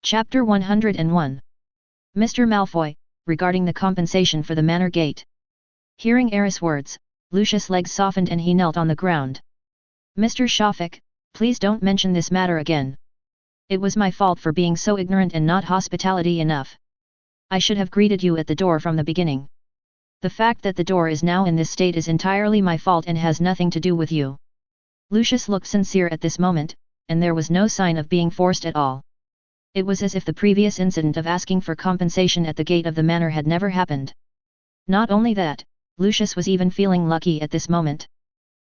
Chapter 101. Mr. Malfoy, regarding the compensation for the Manor Gate. Hearing Aris' words, Lucius' legs softened and he knelt on the ground. Mr. Shafik, please don't mention this matter again. It was my fault for being so ignorant and not hospitality enough. I should have greeted you at the door from the beginning. The fact that the door is now in this state is entirely my fault and has nothing to do with you. Lucius looked sincere at this moment, and there was no sign of being forced at all. It was as if the previous incident of asking for compensation at the gate of the manor had never happened. Not only that, Lucius was even feeling lucky at this moment.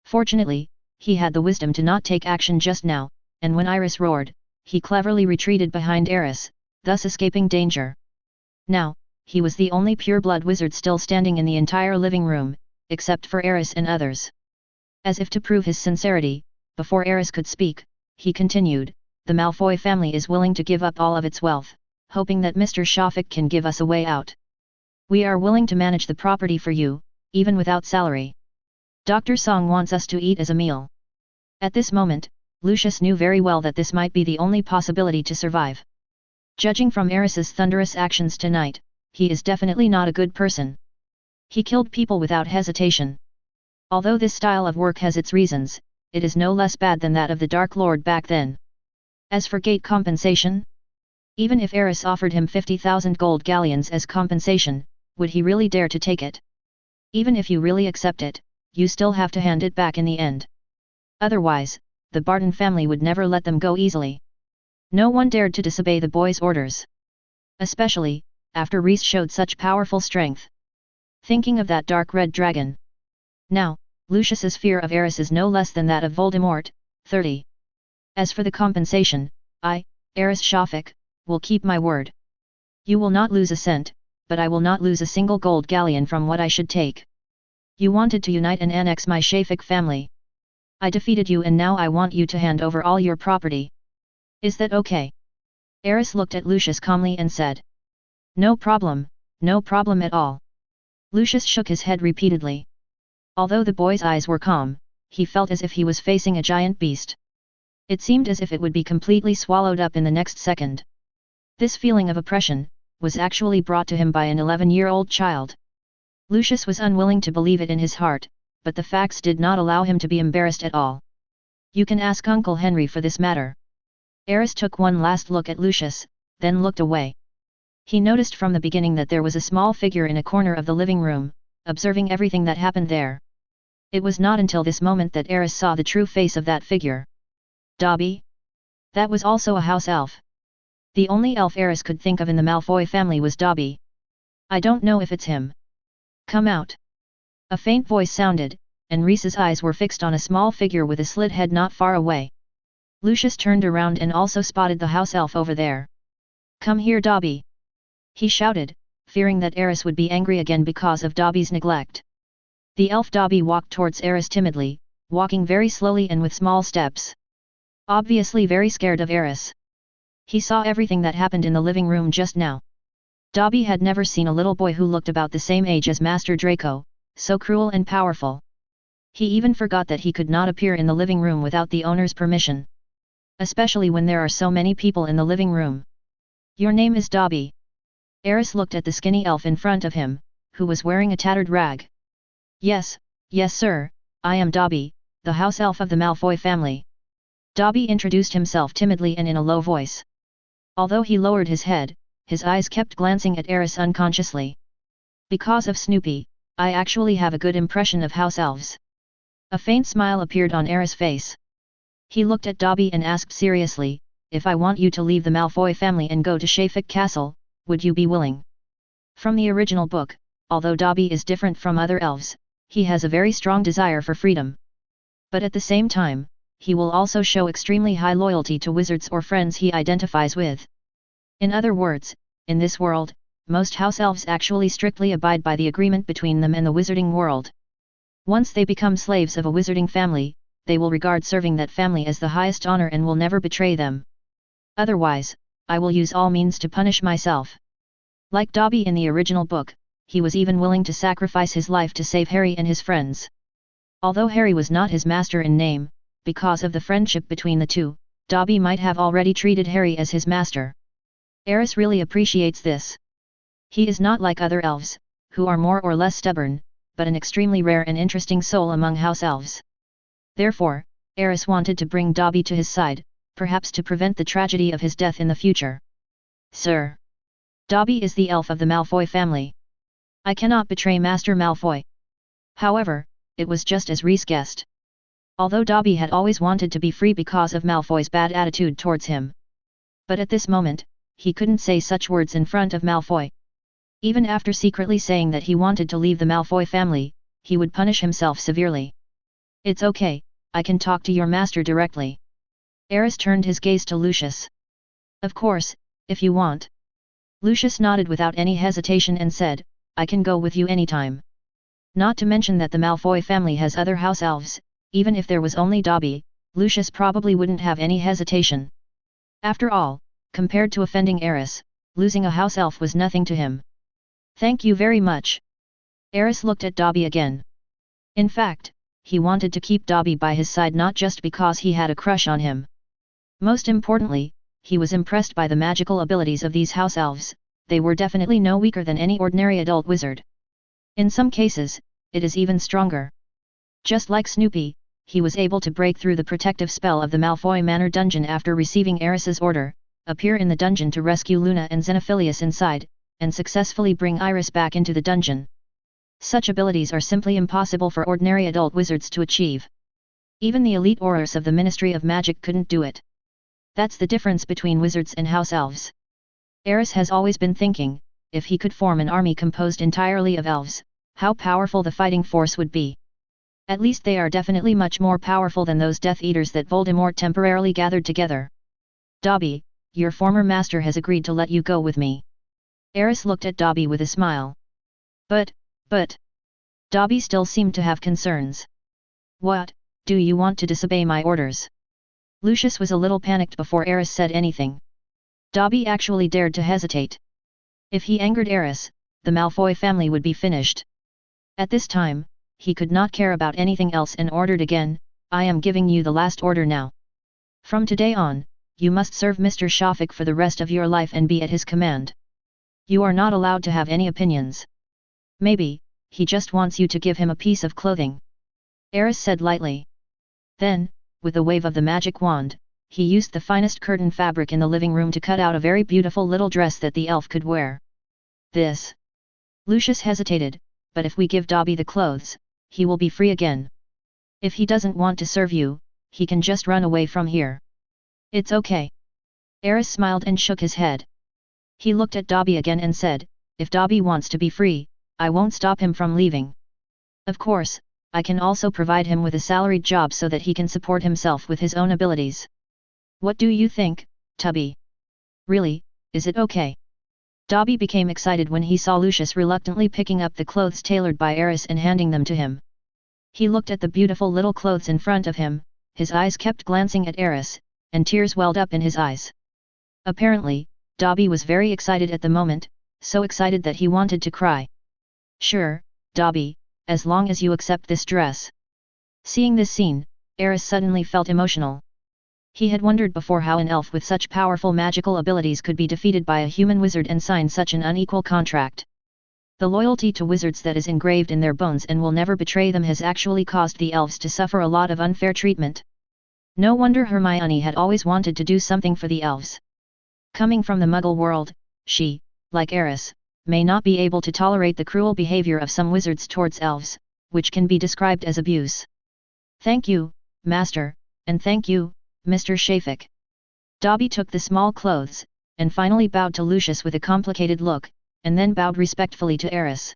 Fortunately, he had the wisdom to not take action just now, and when Iris roared, he cleverly retreated behind Aris, thus escaping danger. Now, he was the only pure-blood wizard still standing in the entire living room, except for Aris and others. As if to prove his sincerity, before Aris could speak, he continued, "The Malfoy family is willing to give up all of its wealth, hoping that Mr. Shafik can give us a way out. We are willing to manage the property for you, even without salary. Dr. Song wants us to eat as a meal." At this moment, Lucius knew very well that this might be the only possibility to survive. Judging from Aris's thunderous actions tonight, he is definitely not a good person. He killed people without hesitation. Although this style of work has its reasons, it is no less bad than that of the Dark Lord back then. As for gate compensation? Even if Aris offered him 50,000 gold galleons as compensation, would he really dare to take it? Even if you really accept it, you still have to hand it back in the end. Otherwise, the Barton family would never let them go easily. No one dared to disobey the boy's orders. Especially, after Rhys showed such powerful strength. Thinking of that dark red dragon. Now, Lucius's fear of Aris is no less than that of Voldemort, 30. As for the compensation, I, Aris Shafik, will keep my word. You will not lose a cent, but I will not lose a single gold galleon from what I should take. You wanted to unite and annex my Shafik family. I defeated you and now I want you to hand over all your property. Is that okay? Aris looked at Lucius calmly and said. No problem at all. Lucius shook his head repeatedly. Although the boy's eyes were calm, he felt as if he was facing a giant beast. It seemed as if it would be completely swallowed up in the next second. This feeling of oppression was actually brought to him by an 11-year-old child. Lucius was unwilling to believe it in his heart, but the facts did not allow him to be embarrassed at all. You can ask Uncle Henry for this matter. Aris took one last look at Lucius, then looked away. He noticed from the beginning that there was a small figure in a corner of the living room, observing everything that happened there. It was not until this moment that Aris saw the true face of that figure. Dobby? That was also a house elf. The only elf Aris could think of in the Malfoy family was Dobby. I don't know if it's him. Come out. A faint voice sounded, and Rhys's eyes were fixed on a small figure with a slit head not far away. Lucius turned around and also spotted the house elf over there. Come here, Dobby. He shouted, fearing that Aris would be angry again because of Dobby's neglect. The elf Dobby walked towards Aris timidly, walking very slowly and with small steps. Obviously very scared of Aris. He saw everything that happened in the living room just now. Dobby had never seen a little boy who looked about the same age as Master Draco, so cruel and powerful. He even forgot that he could not appear in the living room without the owner's permission. Especially when there are so many people in the living room. Your name is Dobby. Aris looked at the skinny elf in front of him, who was wearing a tattered rag. Yes sir, I am Dobby, the house elf of the Malfoy family. Dobby introduced himself timidly and in a low voice. Although he lowered his head, his eyes kept glancing at Aris unconsciously. Because of Snoopy, I actually have a good impression of house elves. A faint smile appeared on Aris' face. He looked at Dobby and asked seriously, if I want you to leave the Malfoy family and go to Shafik Castle, would you be willing? From the original book, although Dobby is different from other elves, he has a very strong desire for freedom. But at the same time, he will also show extremely high loyalty to wizards or friends he identifies with. In other words, in this world, most house elves actually strictly abide by the agreement between them and the wizarding world. Once they become slaves of a wizarding family, they will regard serving that family as the highest honor and will never betray them. Otherwise, I will use all means to punish myself. Like Dobby in the original book, he was even willing to sacrifice his life to save Harry and his friends. Although Harry was not his master in name, because of the friendship between the two, Dobby might have already treated Harry as his master. Aris really appreciates this. He is not like other elves, who are more or less stubborn, but an extremely rare and interesting soul among house elves. Therefore, Aris wanted to bring Dobby to his side, perhaps to prevent the tragedy of his death in the future. Sir. Dobby is the elf of the Malfoy family. I cannot betray Master Malfoy. However, it was just as Reese guessed. Although Dobby had always wanted to be free because of Malfoy's bad attitude towards him. But at this moment, he couldn't say such words in front of Malfoy. Even after secretly saying that he wanted to leave the Malfoy family, he would punish himself severely. It's okay, I can talk to your master directly. Aris turned his gaze to Lucius. Of course, if you want. Lucius nodded without any hesitation and said, I can go with you anytime. Not to mention that the Malfoy family has other house elves, even if there was only Dobby, Lucius probably wouldn't have any hesitation. After all, compared to offending Aris, losing a house elf was nothing to him. Thank you very much. Aris looked at Dobby again. In fact, he wanted to keep Dobby by his side not just because he had a crush on him. Most importantly, he was impressed by the magical abilities of these house elves. They were definitely no weaker than any ordinary adult wizard. In some cases, it is even stronger. Just like Snoopy, he was able to break through the protective spell of the Malfoy Manor dungeon after receiving Aris's order, appear in the dungeon to rescue Luna and Xenophilius inside, and successfully bring Iris back into the dungeon. Such abilities are simply impossible for ordinary adult wizards to achieve. Even the elite aurors of the Ministry of Magic couldn't do it. That's the difference between wizards and house elves. Aris has always been thinking, if he could form an army composed entirely of elves, how powerful the fighting force would be. At least they are definitely much more powerful than those Death Eaters that Voldemort temporarily gathered together. Dobby, your former master has agreed to let you go with me. Aris looked at Dobby with a smile. But... Dobby still seemed to have concerns. What, do you want to disobey my orders? Lucius was a little panicked before Aris said anything. Dobby actually dared to hesitate. If he angered Aris, the Malfoy family would be finished. At this time, he could not care about anything else and ordered again, I am giving you the last order now. From today on, you must serve Mr. Shafik for the rest of your life and be at his command. You are not allowed to have any opinions. Maybe, he just wants you to give him a piece of clothing. Aris said lightly. Then, with a wave of the magic wand, he used the finest curtain fabric in the living room to cut out a very beautiful little dress that the elf could wear. This. Lucius hesitated, but if we give Dobby the clothes, he will be free again. If he doesn't want to serve you, he can just run away from here. It's okay. Aris smiled and shook his head. He looked at Dobby again and said, if Dobby wants to be free, I won't stop him from leaving. Of course, I can also provide him with a salaried job so that he can support himself with his own abilities. What do you think, Tubby? Really, is it okay? Dobby became excited when he saw Lucius reluctantly picking up the clothes tailored by Aris and handing them to him. He looked at the beautiful little clothes in front of him, his eyes kept glancing at Aris, and tears welled up in his eyes. Apparently, Dobby was very excited at the moment, so excited that he wanted to cry. Sure, Dobby, as long as you accept this dress. Seeing this scene, Aris suddenly felt emotional. He had wondered before how an elf with such powerful magical abilities could be defeated by a human wizard and sign such an unequal contract. The loyalty to wizards that is engraved in their bones and will never betray them has actually caused the elves to suffer a lot of unfair treatment. No wonder Hermione had always wanted to do something for the elves. Coming from the Muggle world, she, like Aris, may not be able to tolerate the cruel behavior of some wizards towards elves, which can be described as abuse. Thank you, Master, and thank you, Mr. Shafik. Dobby took the small clothes, and finally bowed to Lucius with a complicated look, and then bowed respectfully to Aris.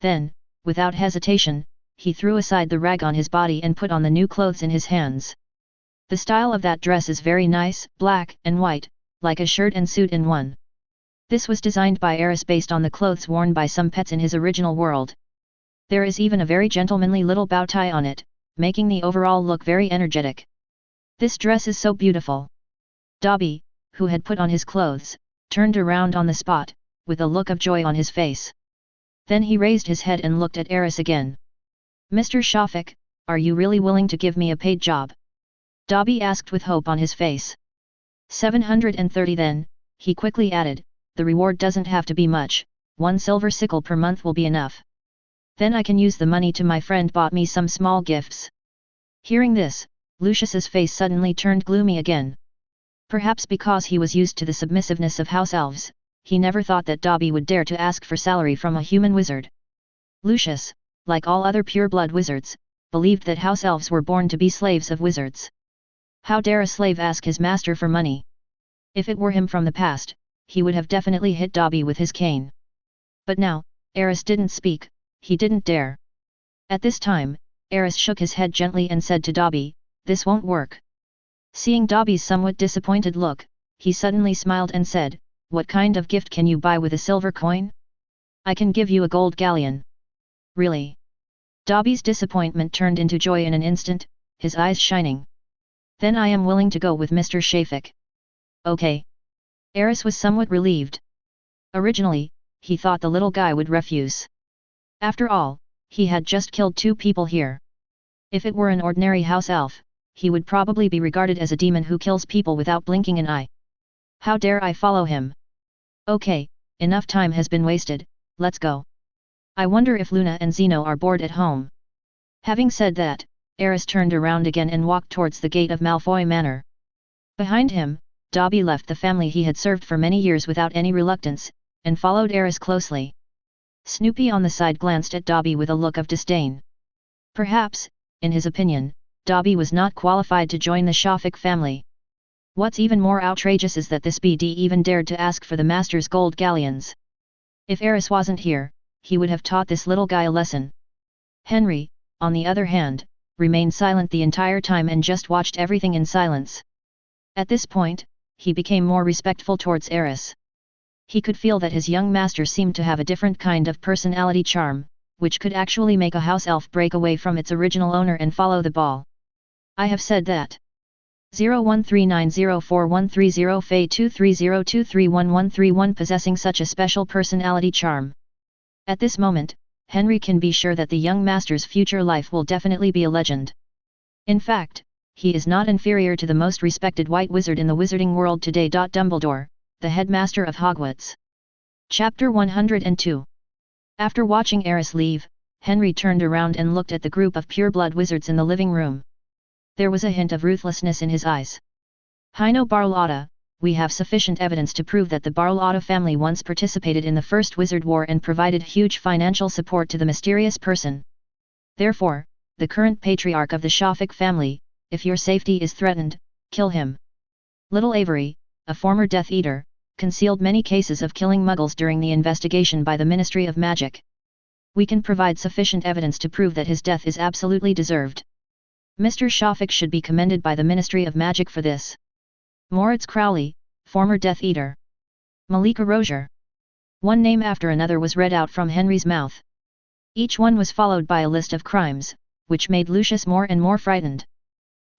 Then, without hesitation, he threw aside the rag on his body and put on the new clothes in his hands. The style of that dress is very nice, black and white, like a shirt and suit in one. This was designed by Aris based on the clothes worn by some pets in his original world. There is even a very gentlemanly little bow tie on it, making the overall look very energetic. This dress is so beautiful. Dobby, who had put on his clothes, turned around on the spot, with a look of joy on his face. Then he raised his head and looked at Aris again. Mr. Shafik, are you really willing to give me a paid job? Dobby asked with hope on his face. 730 Then, he quickly added, the reward doesn't have to be much, 1 silver sickle per month will be enough. Then I can use the money to my friend bought me some small gifts. Hearing this, Lucius's face suddenly turned gloomy again. Perhaps because he was used to the submissiveness of house elves, he never thought that Dobby would dare to ask for salary from a human wizard. Lucius, like all other pure-blood wizards, believed that house elves were born to be slaves of wizards. How dare a slave ask his master for money? If it were him from the past, he would have definitely hit Dobby with his cane. But now, Aris didn't speak, he didn't dare. At this time, Aris shook his head gently and said to Dobby, this won't work. Seeing Dobby's somewhat disappointed look, he suddenly smiled and said, what kind of gift can you buy with a silver coin? I can give you a gold galleon. Really? Dobby's disappointment turned into joy in an instant, his eyes shining. Then I am willing to go with Mr. Shafik. Okay. Aris was somewhat relieved. Originally, he thought the little guy would refuse. After all, he had just killed 2 people here. If it were an ordinary house elf, he would probably be regarded as a demon who kills people without blinking an eye. How dare I follow him? Okay, enough time has been wasted, let's go. I wonder if Luna and Zeno are bored at home. Having said that, Aris turned around again and walked towards the gate of Malfoy Manor. Behind him, Dobby left the family he had served for many years without any reluctance, and followed Aris closely. Snoopy on the side glanced at Dobby with a look of disdain. Perhaps, in his opinion, Dobby was not qualified to join the Shafik family. What's even more outrageous is that this BD even dared to ask for the master's gold galleons. If Aris wasn't here, he would have taught this little guy a lesson. Henry, on the other hand, remained silent the entire time and just watched everything in silence. At this point, he became more respectful towards Aris. He could feel that his young master seemed to have a different kind of personality charm, which could actually make a house elf break away from its original owner and follow the ball. I have said that. 0139041330 Fey 230231131 possessing such a special personality charm. At this moment, Henry can be sure that the young master's future life will definitely be a legend. In fact, he is not inferior to the most respected white wizard in the wizarding world today. Dumbledore, the headmaster of Hogwarts. Chapter 102. After watching Aris leave, Henry turned around and looked at the group of pure-blood wizards in the living room. There was a hint of ruthlessness in his eyes. Hino Barlotta, we have sufficient evidence to prove that the Barlotta family once participated in the First Wizard War and provided huge financial support to the mysterious person. Therefore, the current patriarch of the Shafik family, if your safety is threatened, kill him. Little Avery, a former Death Eater, concealed many cases of killing Muggles during the investigation by the Ministry of Magic. We can provide sufficient evidence to prove that his death is absolutely deserved. Mr. Shafik should be commended by the Ministry of Magic for this. Moritz Crowley, former Death Eater. Malika Rozier. One name after another was read out from Henry's mouth. Each one was followed by a list of crimes, which made Lucius more and more frightened.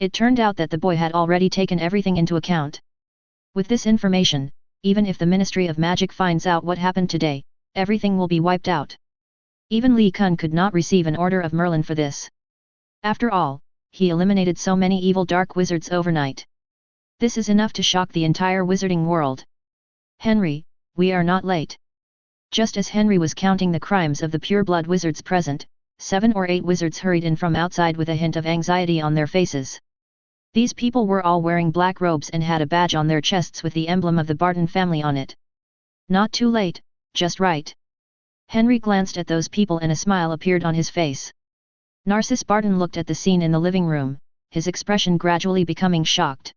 It turned out that the boy had already taken everything into account. With this information, even if the Ministry of Magic finds out what happened today, everything will be wiped out. Even Li Kun could not receive an order of Merlin for this. After all, he eliminated so many evil dark wizards overnight. This is enough to shock the entire wizarding world. Henry, we are not late. Just as Henry was counting the crimes of the pure-blood wizards present, 7 or 8 wizards hurried in from outside with a hint of anxiety on their faces. These people were all wearing black robes and had a badge on their chests with the emblem of the Barton family on it. Not too late, just right. Henry glanced at those people and a smile appeared on his face. Narcissus Barton looked at the scene in the living room, his expression gradually becoming shocked.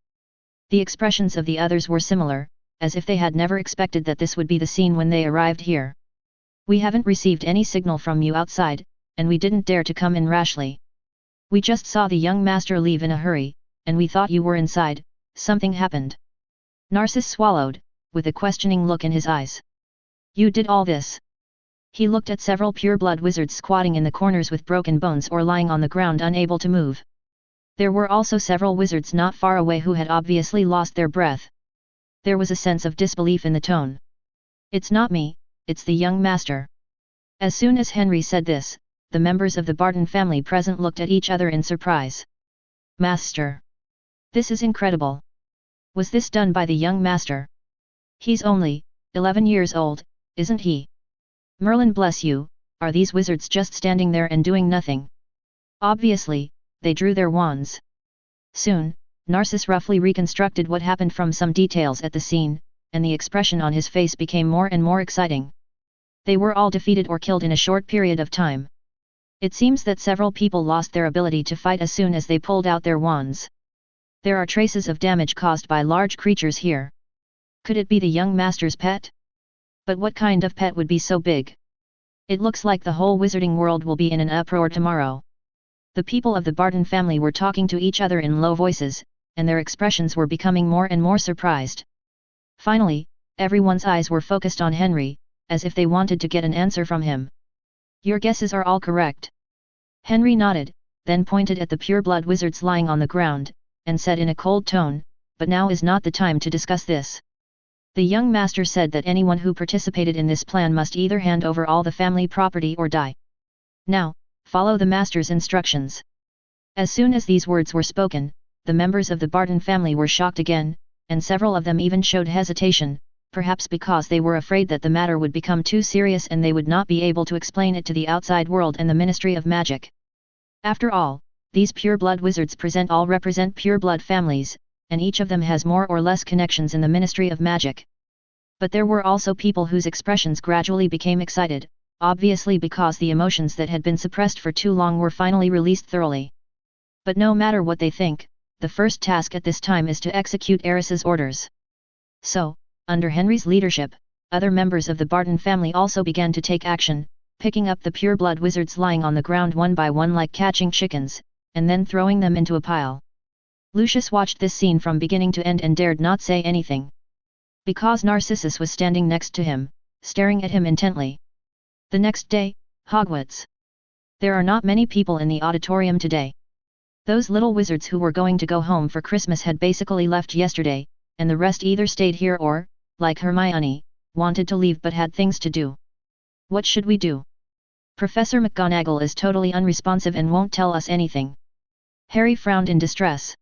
The expressions of the others were similar, as if they had never expected that this would be the scene when they arrived here. We haven't received any signal from you outside, and we didn't dare to come in rashly. We just saw the young master leave in a hurry, and we thought you were inside. Something happened. Narcissus swallowed, with a questioning look in his eyes. You did all this? He looked at several pure-blood wizards squatting in the corners with broken bones or lying on the ground unable to move. There were also several wizards not far away who had obviously lost their breath. There was a sense of disbelief in the tone. It's not me, it's the young master. As soon as Henry said this, the members of the Barton family present looked at each other in surprise. Master! This is incredible. Was this done by the young master? He's only 11 years old, isn't he? Merlin bless you, are these wizards just standing there and doing nothing? Obviously, they drew their wands. Soon, Narcissus roughly reconstructed what happened from some details at the scene, and the expression on his face became more and more exciting. They were all defeated or killed in a short period of time. It seems that several people lost their ability to fight as soon as they pulled out their wands. There are traces of damage caused by large creatures here. Could it be the young master's pet? But what kind of pet would be so big? It looks like the whole wizarding world will be in an uproar tomorrow. The people of the Barton family were talking to each other in low voices, and their expressions were becoming more and more surprised. Finally, everyone's eyes were focused on Henry, as if they wanted to get an answer from him. Your guesses are all correct. Henry nodded, then pointed at the pure-blood wizards lying on the ground, and said in a cold tone, but now is not the time to discuss this. The young master said that anyone who participated in this plan must either hand over all the family property or die. Now, follow the master's instructions. As soon as these words were spoken, the members of the Barton family were shocked again, and several of them even showed hesitation, perhaps because they were afraid that the matter would become too serious and they would not be able to explain it to the outside world and the Ministry of Magic. After all, these pure-blood wizards all represent pure-blood families, and each of them has more or less connections in the Ministry of Magic. But there were also people whose expressions gradually became excited, obviously because the emotions that had been suppressed for too long were finally released thoroughly. But no matter what they think, the first task at this time is to execute Aris's orders. So, under Henry's leadership, other members of the Barton family also began to take action, picking up the pure-blood wizards lying on the ground one by one like catching chickens, and then throwing them into a pile. Lucius watched this scene from beginning to end and dared not say anything. Because Narcissus was standing next to him, staring at him intently. The next day, Hogwarts. There are not many people in the auditorium today. Those little wizards who were going to go home for Christmas had basically left yesterday, and the rest either stayed here or, like Hermione, wanted to leave but had things to do. What should we do? Professor McGonagall is totally unresponsive and won't tell us anything. Harry frowned in distress.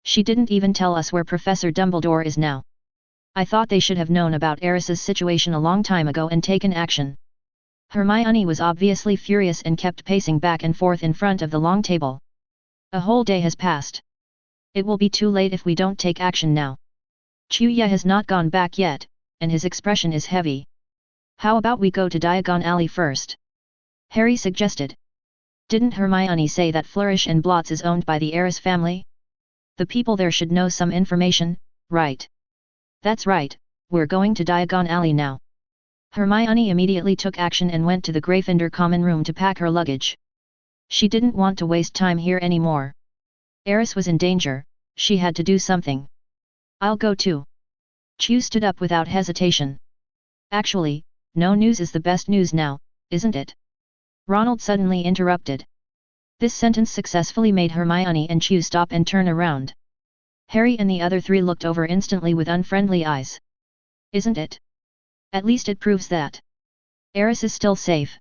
She didn't even tell us where Professor Dumbledore is now. I thought they should have known about Aris's situation a long time ago and taken action. Hermione was obviously furious and kept pacing back and forth in front of the long table. A whole day has passed. It will be too late if we don't take action now. Chuya has not gone back yet, and his expression is heavy. How about we go to Diagon Alley first? Harry suggested. Didn't Hermione say that Flourish and Blots is owned by the Aris family? The people there should know some information, right? That's right, we're going to Diagon Alley now. Hermione immediately took action and went to the Gryffindor common room to pack her luggage. She didn't want to waste time here anymore. Aris was in danger, she had to do something. I'll go too. Chu stood up without hesitation. Actually, no news is the best news now, isn't it? Ronald suddenly interrupted. This sentence successfully made Hermione and Chu stop and turn around. Harry and the other three looked over instantly with unfriendly eyes. Isn't it? At least it proves that Aris is still safe.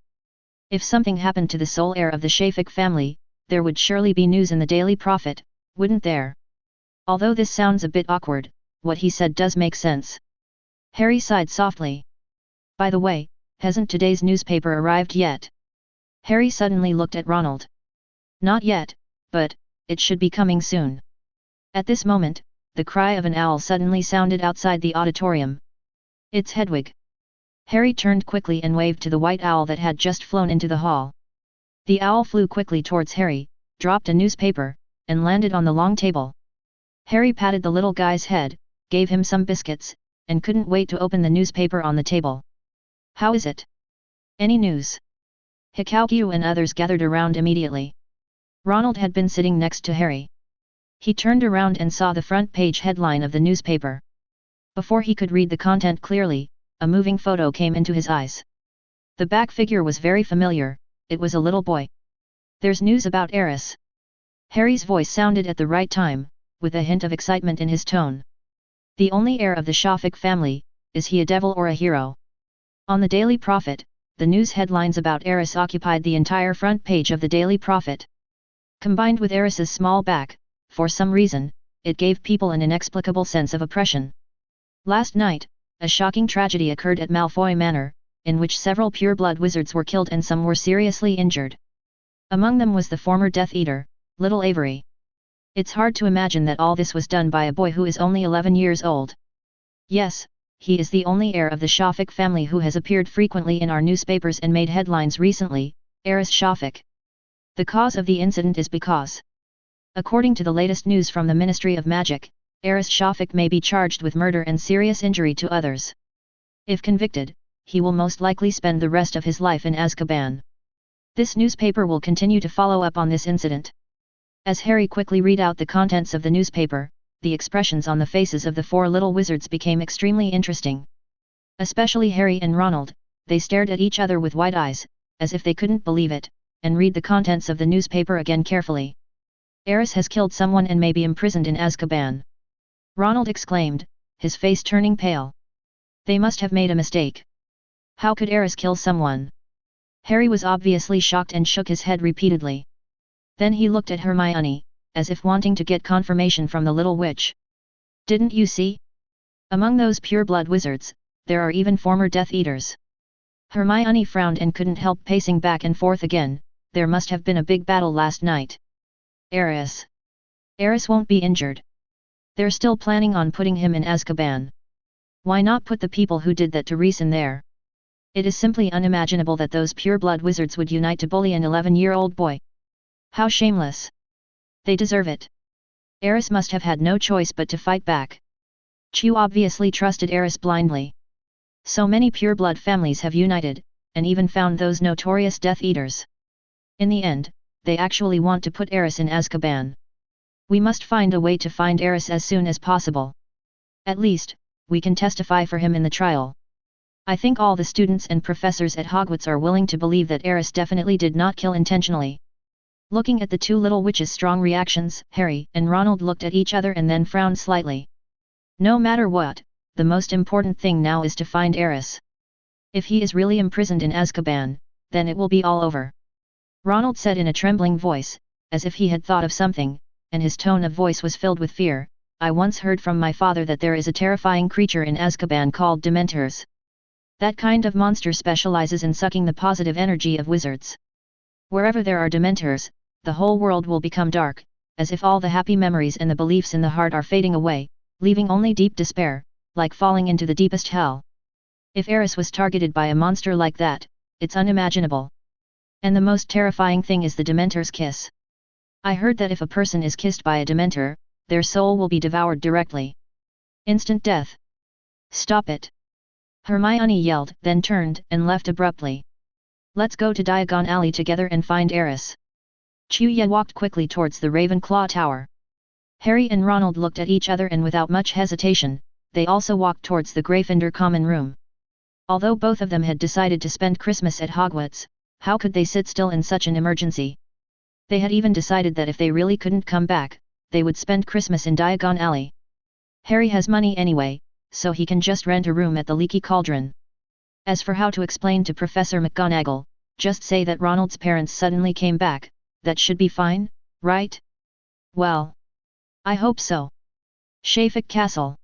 If something happened to the sole heir of the Shafik family, there would surely be news in the Daily Prophet, wouldn't there? Although this sounds a bit awkward, what he said does make sense. Harry sighed softly. By the way, hasn't today's newspaper arrived yet? Harry suddenly looked at Ronald. Not yet, but it should be coming soon. At this moment, the cry of an owl suddenly sounded outside the auditorium. It's Hedwig. Harry turned quickly and waved to the white owl that had just flown into the hall. The owl flew quickly towards Harry, dropped a newspaper, and landed on the long table. Harry patted the little guy's head, gave him some biscuits, and couldn't wait to open the newspaper on the table. How is it? Any news? Hikaugyu and others gathered around immediately. Ronald had been sitting next to Harry. He turned around and saw the front page headline of the newspaper. Before he could read the content clearly, a moving photo came into his eyes. The back figure was very familiar, it was a little boy. There's news about Aris. Harry's voice sounded at the right time, with a hint of excitement in his tone. The only heir of the Shafik family, is he a devil or a hero? On the Daily Prophet, the news headlines about Aris occupied the entire front page of the Daily Prophet. Combined with Aris's small back, for some reason, it gave people an inexplicable sense of oppression. Last night, a shocking tragedy occurred at Malfoy Manor, in which several pureblood wizards were killed and some were seriously injured. Among them was the former Death Eater, little Avery. It's hard to imagine that all this was done by a boy who is only 11 years old. Yes, he is the only heir of the Shafik family who has appeared frequently in our newspapers and made headlines recently, Aris Shafik. The cause of the incident is because, according to the latest news from the Ministry of Magic, Aris Shafik may be charged with murder and serious injury to others. If convicted, he will most likely spend the rest of his life in Azkaban. This newspaper will continue to follow up on this incident. As Harry quickly read out the contents of the newspaper, the expressions on the faces of the four little wizards became extremely interesting. Especially Harry and Ronald, they stared at each other with wide eyes, as if they couldn't believe it, and read the contents of the newspaper again carefully. Aris has killed someone and may be imprisoned in Azkaban. Ronald exclaimed, his face turning pale. They must have made a mistake. How could Aris kill someone? Harry was obviously shocked and shook his head repeatedly. Then he looked at Hermione, as if wanting to get confirmation from the little witch. Didn't you see? Among those pureblood wizards, there are even former Death Eaters. Hermione frowned and couldn't help pacing back and forth again. There must have been a big battle last night. Aris won't be injured. They're still planning on putting him in Azkaban. Why not put the people who did that to reason there? It is simply unimaginable that those pureblood wizards would unite to bully an 11-year-old boy. How shameless! They deserve it. Aris must have had no choice but to fight back. Chu obviously trusted Aris blindly. So many pureblood families have united, and even found those notorious Death Eaters. In the end, they actually want to put Aris in Azkaban. We must find a way to find Aris as soon as possible. At least, we can testify for him in the trial. I think all the students and professors at Hogwarts are willing to believe that Aris definitely did not kill intentionally. Looking at the two little witches' strong reactions, Harry and Ronald looked at each other and then frowned slightly. No matter what, the most important thing now is to find Aris. If he is really imprisoned in Azkaban, then it will be all over. Ronald said in a trembling voice, as if he had thought of something, and his tone of voice was filled with fear. I once heard from my father that there is a terrifying creature in Azkaban called Dementors. That kind of monster specializes in sucking the positive energy of wizards. Wherever there are Dementors, the whole world will become dark, as if all the happy memories and the beliefs in the heart are fading away, leaving only deep despair, like falling into the deepest hell. If Aris was targeted by a monster like that, it's unimaginable. And the most terrifying thing is the Dementor's kiss. I heard that if a person is kissed by a Dementor, their soul will be devoured directly. Instant death. Stop it! Hermione yelled, then turned and left abruptly. Let's go to Diagon Alley together and find Aris. Chuya walked quickly towards the Ravenclaw Tower. Harry and Ronald looked at each other and without much hesitation, they also walked towards the Gryffindor common room. Although both of them had decided to spend Christmas at Hogwarts, how could they sit still in such an emergency? They had even decided that if they really couldn't come back, they would spend Christmas in Diagon Alley. Harry has money anyway, so he can just rent a room at the Leaky Cauldron. As for how to explain to Professor McGonagall, just say that Ronald's parents suddenly came back, that should be fine, right? Well, I hope so. Shafik Castle.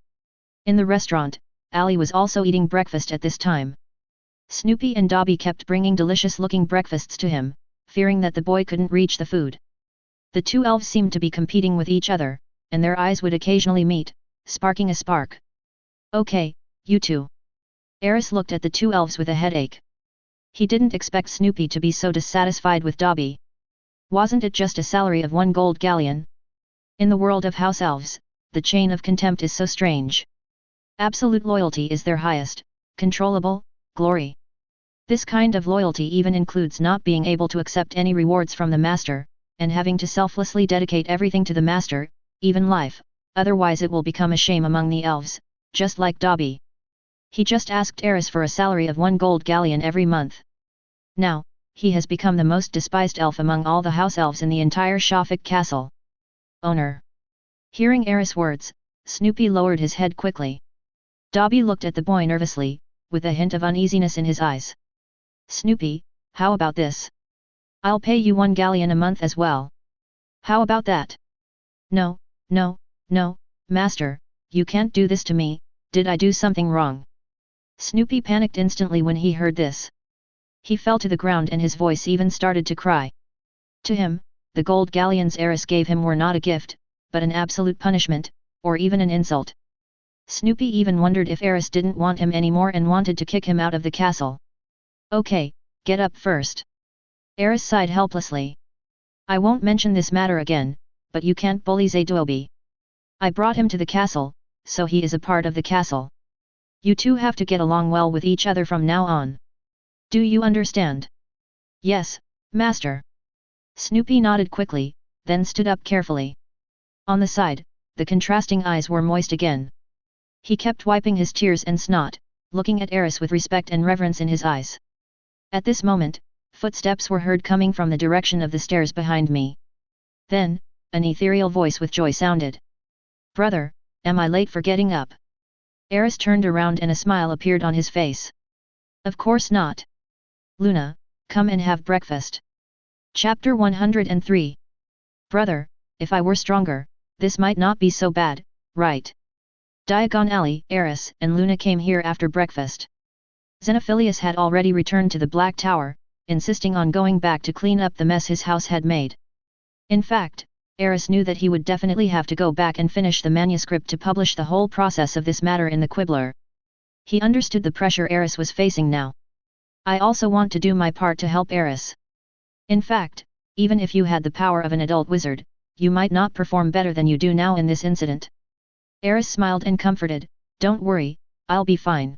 In the restaurant, Ali was also eating breakfast at this time. Snoopy and Dobby kept bringing delicious-looking breakfasts to him, fearing that the boy couldn't reach the food. The two elves seemed to be competing with each other, and their eyes would occasionally meet, sparking a spark. Okay, you two. Aris looked at the two elves with a headache. He didn't expect Snoopy to be so dissatisfied with Dobby. Wasn't it just a salary of 1 gold galleon? In the world of house elves, the chain of contempt is so strange. Absolute loyalty is their highest, controllable, glory. This kind of loyalty even includes not being able to accept any rewards from the master, and having to selflessly dedicate everything to the master, even life, otherwise it will become a shame among the elves, just like Dobby. He just asked Aris for a salary of 1 gold galleon every month. Now, he has become the most despised elf among all the house elves in the entire Shafik Castle. Owner. Hearing Aris' words, Snoopy lowered his head quickly. Dobby looked at the boy nervously, with a hint of uneasiness in his eyes. Snoopy, how about this? I'll pay you 1 galleon a month as well. How about that? No, no, no, master, you can't do this to me. Did I do something wrong? Snoopy panicked instantly when he heard this. He fell to the ground and his voice even started to cry. To him, the gold galleons Aris gave him were not a gift, but an absolute punishment, or even an insult. Snoopy even wondered if Aris didn't want him anymore and wanted to kick him out of the castle. Okay, get up first. Aris sighed helplessly. I won't mention this matter again, but you can't bully Zadobi. I brought him to the castle, so he is a part of the castle. You two have to get along well with each other from now on. Do you understand? Yes, Master. Snoopy nodded quickly, then stood up carefully. On the side, the contrasting eyes were moist again. He kept wiping his tears and snot, looking at Aris with respect and reverence in his eyes. At this moment, footsteps were heard coming from the direction of the stairs behind me. Then, an ethereal voice with joy sounded. Brother, am I late for getting up? Aris turned around and a smile appeared on his face. Of course not. Luna, come and have breakfast. Chapter 103. Brother, if I were stronger, this might not be so bad, right? Diagon Alley, Aris and Luna came here after breakfast. Xenophilius had already returned to the Black Tower, insisting on going back to clean up the mess his house had made. In fact, Aris knew that he would definitely have to go back and finish the manuscript to publish the whole process of this matter in the Quibbler. He understood the pressure Aris was facing now. I also want to do my part to help Aris. In fact, even if you had the power of an adult wizard, you might not perform better than you do now in this incident. Aris smiled and comforted, don't worry, I'll be fine.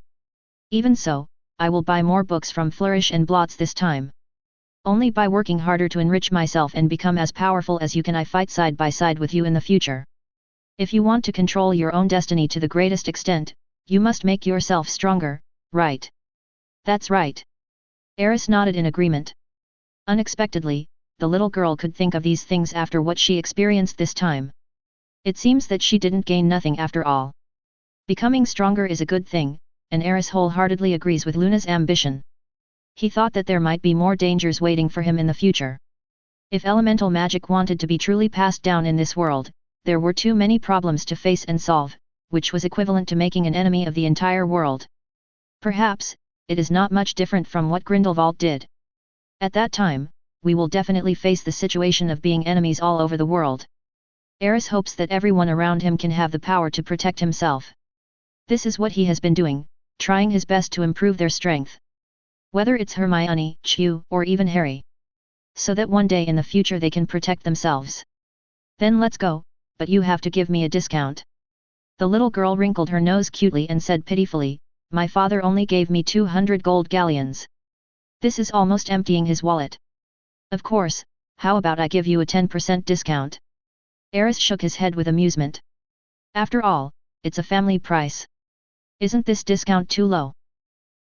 Even so, I will buy more books from Flourish and Blots this time. Only by working harder to enrich myself and become as powerful as you can I fight side by side with you in the future. If you want to control your own destiny to the greatest extent, you must make yourself stronger, right? That's right. Aris nodded in agreement. Unexpectedly, the little girl could think of these things after what she experienced this time. It seems that she didn't gain nothing after all. Becoming stronger is a good thing, and Aris wholeheartedly agrees with Luna's ambition. He thought that there might be more dangers waiting for him in the future. If elemental magic wanted to be truly passed down in this world, there were too many problems to face and solve, which was equivalent to making an enemy of the entire world. Perhaps, it is not much different from what Grindelwald did. At that time, we will definitely face the situation of being enemies all over the world. Aris hopes that everyone around him can have the power to protect himself. This is what he has been doing, trying his best to improve their strength. Whether it's Hermione, Chu, or even Harry. So that one day in the future they can protect themselves. Then let's go, but you have to give me a discount. The little girl wrinkled her nose cutely and said pitifully, my father only gave me 200 gold galleons. This is almost emptying his wallet. Of course, how about I give you a 10% discount? Aris shook his head with amusement. After all, it's a family price. Isn't this discount too low?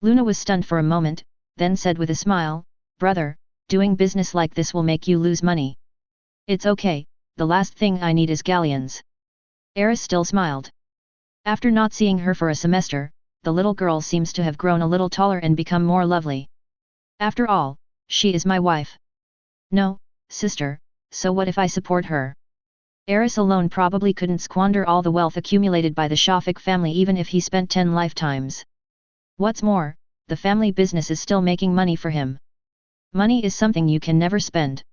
Luna was stunned for a moment, then said with a smile, brother, doing business like this will make you lose money. It's okay, the last thing I need is galleons. Aris still smiled. After not seeing her for a semester, the little girl seems to have grown a little taller and become more lovely. After all, she is my wife. No, sister, so what if I support her? Aris alone probably couldn't squander all the wealth accumulated by the Shafik family even if he spent 10 lifetimes. What's more, the family business is still making money for him. Money is something you can never spend.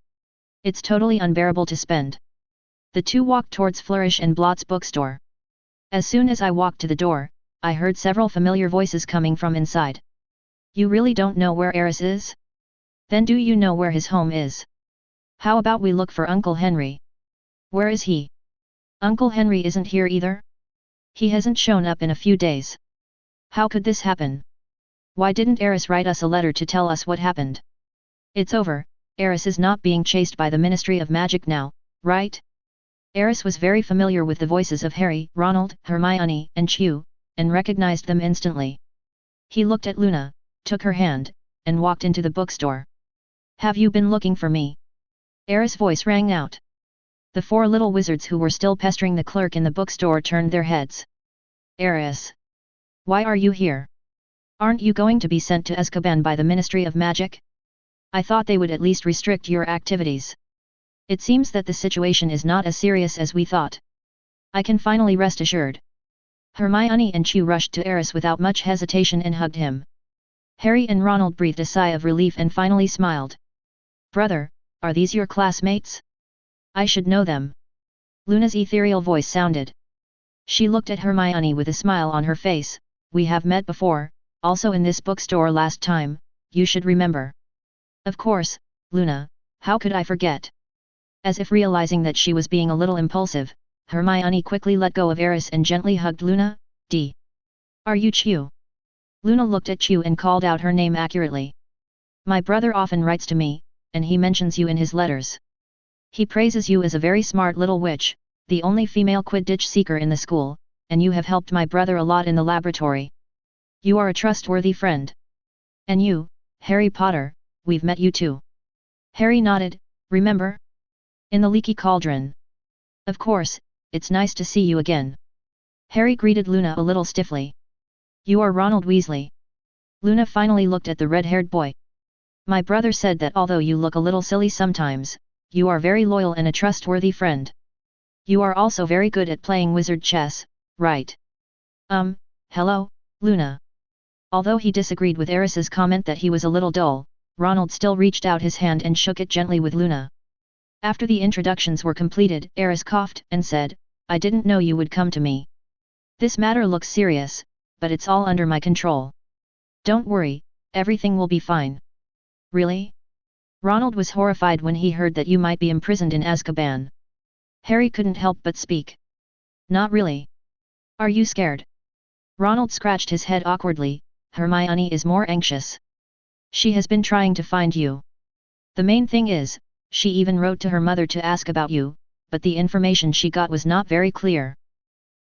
It's totally unbearable to spend. The two walked towards Flourish and Blot's bookstore. As soon as I walked to the door, I heard several familiar voices coming from inside. You really don't know where Aris is? Then do you know where his home is? How about we look for Uncle Henry? Where is he? Uncle Henry isn't here either? He hasn't shown up in a few days. How could this happen? Why didn't Aris write us a letter to tell us what happened? It's over, Aris is not being chased by the Ministry of Magic now, right? Aris was very familiar with the voices of Harry, Ronald, Hermione, and Chu, and recognized them instantly. He looked at Luna, took her hand, and walked into the bookstore. Have you been looking for me? Aris' voice rang out. The four little wizards who were still pestering the clerk in the bookstore turned their heads. Aris! Why are you here? Aren't you going to be sent to Azkaban by the Ministry of Magic? I thought they would at least restrict your activities. It seems that the situation is not as serious as we thought. I can finally rest assured. Hermione and Chu rushed to Aris without much hesitation and hugged him. Harry and Ronald breathed a sigh of relief and finally smiled. "Brother, are these your classmates? I should know them." Luna's ethereal voice sounded. She looked at Hermione with a smile on her face. "We have met before, also in this bookstore last time, you should remember." "Of course, Luna, how could I forget?" As if realizing that she was being a little impulsive, Hermione quickly let go of Aris and gently hugged Luna. Are you Chu?" Luna looked at Chu and called out her name accurately. "My brother often writes to me, and he mentions you in his letters. He praises you as a very smart little witch, the only female Quidditch seeker in the school, and you have helped my brother a lot in the laboratory. You are a trustworthy friend. And you, Harry Potter, we've met you too." Harry nodded. "Remember? In the leaky cauldron." "Of course, it's nice to see you again." Harry greeted Luna a little stiffly. "You are Ronald Weasley." Luna finally looked at the red-haired boy. "My brother said that although you look a little silly sometimes, you are very loyal and a trustworthy friend. You are also very good at playing wizard chess, right?" Hello, Luna." Although he disagreed with Aris's comment that he was a little dull, Ronald still reached out his hand and shook it gently with Luna. After the introductions were completed, Aris coughed and said, "I didn't know you would come to me. This matter looks serious, but it's all under my control. Don't worry, everything will be fine." "Really?" Ronald was horrified when he heard that you might be imprisoned in Azkaban. Harry couldn't help but speak. "Not really." "Are you scared?" Ronald scratched his head awkwardly. "Hermione is more anxious. She has been trying to find you. The main thing is, she even wrote to her mother to ask about you, but the information she got was not very clear."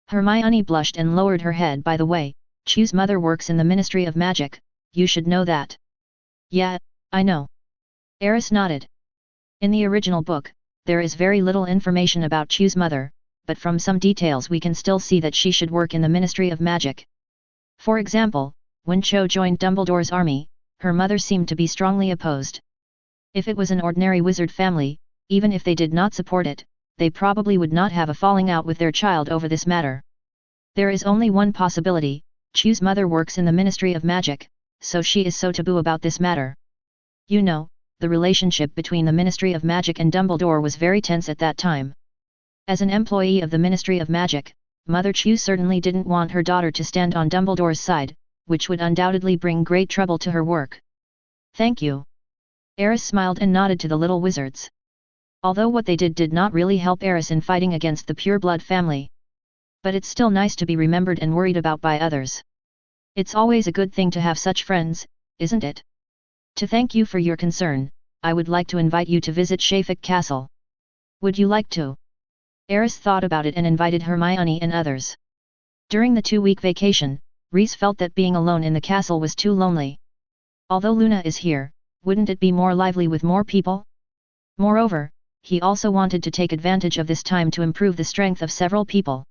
Hermione blushed and lowered her head. "By the way, Chu's mother works in the Ministry of Magic, you should know that." "Yeah, I know." Aris nodded. "In the original book, there is very little information about Chu's mother, but from some details we can still see that she should work in the Ministry of Magic. For example, when Cho joined Dumbledore's army, her mother seemed to be strongly opposed. If it was an ordinary wizard family, even if they did not support it, they probably would not have a falling out with their child over this matter. There is only one possibility: Chu's mother works in the Ministry of Magic, so she is so taboo about this matter. You know, the relationship between the Ministry of Magic and Dumbledore was very tense at that time. As an employee of the Ministry of Magic, Mother Chu certainly didn't want her daughter to stand on Dumbledore's side, which would undoubtedly bring great trouble to her work." "Thank you." Aris smiled and nodded to the little wizards. Although what they did not really help Aris in fighting against the pureblood family. But it's still nice to be remembered and worried about by others. It's always a good thing to have such friends, isn't it? To thank you for your concern, I would like to invite you to visit Shafik Castle. Would you like to? Aris thought about it and invited Hermione and others. During the 2-week vacation, Rhys felt that being alone in the castle was too lonely. Although Luna is here, wouldn't it be more lively with more people? Moreover, he also wanted to take advantage of this time to improve the strength of several people.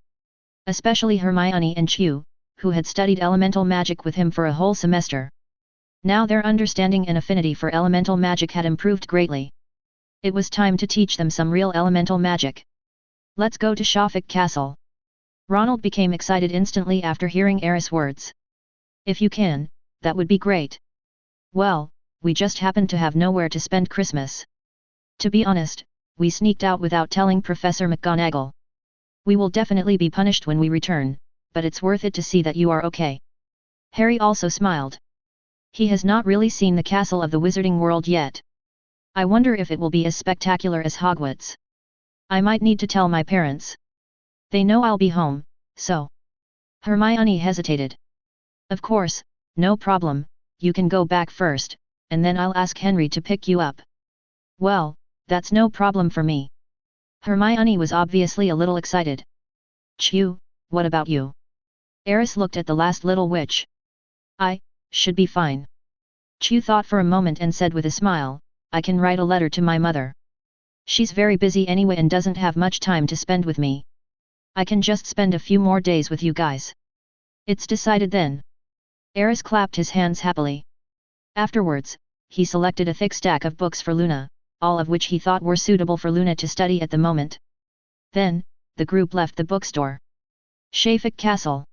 Especially Hermione and Chu, who had studied elemental magic with him for a whole semester. Now their understanding and affinity for elemental magic had improved greatly. It was time to teach them some real elemental magic. "Let's go to Shafik Castle." Ronald became excited instantly after hearing Aris' words. "If you can, that would be great." "Well, we just happen to have nowhere to spend Christmas. To be honest, we sneaked out without telling Professor McGonagall. We will definitely be punished when we return, but it's worth it to see that you are okay." Harry also smiled. He has not really seen the castle of the Wizarding World yet. "I wonder if it will be as spectacular as Hogwarts. I might need to tell my parents. They know I'll be home, so..." Hermione hesitated. "Of course, no problem, you can go back first, and then I'll ask Henry to pick you up." "Well, that's no problem for me." Hermione was obviously a little excited. "Chu, what about you?" Aris looked at the last little witch. "I should be fine." Chu thought for a moment and said with a smile, "I can write a letter to my mother. She's very busy anyway and doesn't have much time to spend with me. I can just spend a few more days with you guys." "It's decided then." Aris clapped his hands happily. Afterwards, he selected a thick stack of books for Luna, all of which he thought were suitable for Luna to study at the moment. Then, the group left the bookstore. Shafik Castle.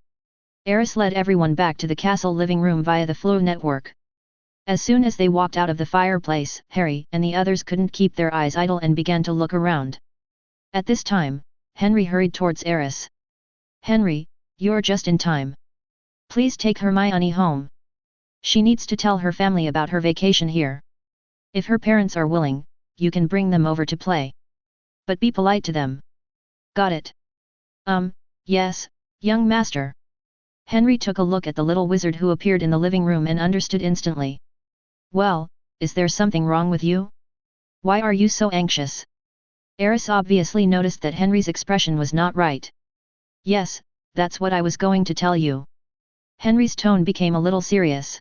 Aris led everyone back to the castle living room via the flow network. As soon as they walked out of the fireplace, Harry and the others couldn't keep their eyes idle and began to look around. At this time, Henry hurried towards Aris. "Henry, you're just in time. Please take Hermione home. She needs to tell her family about her vacation here. If her parents are willing, you can bring them over to play. But be polite to them. Got it?" Yes, young master." Henry took a look at the little wizard who appeared in the living room and understood instantly. "Well, is there something wrong with you? Why are you so anxious?" Aris obviously noticed that Henry's expression was not right. "Yes, that's what I was going to tell you." Henry's tone became a little serious.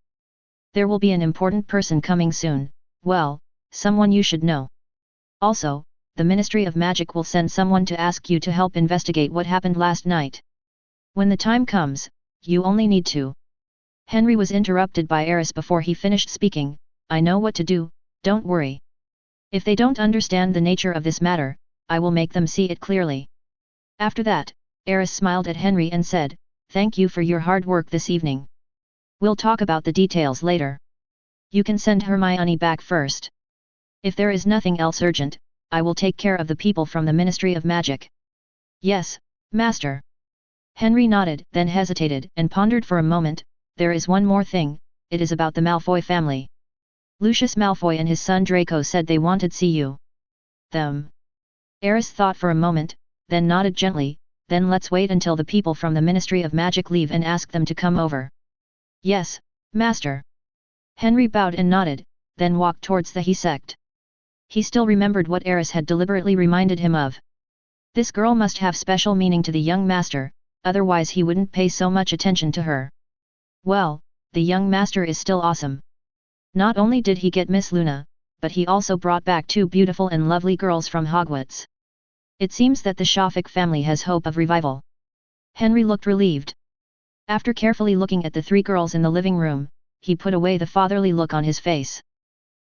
"There will be an important person coming soon, well, someone you should know. Also, the Ministry of Magic will send someone to ask you to help investigate what happened last night. When the time comes, you only need to..." Henry was interrupted by Aris before he finished speaking. "I know what to do, don't worry. If they don't understand the nature of this matter, I will make them see it clearly." After that, Aris smiled at Henry and said, "Thank you for your hard work this evening. We'll talk about the details later. You can send Hermione back first. If there is nothing else urgent, I will take care of the people from the Ministry of Magic." "Yes, Master." Henry nodded, then hesitated and pondered for a moment. "There is one more thing, it is about the Malfoy family. Lucius Malfoy and his son Draco said they wanted to see you." "Them?" Aris thought for a moment, then nodded gently. "Then let's wait until the people from the Ministry of Magic leave and ask them to come over." "Yes, Master." Henry bowed and nodded, then walked towards the sect. He still remembered what Aris had deliberately reminded him of. This girl must have special meaning to the young master, otherwise he wouldn't pay so much attention to her. Well, the young master is still awesome. Not only did he get Miss Luna, but he also brought back 2 beautiful and lovely girls from Hogwarts. It seems that the Shafik family has hope of revival. Henry looked relieved. After carefully looking at the 3 girls in the living room, he put away the fatherly look on his face.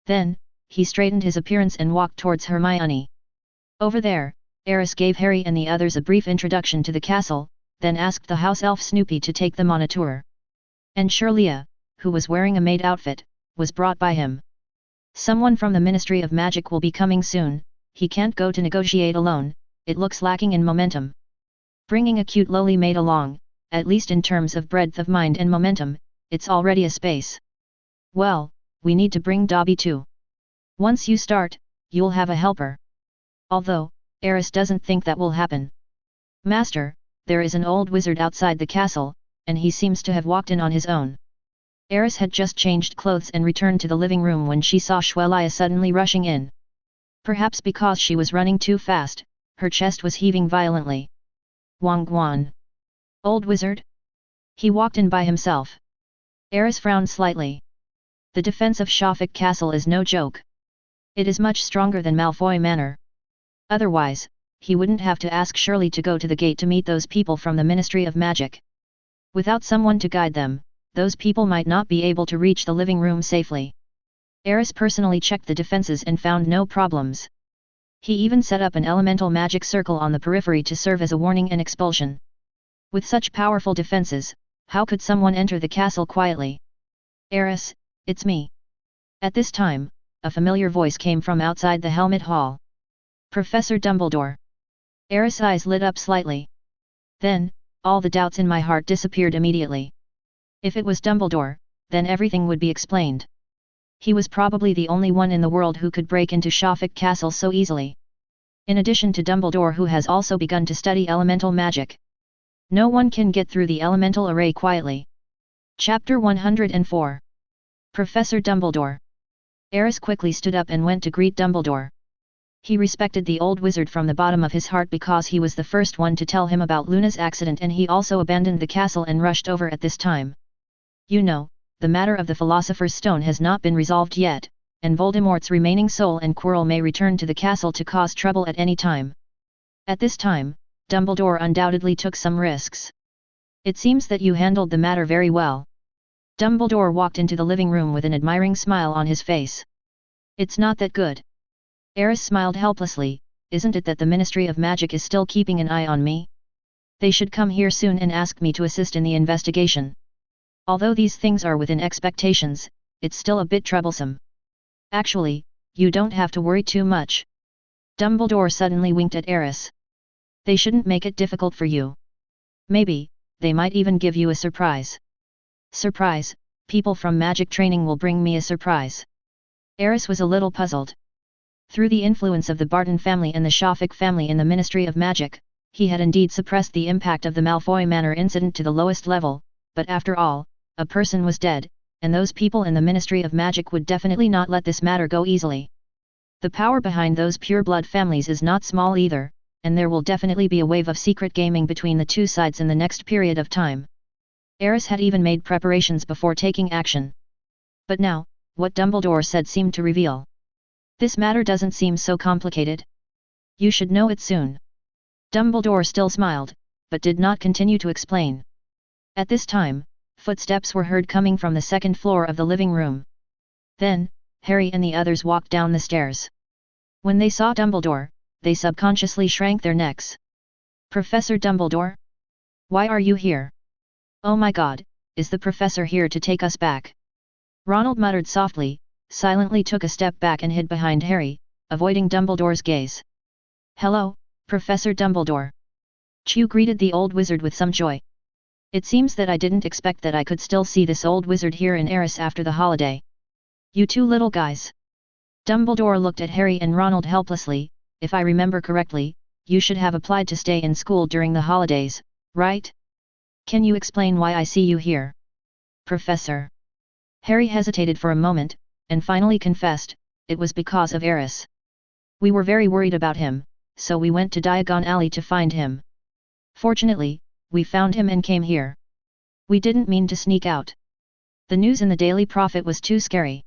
Then, he straightened his appearance and walked towards Hermione. Over there, Aris gave Harry and the others a brief introduction to the castle, then asked the house elf Snoopy to take them on a tour. And Shirlea, who was wearing a maid outfit, was brought by him. "Someone from the Ministry of Magic will be coming soon, he can't go to negotiate alone, it looks lacking in momentum. Bringing a cute lowly maid along, at least in terms of breadth of mind and momentum, it's already a space. Well, we need to bring Dobby too. Once you start, you'll have a helper." Although, Aris doesn't think that will happen. "Master, there is an old wizard outside the castle, and he seems to have walked in on his own." Aris had just changed clothes and returned to the living room when she saw Shwelaya suddenly rushing in. Perhaps because she was running too fast, her chest was heaving violently. "Wang Guan. Old wizard?" He walked in by himself. Aris frowned slightly. The defense of Shafik Castle is no joke. It is much stronger than Malfoy Manor. Otherwise, he wouldn't have to ask Shirley to go to the gate to meet those people from the Ministry of Magic. Without someone to guide them, those people might not be able to reach the living room safely. Aris personally checked the defenses and found no problems. He even set up an elemental magic circle on the periphery to serve as a warning and expulsion. With such powerful defenses, how could someone enter the castle quietly? "Aris, it's me." At this time, a familiar voice came from outside the Helmet Hall. "Professor Dumbledore." Aris' eyes lit up slightly. Then, all the doubts in my heart disappeared immediately. If it was Dumbledore, then everything would be explained. He was probably the only one in the world who could break into Shafik Castle so easily. In addition to Dumbledore, who has also begun to study elemental magic. No one can get through the elemental array quietly. Chapter 104. Professor Dumbledore. Aris quickly stood up and went to greet Dumbledore. He respected the old wizard from the bottom of his heart because he was the first one to tell him about Luna's accident, and he also abandoned the castle and rushed over at this time. "You know, the matter of the Philosopher's Stone has not been resolved yet, and Voldemort's remaining soul and Quirrell may return to the castle to cause trouble at any time. At this time, Dumbledore undoubtedly took some risks. It seems that you handled the matter very well." Dumbledore walked into the living room with an admiring smile on his face. "It's not that good." Aris smiled helplessly. "Isn't it that the Ministry of Magic is still keeping an eye on me?" They should come here soon and ask me to assist in the investigation. Although these things are within expectations, it's still a bit troublesome. Actually, you don't have to worry too much. Dumbledore suddenly winked at Aris. They shouldn't make it difficult for you. Maybe, they might even give you a surprise. Surprise, people from magic training will bring me a surprise. Aris was a little puzzled. Through the influence of the Barton family and the Shafik family in the Ministry of Magic, he had indeed suppressed the impact of the Malfoy Manor incident to the lowest level, but after all, a person was dead, and those people in the Ministry of Magic would definitely not let this matter go easily. The power behind those pureblood families is not small either, and there will definitely be a wave of secret gaming between the two sides in the next period of time. Aris had even made preparations before taking action. But now, what Dumbledore said seemed to reveal. This matter doesn't seem so complicated. You should know it soon. Dumbledore still smiled, but did not continue to explain. At this time, footsteps were heard coming from the second floor of the living room. Then, Harry and the others walked down the stairs. When they saw Dumbledore, they subconsciously shrank their necks. Professor Dumbledore? Why are you here? Oh my God, is the professor here to take us back? Ronald muttered softly, silently took a step back and hid behind Harry, avoiding Dumbledore's gaze. Hello, Professor Dumbledore. Chew greeted the old wizard with some joy. It seems that I didn't expect that I could still see this old wizard here in Aris after the holiday. You two little guys. Dumbledore looked at Harry and Ronald helplessly. If I remember correctly, you should have applied to stay in school during the holidays, right? Can you explain why I see you here? Professor. Harry hesitated for a moment, and finally confessed, it was because of Aris. We were very worried about him, so we went to Diagon Alley to find him. Fortunately, we found him and came here. We didn't mean to sneak out. The news in the Daily Prophet was too scary.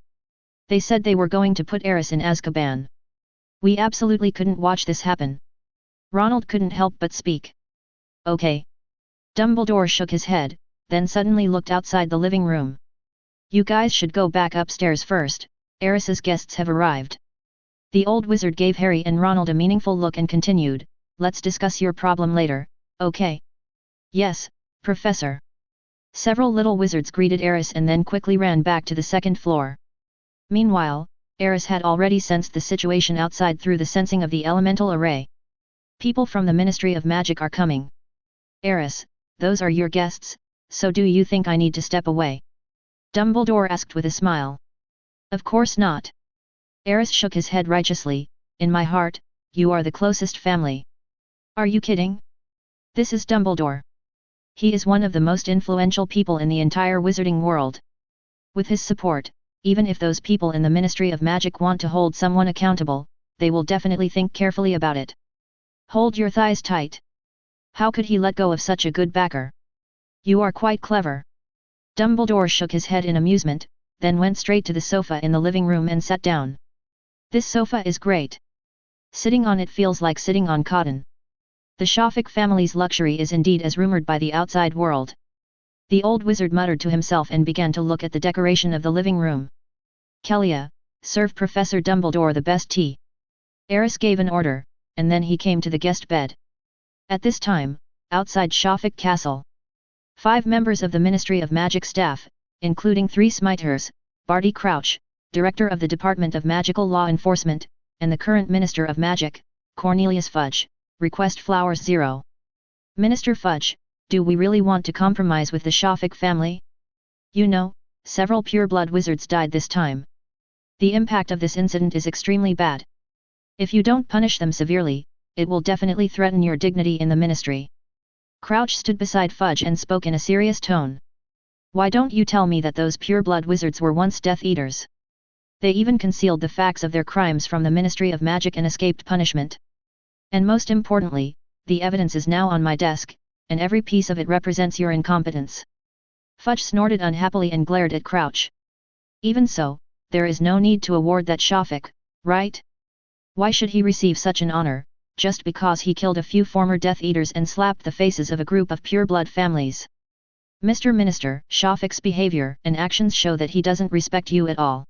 They said they were going to put Aris in Azkaban. We absolutely couldn't watch this happen. Ronald couldn't help but speak. Okay. Dumbledore shook his head, then suddenly looked outside the living room. You guys should go back upstairs first, Aris's guests have arrived. The old wizard gave Harry and Ronald a meaningful look and continued, let's discuss your problem later, okay? Yes, Professor. Several little wizards greeted Aris and then quickly ran back to the second floor. Meanwhile, Aris had already sensed the situation outside through the sensing of the elemental array. People from the Ministry of Magic are coming. Aris, those are your guests, so do you think I need to step away? Dumbledore asked with a smile. Of course not. Aris shook his head righteously, in my heart, you are the closest family. Are you kidding? This is Dumbledore. He is one of the most influential people in the entire wizarding world. With his support, even if those people in the Ministry of Magic want to hold someone accountable, they will definitely think carefully about it. Hold your thighs tight. How could he let go of such a good backer? You are quite clever. Dumbledore shook his head in amusement, then went straight to the sofa in the living room and sat down. This sofa is great. Sitting on it feels like sitting on cotton. The Shafik family's luxury is indeed as rumored by the outside world. The old wizard muttered to himself and began to look at the decoration of the living room. Kelia, serve Professor Dumbledore the best tea. Aris gave an order, and then he came to the guest bed. At this time, outside Shafik Castle, 5 members of the Ministry of Magic staff, including 3 Smiters, Barty Crouch, Director of the Department of Magical Law Enforcement, and the current Minister of Magic, Cornelius Fudge, request flowers 0. Minister Fudge, do we really want to compromise with the Shafik family? You know, several pureblood wizards died this time. The impact of this incident is extremely bad. If you don't punish them severely, it will definitely threaten your dignity in the ministry. Crouch stood beside Fudge and spoke in a serious tone. Why don't you tell me that those pureblood wizards were once Death Eaters? They even concealed the facts of their crimes from the Ministry of Magic and escaped punishment. And most importantly, the evidence is now on my desk, and every piece of it represents your incompetence. Fudge snorted unhappily and glared at Crouch. Even so, there is no need to award that Shafik, right? Why should he receive such an honor, just because he killed a few former Death Eaters and slapped the faces of a group of pureblood families? Mr. Minister, Shafik's behavior and actions show that he doesn't respect you at all.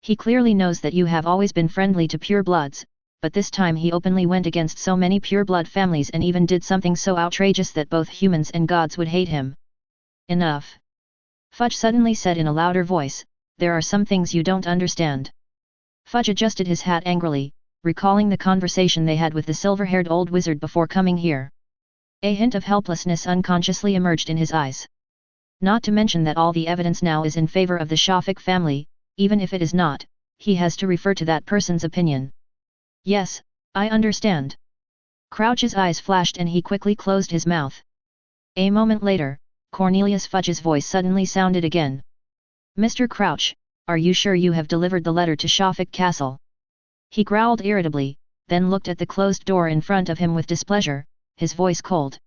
He clearly knows that you have always been friendly to purebloods, but this time he openly went against so many pure-blood families and even did something so outrageous that both humans and gods would hate him. Enough! Fudge suddenly said in a louder voice, there are some things you don't understand. Fudge adjusted his hat angrily, recalling the conversation they had with the silver-haired old wizard before coming here. A hint of helplessness unconsciously emerged in his eyes. Not to mention that all the evidence now is in favor of the Shafik family, even if it is not, he has to refer to that person's opinion. Yes, I understand. Crouch's eyes flashed and he quickly closed his mouth. A moment later, Cornelius Fudge's voice suddenly sounded again. Mr. Crouch, are you sure you have delivered the letter to Shafik Castle? He growled irritably, then looked at the closed door in front of him with displeasure, his voice cold.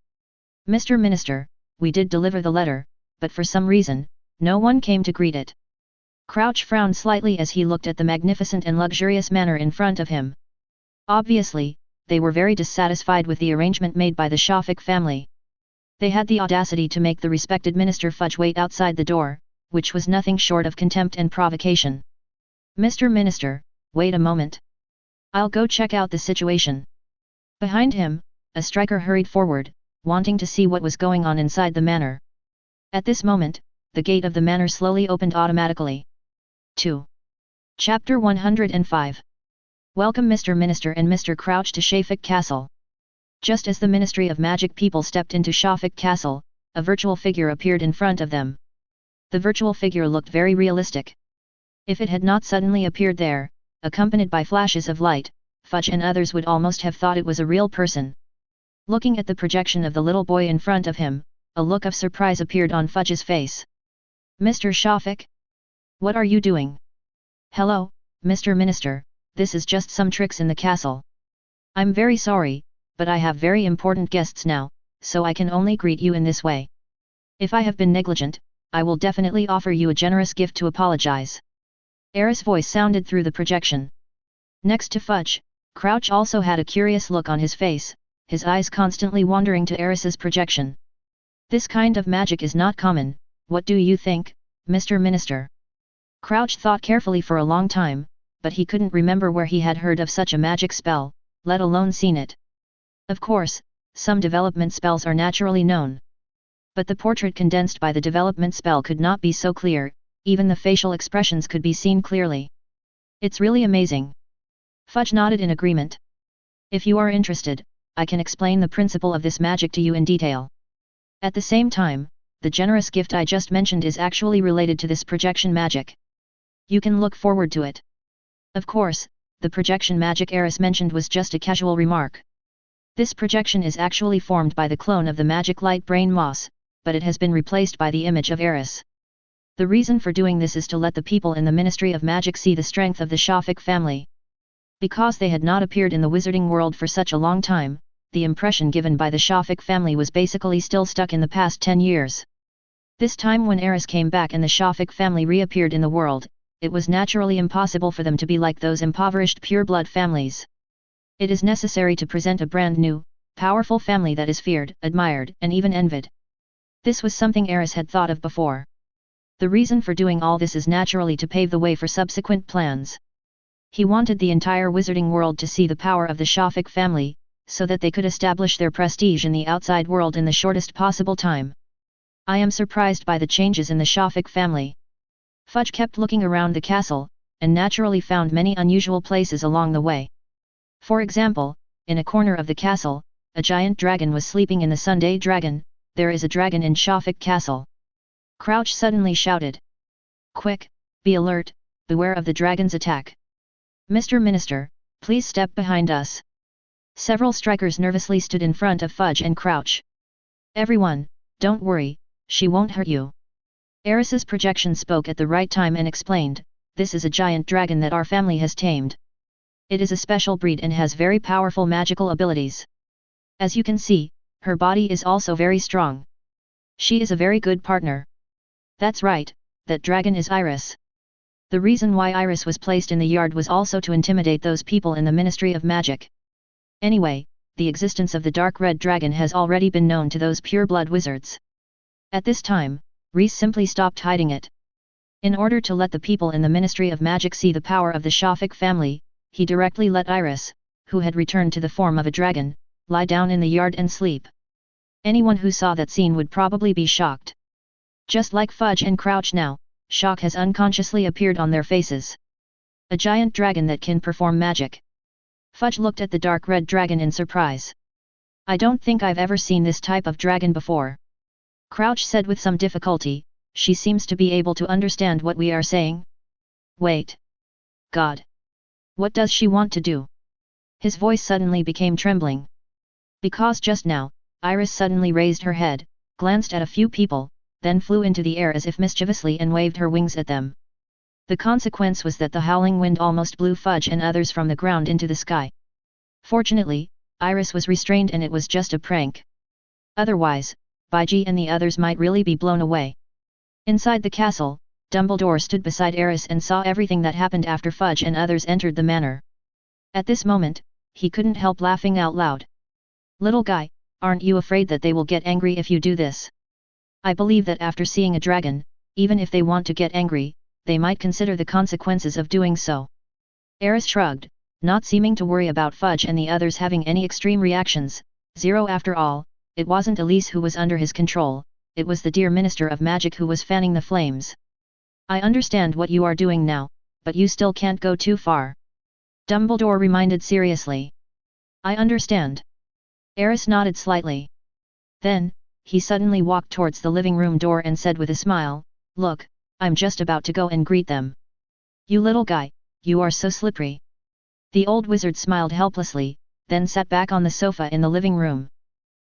Mr. Minister, we did deliver the letter, but for some reason, no one came to greet it. Crouch frowned slightly as he looked at the magnificent and luxurious manor in front of him. Obviously, they were very dissatisfied with the arrangement made by the Shafik family. They had the audacity to make the respected Minister Fudge wait outside the door, which was nothing short of contempt and provocation. Mr. Minister, wait a moment. I'll go check out the situation. Behind him, a striker hurried forward, wanting to see what was going on inside the manor. At this moment, the gate of the manor slowly opened automatically. 2. Chapter 105. Welcome Mr. Minister and Mr. Crouch to Shafik Castle. Just as the Ministry of Magic people stepped into Shafik Castle, a virtual figure appeared in front of them. The virtual figure looked very realistic. If it had not suddenly appeared there, accompanied by flashes of light, Fudge and others would almost have thought it was a real person. Looking at the projection of the little boy in front of him, a look of surprise appeared on Fudge's face. Mr. Shafik? What are you doing? Hello, Mr. Minister, this is just some tricks in the castle. I'm very sorry, but I have very important guests now, so I can only greet you in this way. If I have been negligent, I will definitely offer you a generous gift to apologize. Aris' voice sounded through the projection. Next to Fudge, Crouch also had a curious look on his face, his eyes constantly wandering to Aris's projection. This kind of magic is not common, what do you think, Mr. Minister? Crouch thought carefully for a long time, but he couldn't remember where he had heard of such a magic spell, let alone seen it. Of course, some development spells are naturally known. But the portrait condensed by the development spell could not be so clear, even the facial expressions could be seen clearly. It's really amazing. Fudge nodded in agreement. If you are interested, I can explain the principle of this magic to you in detail. At the same time, the generous gift I just mentioned is actually related to this projection magic. You can look forward to it. Of course, the projection magic Aris mentioned was just a casual remark. This projection is actually formed by the clone of the magic light brain moss, but it has been replaced by the image of Aris. The reason for doing this is to let the people in the Ministry of Magic see the strength of the Shafik family. Because they had not appeared in the wizarding world for such a long time, the impression given by the Shafik family was basically still stuck in the past 10 years. This time when Aris came back and the Shafik family reappeared in the world, it was naturally impossible for them to be like those impoverished pure-blood families. It is necessary to present a brand new, powerful family that is feared, admired, and even envied. This was something Aris had thought of before. The reason for doing all this is naturally to pave the way for subsequent plans. He wanted the entire wizarding world to see the power of the Shafik family, so that they could establish their prestige in the outside world in the shortest possible time. I am surprised by the changes in the Shafik family. Fudge kept looking around the castle, and naturally found many unusual places along the way. For example, in a corner of the castle, a giant dragon was sleeping in the Sunday Dragon. There is a dragon in Shafik Castle. Crouch suddenly shouted. Quick, be alert, beware of the dragon's attack. Mr. Minister, please step behind us. Several strikers nervously stood in front of Fudge and Crouch. Everyone, don't worry, she won't hurt you. Aris's projection spoke at the right time and explained, this is a giant dragon that our family has tamed. It is a special breed and has very powerful magical abilities. As you can see, her body is also very strong. She is a very good partner. That's right, that dragon is Aris. The reason why Aris was placed in the yard was also to intimidate those people in the Ministry of Magic. Anyway, the existence of the dark red dragon has already been known to those pure-blood wizards. At this time, Rhys simply stopped hiding it. In order to let the people in the Ministry of Magic see the power of the Shafik family, he directly let Aris, who had returned to the form of a dragon, lie down in the yard and sleep. Anyone who saw that scene would probably be shocked. Just like Fudge and Crouch now, shock has unconsciously appeared on their faces. A giant dragon that can perform magic. Fudge looked at the dark red dragon in surprise. I don't think I've ever seen this type of dragon before. Crouch said with some difficulty, she seems to be able to understand what we are saying. Wait. God. What does she want to do? His voice suddenly became trembling. Because just now, Iris suddenly raised her head, glanced at a few people, then flew into the air as if mischievously and waved her wings at them. The consequence was that the howling wind almost blew Fudge and others from the ground into the sky. Fortunately, Iris was restrained and it was just a prank. Otherwise, Baiji and the others might really be blown away. Inside the castle, Dumbledore stood beside Aris and saw everything that happened after Fudge and others entered the manor. At this moment, he couldn't help laughing out loud. Little guy, aren't you afraid that they will get angry if you do this? I believe that after seeing a dragon, even if they want to get angry, they might consider the consequences of doing so. Aris shrugged, not seeming to worry about Fudge and the others having any extreme reactions. After all, it wasn't Elise who was under his control, it was the dear Minister of Magic who was fanning the flames. I understand what you are doing now, but you still can't go too far. Dumbledore reminded seriously. I understand. Aris nodded slightly. Then, he suddenly walked towards the living room door and said with a smile, Look, I'm just about to go and greet them. You little guy, you are so slippery. The old wizard smiled helplessly, then sat back on the sofa in the living room.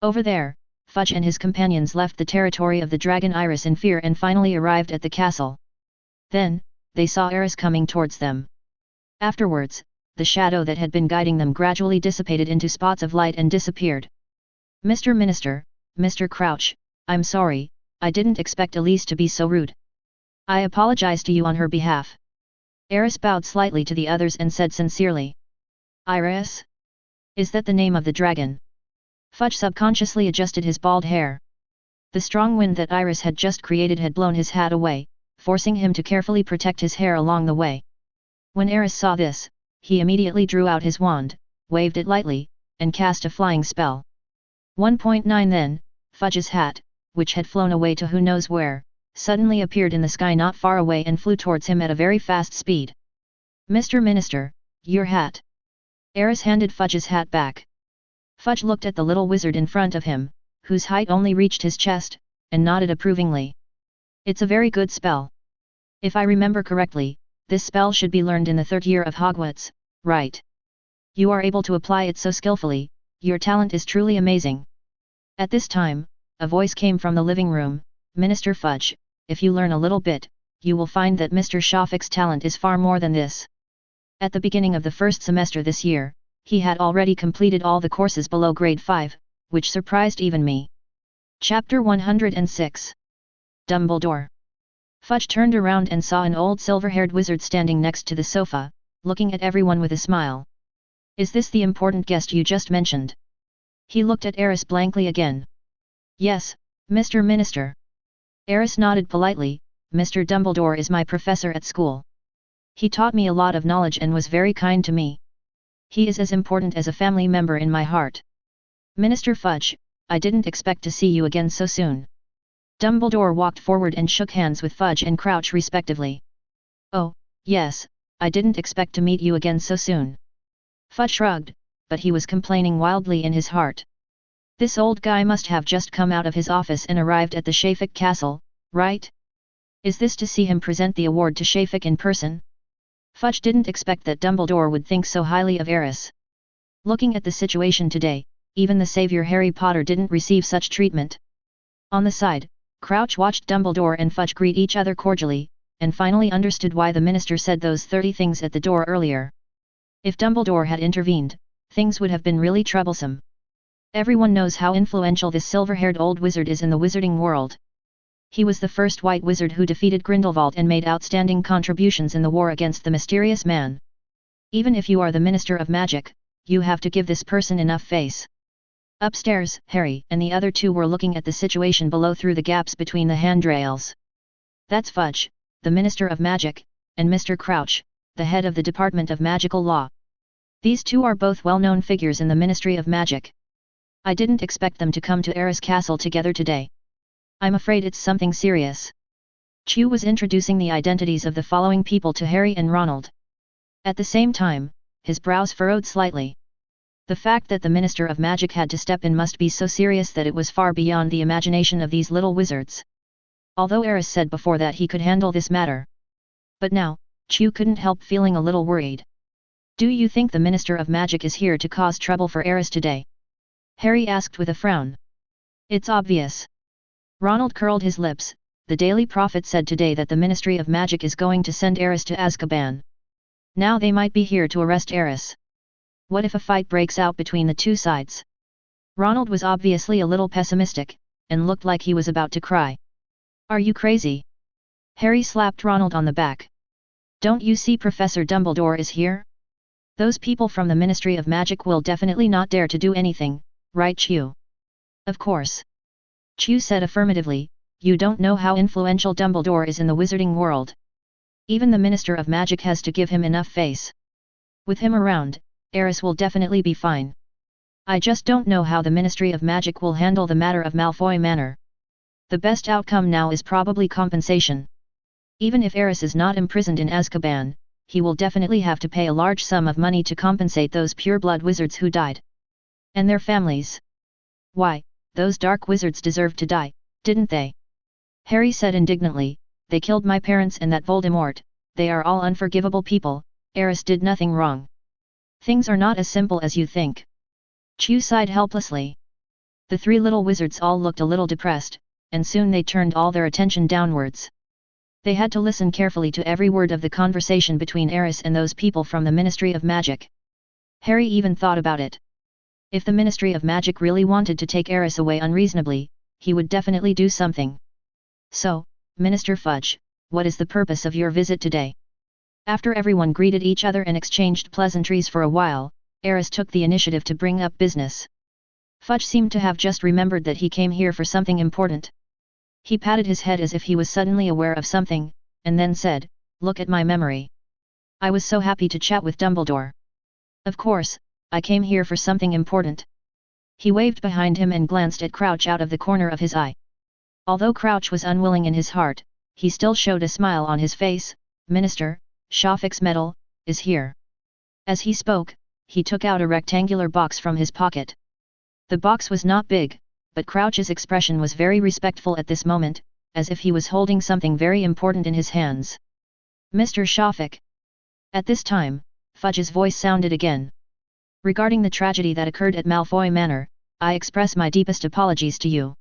Over there, Fudge and his companions left the territory of the dragon Iris in fear and finally arrived at the castle. Then, they saw Aris coming towards them. Afterwards, the shadow that had been guiding them gradually dissipated into spots of light and disappeared. Mr. Minister, Mr. Crouch, I'm sorry, I didn't expect Elise to be so rude. I apologize to you on her behalf. Aris bowed slightly to the others and said sincerely. Iris? Is that the name of the dragon? Fudge subconsciously adjusted his bald hair. The strong wind that Iris had just created had blown his hat away, forcing him to carefully protect his hair along the way. When Aris saw this, he immediately drew out his wand, waved it lightly, and cast a flying spell. 1.9 Then, Fudge's hat, which had flown away to who knows where, suddenly appeared in the sky not far away and flew towards him at a very fast speed. Mr. Minister, your hat. Aris handed Fudge's hat back. Fudge looked at the little wizard in front of him, whose height only reached his chest, and nodded approvingly. It's a very good spell. If I remember correctly, this spell should be learned in the 3rd year of Hogwarts, right? You are able to apply it so skillfully, your talent is truly amazing. At this time, a voice came from the living room, Minister Fudge, if you learn a little bit, you will find that Mr. Shafak's talent is far more than this. At the beginning of the first semester this year, he had already completed all the courses below grade 5, which surprised even me. Chapter 106. Dumbledore. Fudge turned around and saw an old silver-haired wizard standing next to the sofa, looking at everyone with a smile. Is this the important guest you just mentioned? He looked at Aris blankly again. Yes, Mr. Minister. Aris nodded politely. Mr. Dumbledore is my professor at school. He taught me a lot of knowledge and was very kind to me. He is as important as a family member in my heart. Minister Fudge, I didn't expect to see you again so soon. Dumbledore walked forward and shook hands with Fudge and Crouch respectively. Oh, yes, I didn't expect to meet you again so soon. Fudge shrugged, but he was complaining wildly in his heart. This old guy must have just come out of his office and arrived at the Shafak castle, right? Is this to see him present the award to Shafak in person? Fudge didn't expect that Dumbledore would think so highly of Aris. Looking at the situation today, even the savior Harry Potter didn't receive such treatment. On the side, Crouch watched Dumbledore and Fudge greet each other cordially, and finally understood why the minister said those 30 things at the door earlier. If Dumbledore had intervened, things would have been really troublesome. Everyone knows how influential this silver-haired old wizard is in the wizarding world. He was the first white wizard who defeated Grindelwald and made outstanding contributions in the war against the mysterious man. Even if you are the Minister of Magic, you have to give this person enough face. Upstairs, Harry and the other two were looking at the situation below through the gaps between the handrails. That's Fudge, the Minister of Magic, and Mr. Crouch, the head of the Department of Magical Law. These two are both well-known figures in the Ministry of Magic. I didn't expect them to come to Aris Castle together today. I'm afraid it's something serious. Chu was introducing the identities of the following people to Harry and Ronald. At the same time, his brows furrowed slightly. The fact that the Minister of Magic had to step in must be so serious that it was far beyond the imagination of these little wizards. Although Aris said before that he could handle this matter. But now, Chu couldn't help feeling a little worried. Do you think the Minister of Magic is here to cause trouble for Aris today? Harry asked with a frown. It's obvious. Ronald curled his lips. The Daily Prophet said today that the Ministry of Magic is going to send Aris to Azkaban. Now they might be here to arrest Aris. What if a fight breaks out between the two sides? Ronald was obviously a little pessimistic, and looked like he was about to cry. Are you crazy? Harry slapped Ronald on the back. Don't you see Professor Dumbledore is here? Those people from the Ministry of Magic will definitely not dare to do anything, right Chu? Of course. Chu said affirmatively. You don't know how influential Dumbledore is in the wizarding world. Even the Minister of Magic has to give him enough face. With him around, Aris will definitely be fine. I just don't know how the Ministry of Magic will handle the matter of Malfoy Manor. The best outcome now is probably compensation. Even if Aris is not imprisoned in Azkaban, he will definitely have to pay a large sum of money to compensate those pure-blood wizards who died. And their families. Why, those dark wizards deserved to die, didn't they? Harry said indignantly, they killed my parents and that Voldemort, they are all unforgivable people, Aris did nothing wrong. Things are not as simple as you think. Chu sighed helplessly. The three little wizards all looked a little depressed, and soon they turned all their attention downwards. They had to listen carefully to every word of the conversation between Aris and those people from the Ministry of Magic. Harry even thought about it. If the Ministry of Magic really wanted to take Aris away unreasonably, he would definitely do something. So, Minister Fudge, what is the purpose of your visit today? After everyone greeted each other and exchanged pleasantries for a while, Aris took the initiative to bring up business. Fudge seemed to have just remembered that he came here for something important. He patted his head as if he was suddenly aware of something, and then said, look at my memory. I was so happy to chat with Dumbledore. Of course, I came here for something important. He waved behind him and glanced at Crouch out of the corner of his eye. Although Crouch was unwilling in his heart, he still showed a smile on his face. Minister, Shafak's medal, is here. As he spoke, he took out a rectangular box from his pocket. The box was not big, but Crouch's expression was very respectful at this moment, as if he was holding something very important in his hands. Mr. Shafak. At this time, Fudge's voice sounded again. Regarding the tragedy that occurred at Malfoy Manor, I express my deepest apologies to you.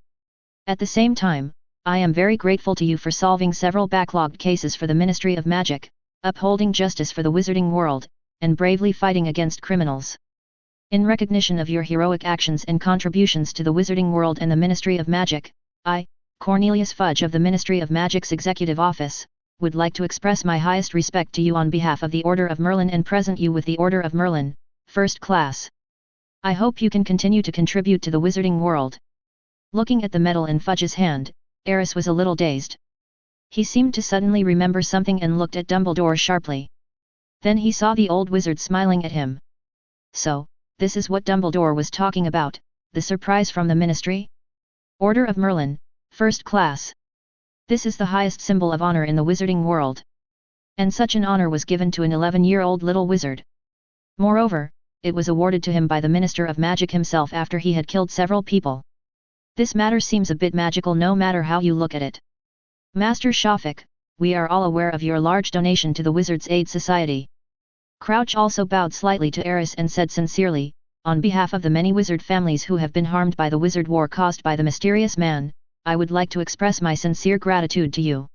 At the same time, I am very grateful to you for solving several backlogged cases for the Ministry of Magic, upholding justice for the wizarding world, and bravely fighting against criminals. In recognition of your heroic actions and contributions to the wizarding world and the Ministry of Magic, I, Cornelius Fudge of the Ministry of Magic's Executive Office, would like to express my highest respect to you on behalf of the Order of Merlin and present you with the Order of Merlin, First Class. I hope you can continue to contribute to the wizarding world. Looking at the medal in Fudge's hand, Aris was a little dazed. He seemed to suddenly remember something and looked at Dumbledore sharply. Then he saw the old wizard smiling at him. So, this is what Dumbledore was talking about, the surprise from the Ministry? Order of Merlin, First Class. This is the highest symbol of honor in the wizarding world. And such an honor was given to an 11-year-old little wizard. Moreover, it was awarded to him by the Minister of Magic himself after he had killed several people. This matter seems a bit magical no matter how you look at it. Master Shafak, we are all aware of your large donation to the Wizards' Aid Society. Crouch also bowed slightly to Aris and said sincerely, on behalf of the many wizard families who have been harmed by the wizard war caused by the mysterious man, I would like to express my sincere gratitude to you.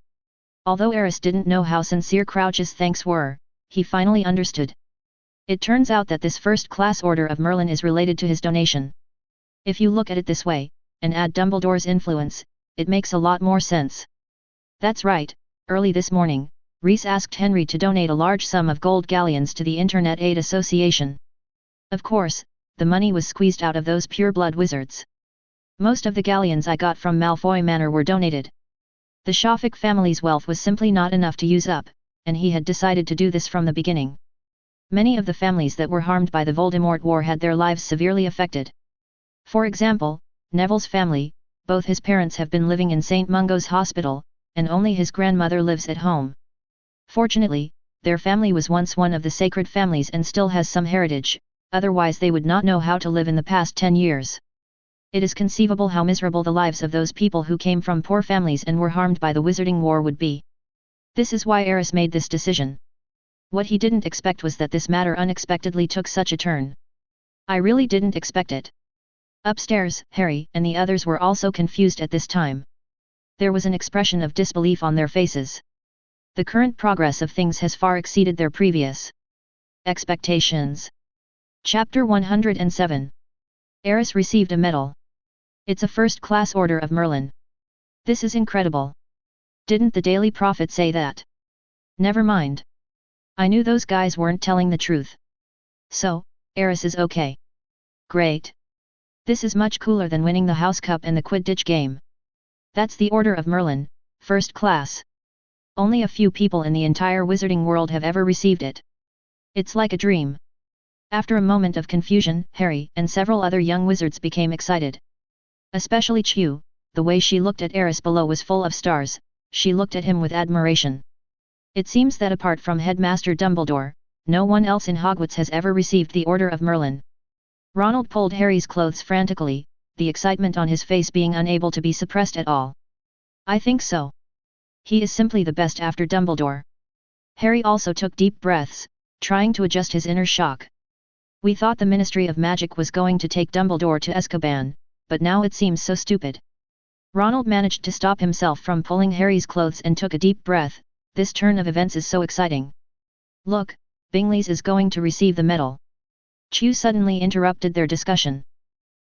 Although Aris didn't know how sincere Crouch's thanks were, he finally understood. It turns out that this first-class Order of Merlin is related to his donation. If you look at it this way, and add Dumbledore's influence, it makes a lot more sense. That's right, early this morning, Reese asked Henry to donate a large sum of gold galleons to the Internet Aid Association. Of course, the money was squeezed out of those pure-blood wizards. Most of the galleons I got from Malfoy Manor were donated. The Shafak family's wealth was simply not enough to use up, and he had decided to do this from the beginning. Many of the families that were harmed by the Voldemort war had their lives severely affected. For example, Neville's family, both his parents have been living in St. Mungo's Hospital, and only his grandmother lives at home. Fortunately, their family was once one of the sacred families and still has some heritage, otherwise they would not know how to live in the past 10 years. It is conceivable how miserable the lives of those people who came from poor families and were harmed by the Wizarding War would be. This is why Aris made this decision. What he didn't expect was that this matter unexpectedly took such a turn. I really didn't expect it. Upstairs, Harry and the others were also confused at this time. There was an expression of disbelief on their faces. The current progress of things has far exceeded their previous expectations. Chapter 107. Aris received a medal. It's a first-class order of Merlin. This is incredible. Didn't the Daily Prophet say that? Never mind. I knew those guys weren't telling the truth. So, Aris is okay. Great. This is much cooler than winning the House Cup and the Quidditch game. That's the Order of Merlin, first class. Only a few people in the entire wizarding world have ever received it. It's like a dream. After a moment of confusion, Harry and several other young wizards became excited. Especially Chu, the way she looked at Aris below was full of stars, she looked at him with admiration. It seems that apart from Headmaster Dumbledore, no one else in Hogwarts has ever received the Order of Merlin. Ronald pulled Harry's clothes frantically, the excitement on his face being unable to be suppressed at all. I think so. He is simply the best after Dumbledore. Harry also took deep breaths, trying to adjust his inner shock. We thought the Ministry of Magic was going to take Dumbledore to Azkaban, but now it seems so stupid. Ronald managed to stop himself from pulling Harry's clothes and took a deep breath. This turn of events is so exciting. Look, Bingley's is going to receive the medal. Chu suddenly interrupted their discussion.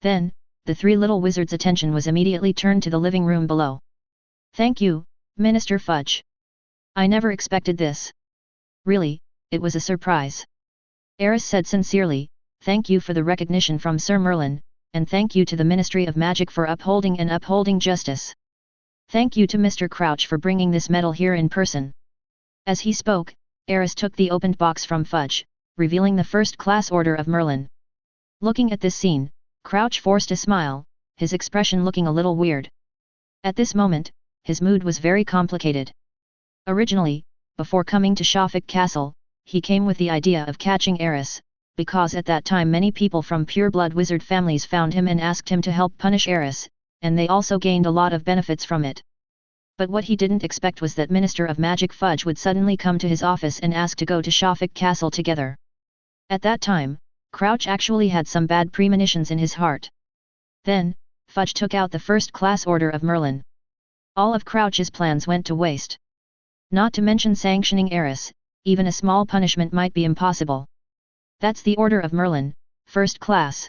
Then, the three little wizards' attention was immediately turned to the living room below. Thank you, Minister Fudge. I never expected this. Really, it was a surprise. Aris said sincerely, thank you for the recognition from Sir Merlin, and thank you to the Ministry of Magic for upholding justice. Thank you to Mr. Crouch for bringing this medal here in person. As he spoke, Aris took the opened box from Fudge, revealing the first-class Order of Merlin. Looking at this scene, Crouch forced a smile, his expression looking a little weird. At this moment, his mood was very complicated. Originally, before coming to Shawfik Castle, he came with the idea of catching Aris, because at that time many people from pure-blood wizard families found him and asked him to help punish Aris, and they also gained a lot of benefits from it. But what he didn't expect was that Minister of Magic Fudge would suddenly come to his office and ask to go to Shawfik Castle together. At that time, Crouch actually had some bad premonitions in his heart. Then, Fudge took out the first-class Order of Merlin. All of Crouch's plans went to waste. Not to mention sanctioning Aris, even a small punishment might be impossible. That's the Order of Merlin, first class.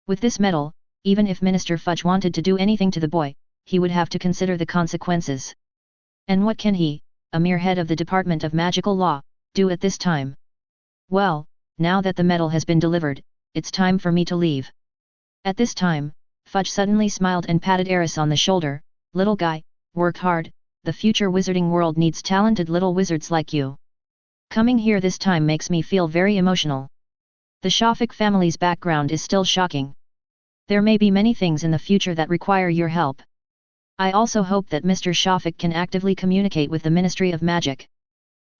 With this medal, even if Minister Fudge wanted to do anything to the boy, he would have to consider the consequences. And what can he, a mere head of the Department of Magical Law, do at this time? Well, now that the medal has been delivered, it's time for me to leave. At this time, Fudge suddenly smiled and patted Aris on the shoulder. Little guy, work hard, the future wizarding world needs talented little wizards like you. Coming here this time makes me feel very emotional. The Shawfik family's background is still shocking. There may be many things in the future that require your help. I also hope that Mr. Shawfik can actively communicate with the Ministry of Magic.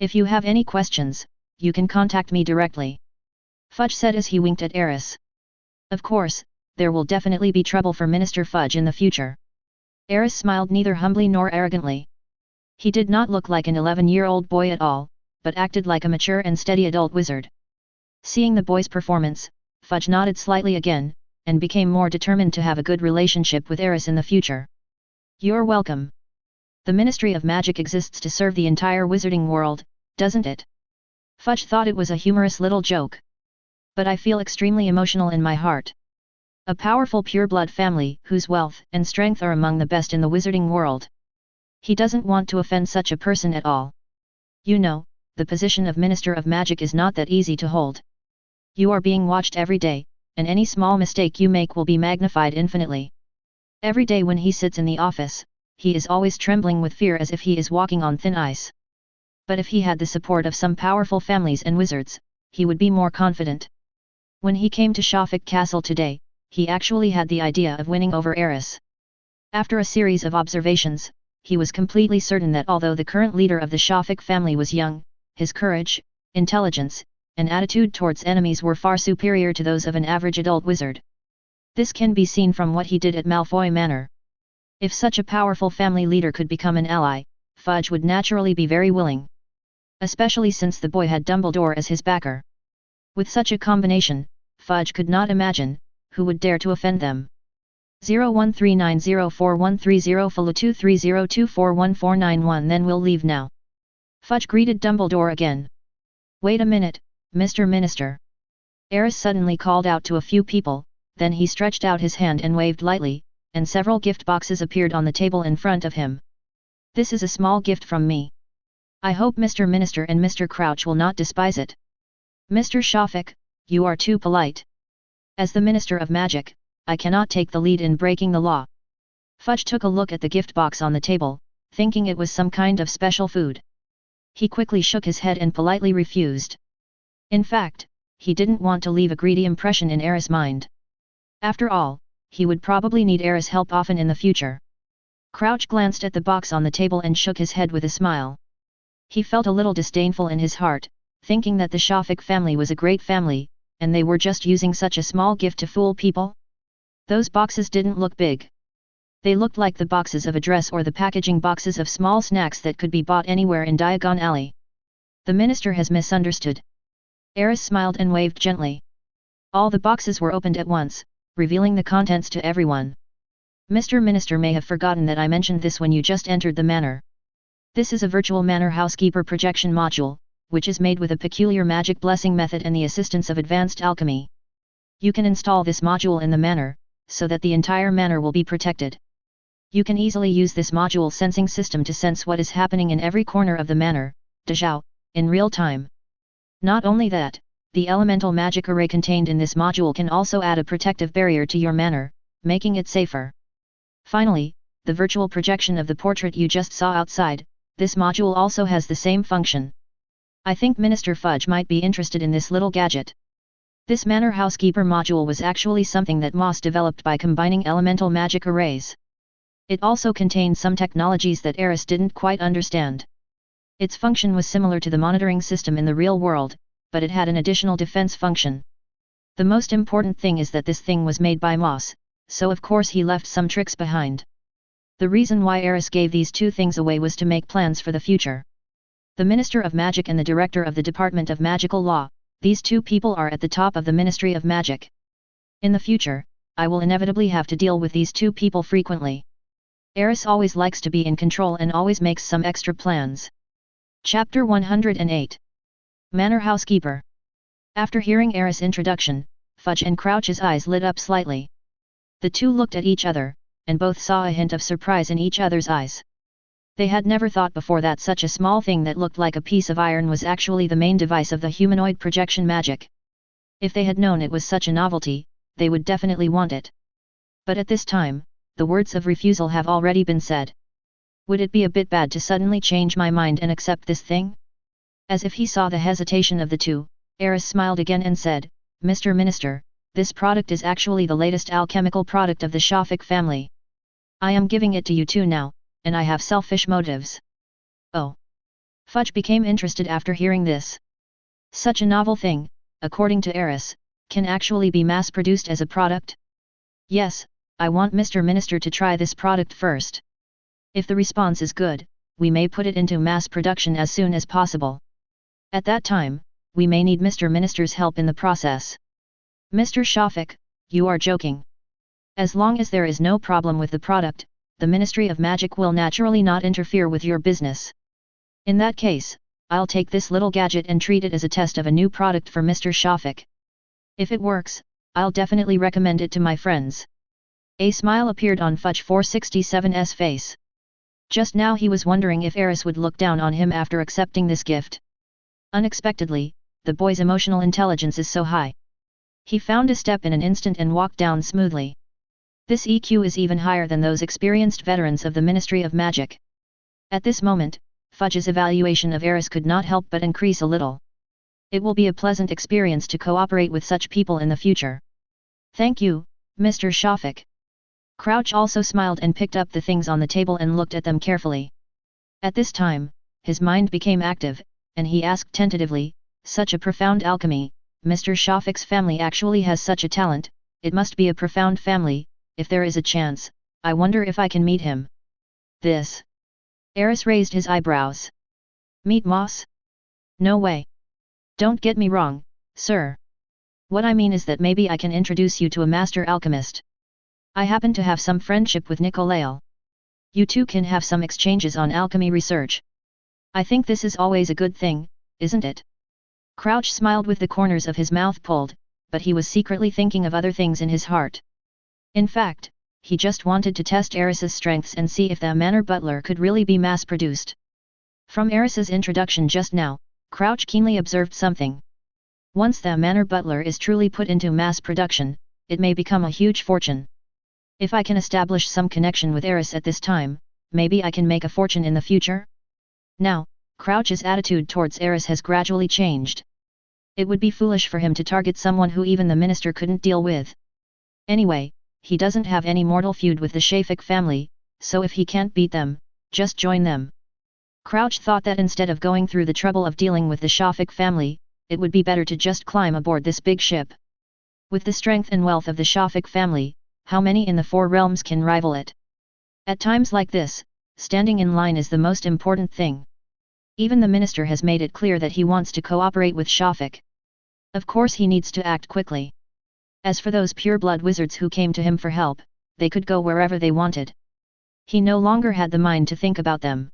If you have any questions, you can contact me directly. Fudge said as he winked at Aris. Of course, there will definitely be trouble for Minister Fudge in the future. Aris smiled neither humbly nor arrogantly. He did not look like an 11-year-old boy at all, but acted like a mature and steady adult wizard. Seeing the boy's performance, Fudge nodded slightly again, and became more determined to have a good relationship with Aris in the future. You're welcome. The Ministry of Magic exists to serve the entire wizarding world, doesn't it? Fudge thought it was a humorous little joke. But I feel extremely emotional in my heart. A powerful pureblood family whose wealth and strength are among the best in the wizarding world. He doesn't want to offend such a person at all. You know, the position of Minister of Magic is not that easy to hold. You are being watched every day, and any small mistake you make will be magnified infinitely. Every day when he sits in the office, he is always trembling with fear as if he is walking on thin ice. But if he had the support of some powerful families and wizards, he would be more confident. When he came to Shafik Castle today, he actually had the idea of winning over Aris. After a series of observations, he was completely certain that although the current leader of the Shafik family was young, his courage, intelligence, and attitude towards enemies were far superior to those of an average adult wizard. This can be seen from what he did at Malfoy Manor. If such a powerful family leader could become an ally, Fudge would naturally be very willing. Especially since the boy had Dumbledore as his backer. With such a combination, Fudge could not imagine who would dare to offend them. 0139041330 Follow 230241491. Then we'll leave now. Fudge greeted Dumbledore again. Wait a minute, Mr. Minister. Aris suddenly called out to a few people, then he stretched out his hand and waved lightly, and several gift boxes appeared on the table in front of him. This is a small gift from me. I hope Mr. Minister and Mr. Crouch will not despise it. Mr. Shafik, you are too polite. As the Minister of Magic, I cannot take the lead in breaking the law. Fudge took a look at the gift box on the table, thinking it was some kind of special food. He quickly shook his head and politely refused. In fact, he didn't want to leave a greedy impression in Aris' mind. After all, he would probably need Aris' help often in the future. Crouch glanced at the box on the table and shook his head with a smile. He felt a little disdainful in his heart, thinking that the Shafik family was a great family, and they were just using such a small gift to fool people. Those boxes didn't look big. They looked like the boxes of a dress or the packaging boxes of small snacks that could be bought anywhere in Diagon Alley. The minister has misunderstood. Aris smiled and waved gently. All the boxes were opened at once, revealing the contents to everyone. Mr. Minister may have forgotten that I mentioned this when you just entered the manor. This is a virtual manor housekeeper projection module, which is made with a peculiar magic blessing method and the assistance of advanced alchemy. You can install this module in the manor, so that the entire manor will be protected. You can easily use this module sensing system to sense what is happening in every corner of the manor, Dezhou, in real time. Not only that, the elemental magic array contained in this module can also add a protective barrier to your manor, making it safer. Finally, the virtual projection of the portrait you just saw outside, this module also has the same function. I think Minister Fudge might be interested in this little gadget. This manor housekeeper module was actually something that Moss developed by combining elemental magic arrays. It also contained some technologies that Aris didn't quite understand. Its function was similar to the monitoring system in the real world, but it had an additional defense function. The most important thing is that this thing was made by Moss, so of course he left some tricks behind. The reason why Aris gave these two things away was to make plans for the future. The Minister of Magic and the Director of the Department of Magical Law, these two people are at the top of the Ministry of Magic. In the future, I will inevitably have to deal with these two people frequently. Aris always likes to be in control and always makes some extra plans. Chapter 108. Manor Housekeeper. After hearing Aris' introduction, Fudge and Crouch's eyes lit up slightly. The two looked at each other, and both saw a hint of surprise in each other's eyes. They had never thought before that such a small thing that looked like a piece of iron was actually the main device of the humanoid projection magic. If they had known it was such a novelty, they would definitely want it. But at this time, the words of refusal have already been said. Would it be a bit bad to suddenly change my mind and accept this thing? As if he saw the hesitation of the two, Aris smiled again and said, Mr. Minister, this product is actually the latest alchemical product of the Shafik family. I am giving it to you too now, and I have selfish motives. Oh. Fudge became interested after hearing this. Such a novel thing, according to Aris, can actually be mass-produced as a product? Yes, I want Mr. Minister to try this product first. If the response is good, we may put it into mass production as soon as possible. At that time, we may need Mr. Minister's help in the process. Mr. Shafik, you are joking. As long as there is no problem with the product, the Ministry of Magic will naturally not interfere with your business. In that case, I'll take this little gadget and treat it as a test of a new product for Mr. Shafik. If it works, I'll definitely recommend it to my friends. A smile appeared on Fudge 467's face. Just now he was wondering if Aris would look down on him after accepting this gift. Unexpectedly, the boy's emotional intelligence is so high. He found a step in an instant and walked down smoothly. This EQ is even higher than those experienced veterans of the Ministry of Magic. At this moment, Fudge's evaluation of Aris could not help but increase a little. It will be a pleasant experience to cooperate with such people in the future. Thank you, Mr. Shafik. Crouch also smiled and picked up the things on the table and looked at them carefully. At this time, his mind became active, and he asked tentatively, such a profound alchemy, Mr. Shafik's family actually has such a talent, it must be a profound family, if there is a chance, I wonder if I can meet him. This. Aris raised his eyebrows. Meet Moss? No way. Don't get me wrong, sir. What I mean is that maybe I can introduce you to a master alchemist. I happen to have some friendship with McGonagall. You two can have some exchanges on alchemy research. I think this is always a good thing, isn't it? Crouch smiled with the corners of his mouth pulled, but he was secretly thinking of other things in his heart. In fact, he just wanted to test Aris's strengths and see if the manor butler could really be mass-produced. From Aris's introduction just now, Crouch keenly observed something. Once the manor butler is truly put into mass production, it may become a huge fortune. If I can establish some connection with Aris at this time, maybe I can make a fortune in the future? Now, Crouch's attitude towards Aris has gradually changed. It would be foolish for him to target someone who even the minister couldn't deal with. Anyway, he doesn't have any mortal feud with the Shafik family, so if he can't beat them, just join them. Crouch thought that instead of going through the trouble of dealing with the Shafik family, it would be better to just climb aboard this big ship. With the strength and wealth of the Shafik family, how many in the Four Realms can rival it? At times like this, standing in line is the most important thing. Even the minister has made it clear that he wants to cooperate with Shafik. Of course he needs to act quickly. As for those pure-blood wizards who came to him for help, they could go wherever they wanted. He no longer had the mind to think about them.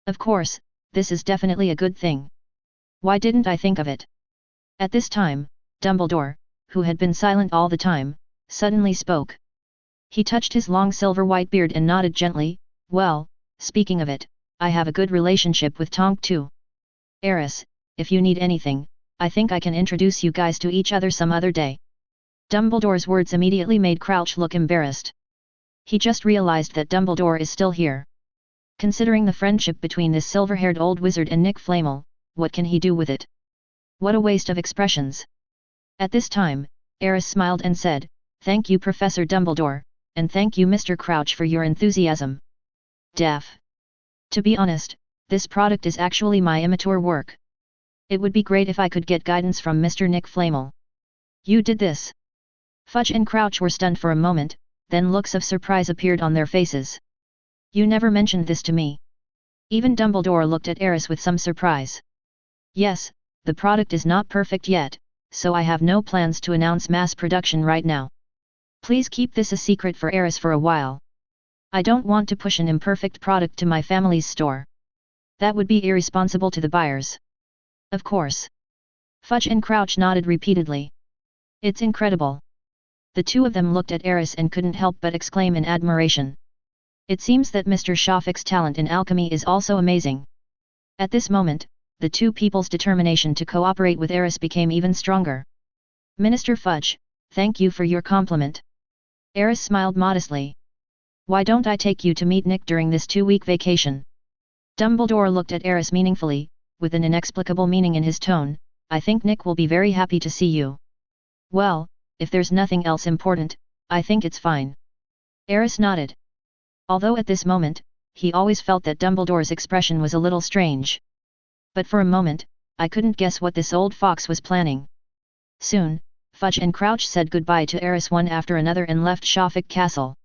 Of course, this is definitely a good thing. Why didn't I think of it? At this time, Dumbledore, who had been silent all the time, suddenly spoke. He touched his long silver-white beard and nodded gently, well, speaking of it, I have a good relationship with Tonk too. Aris, if you need anything, I think I can introduce you guys to each other some other day. Dumbledore's words immediately made Crouch look embarrassed. He just realized that Dumbledore is still here. Considering the friendship between this silver-haired old wizard and Nick Flamel, what can he do with it? What a waste of expressions. At this time, Aris smiled and said, thank you Professor Dumbledore, and thank you Mr. Crouch for your enthusiasm. Def. To be honest, this product is actually my immature work. It would be great if I could get guidance from Mr. Nick Flamel. You did this. Fudge and Crouch were stunned for a moment, then looks of surprise appeared on their faces. You never mentioned this to me. Even Dumbledore looked at Aris with some surprise. Yes, the product is not perfect yet, so I have no plans to announce mass production right now. Please keep this a secret for Aris for a while. I don't want to push an imperfect product to my family's store. That would be irresponsible to the buyers. Of course. Fudge and Crouch nodded repeatedly. It's incredible. The two of them looked at Aris and couldn't help but exclaim in admiration. It seems that Mr. Shafik's talent in alchemy is also amazing. At this moment, the two people's determination to cooperate with Aris became even stronger. Minister Fudge, thank you for your compliment. Aris smiled modestly. Why don't I take you to meet Nick during this 2-week vacation? Dumbledore looked at Aris meaningfully, with an inexplicable meaning in his tone, I think Nick will be very happy to see you. Well, if there's nothing else important, I think it's fine. Aris nodded. Although at this moment, he always felt that Dumbledore's expression was a little strange. But for a moment, I couldn't guess what this old fox was planning. Soon, Fudge and Crouch said goodbye to Aris one after another and left Shafik Castle.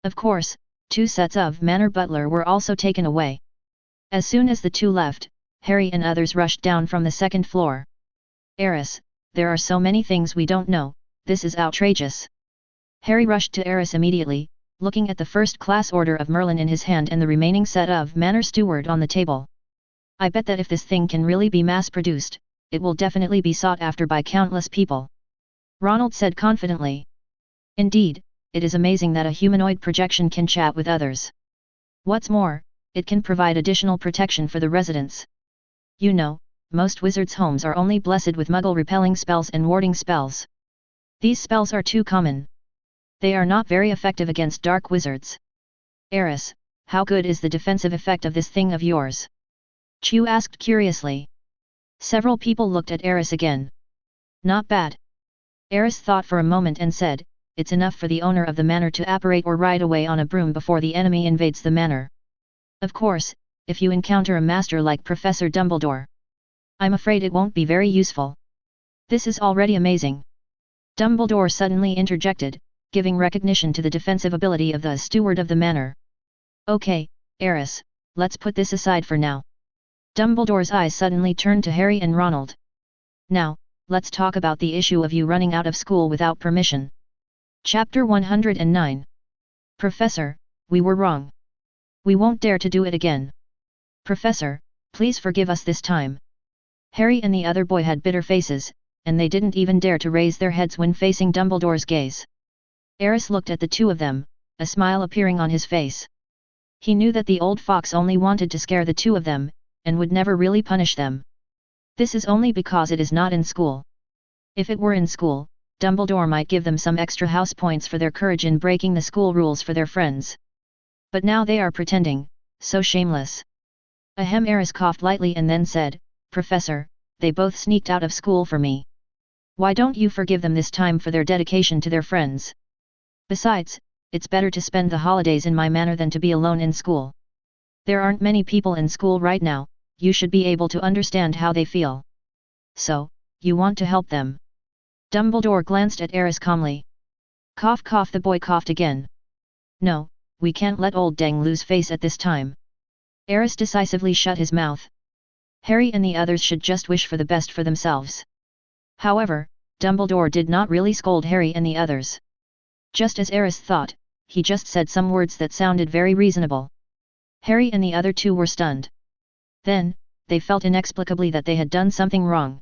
Of course, 2 sets of manor butler were also taken away. As soon as the 2 left, Harry and others rushed down from the 2nd floor. Aris, there are so many things we don't know, this is outrageous. Harry rushed to Aris immediately, looking at the first-class order of Merlin in his hand and the remaining set of Manor Steward on the table. I bet that if this thing can really be mass-produced, it will definitely be sought after by countless people. Ronald said confidently. Indeed, it is amazing that a humanoid projection can chat with others. What's more, it can provide additional protection for the residents. You know, most wizards' homes are only blessed with muggle-repelling spells and warding spells. These spells are too common. They are not very effective against dark wizards. Aris, how good is the defensive effect of this thing of yours? Chu asked curiously. Several people looked at Aris again. Not bad. Aris thought for a moment and said, it's enough for the owner of the manor to apparate or ride away on a broom before the enemy invades the manor. Of course, if you encounter a master like Professor Dumbledore, I'm afraid it won't be very useful. This is already amazing. Dumbledore suddenly interjected, giving recognition to the defensive ability of the steward of the manor. Okay, Aris, let's put this aside for now. Dumbledore's eyes suddenly turned to Harry and Ronald. Now, let's talk about the issue of you running out of school without permission. Chapter 109. Professor, we were wrong. We won't dare to do it again. Professor, please forgive us this time. Harry and the other boy had bitter faces, and they didn't even dare to raise their heads when facing Dumbledore's gaze. Aris looked at the two of them, a smile appearing on his face. He knew that the old fox only wanted to scare the two of them, and would never really punish them. This is only because it is not in school. If it were in school, Dumbledore might give them some extra house points for their courage in breaking the school rules for their friends. But now they are pretending, so shameless. Ahem. Aris coughed lightly and then said, Professor, they both sneaked out of school for me. Why don't you forgive them this time for their dedication to their friends? Besides, it's better to spend the holidays in my manor than to be alone in school. There aren't many people in school right now, you should be able to understand how they feel. So, you want to help them? Dumbledore glanced at Aris calmly. Cough cough. The boy coughed again. No, we can't let old Dang lose face at this time. Aris decisively shut his mouth. Harry and the others should just wish for the best for themselves. However, Dumbledore did not really scold Harry and the others. Just as Aris thought, he just said some words that sounded very reasonable. Harry and the other two were stunned. Then, they felt inexplicably that they had done something wrong.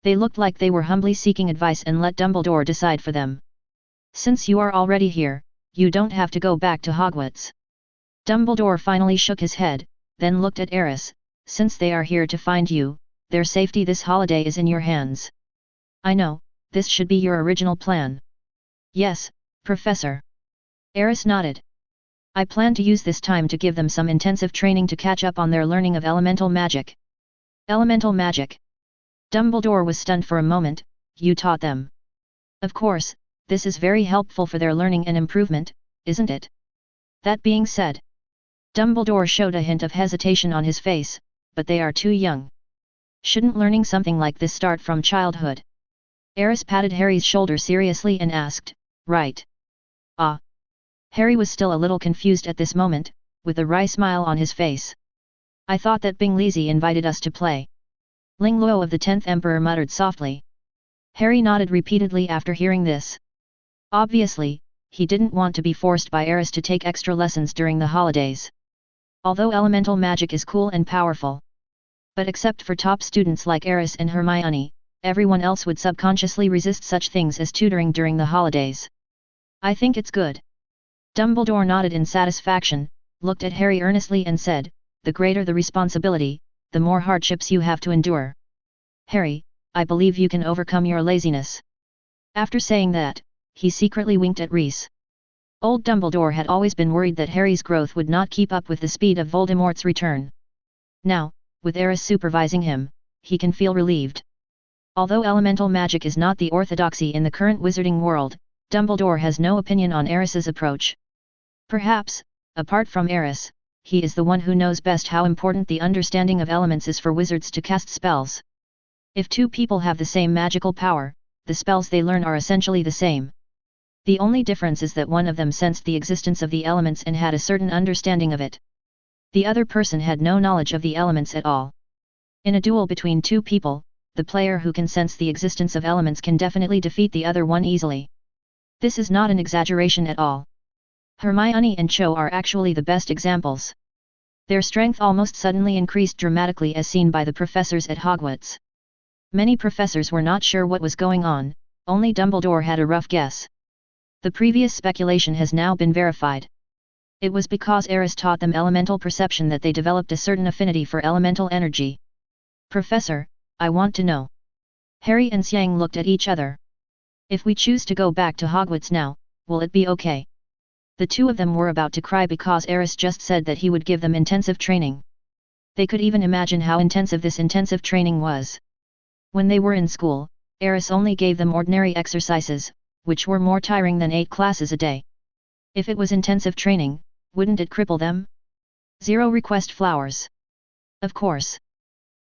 They looked like they were humbly seeking advice and let Dumbledore decide for them. Since you are already here, you don't have to go back to Hogwarts. Dumbledore finally shook his head, then looked at Aris. Since they are here to find you, their safety this holiday is in your hands. I know, this should be your original plan. Yes, Professor. Aris nodded. I plan to use this time to give them some intensive training to catch up on their learning of elemental magic. Elemental magic. Dumbledore was stunned for a moment. You taught them. Of course, this is very helpful for their learning and improvement, isn't it? That being said, Dumbledore showed a hint of hesitation on his face, but they are too young. Shouldn't learning something like this start from childhood? Aris patted Harry's shoulder seriously and asked, right? Ah. Harry was still a little confused at this moment, with a wry smile on his face. I thought that Bing Lizzie invited us to play. Ling Luo of the 10th Emperor muttered softly. Harry nodded repeatedly after hearing this. Obviously, he didn't want to be forced by Aris to take extra lessons during the holidays. Although elemental magic is cool and powerful. But except for top students like Aris and Hermione, everyone else would subconsciously resist such things as tutoring during the holidays. I think it's good. Dumbledore nodded in satisfaction, looked at Harry earnestly and said, the greater the responsibility, the more hardships you have to endure. Harry, I believe you can overcome your laziness. After saying that, he secretly winked at Reese. Old Dumbledore had always been worried that Harry's growth would not keep up with the speed of Voldemort's return. Now, with Aris supervising him, he can feel relieved. Although elemental magic is not the orthodoxy in the current wizarding world, Dumbledore has no opinion on Aris's approach. Perhaps, apart from Aris, he is the one who knows best how important the understanding of elements is for wizards to cast spells. If two people have the same magical power, the spells they learn are essentially the same. The only difference is that one of them sensed the existence of the elements and had a certain understanding of it. The other person had no knowledge of the elements at all. In a duel between two people, the player who can sense the existence of elements can definitely defeat the other one easily. This is not an exaggeration at all. Hermione and Cho are actually the best examples. Their strength almost suddenly increased dramatically as seen by the professors at Hogwarts. Many professors were not sure what was going on, only Dumbledore had a rough guess. The previous speculation has now been verified. It was because Aris taught them elemental perception that they developed a certain affinity for elemental energy. Professor, I want to know. Harry and Xiang looked at each other. If we choose to go back to Hogwarts now, will it be okay? The two of them were about to cry because Aris just said that he would give them intensive training. They could even imagine how intensive this intensive training was. When they were in school, Aris only gave them ordinary exercises, which were more tiring than 8 classes a day. If it was intensive training, wouldn't it cripple them? 0 request flowers. Of course.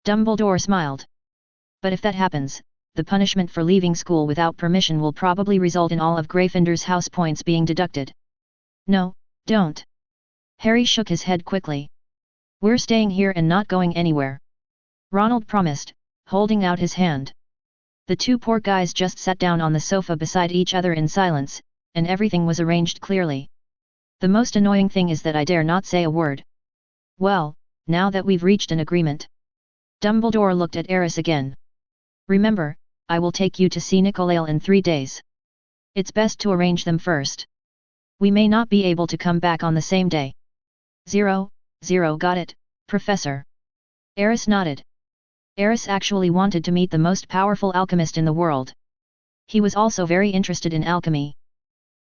Dumbledore smiled. But if that happens, the punishment for leaving school without permission will probably result in all of Gryffindor's house points being deducted. No, don't. Harry shook his head quickly. We're staying here and not going anywhere. Ronald promised, holding out his hand. The 2 poor guys just sat down on the sofa beside each other in silence, and everything was arranged clearly. The most annoying thing is that I dare not say a word. Well, now that we've reached an agreement. Dumbledore looked at Aris again. Remember, I will take you to see McGonagall in 3 days. It's best to arrange them first. We may not be able to come back on the same day. 0, got it, Professor. Aris nodded. Aris actually wanted to meet the most powerful alchemist in the world. He was also very interested in alchemy.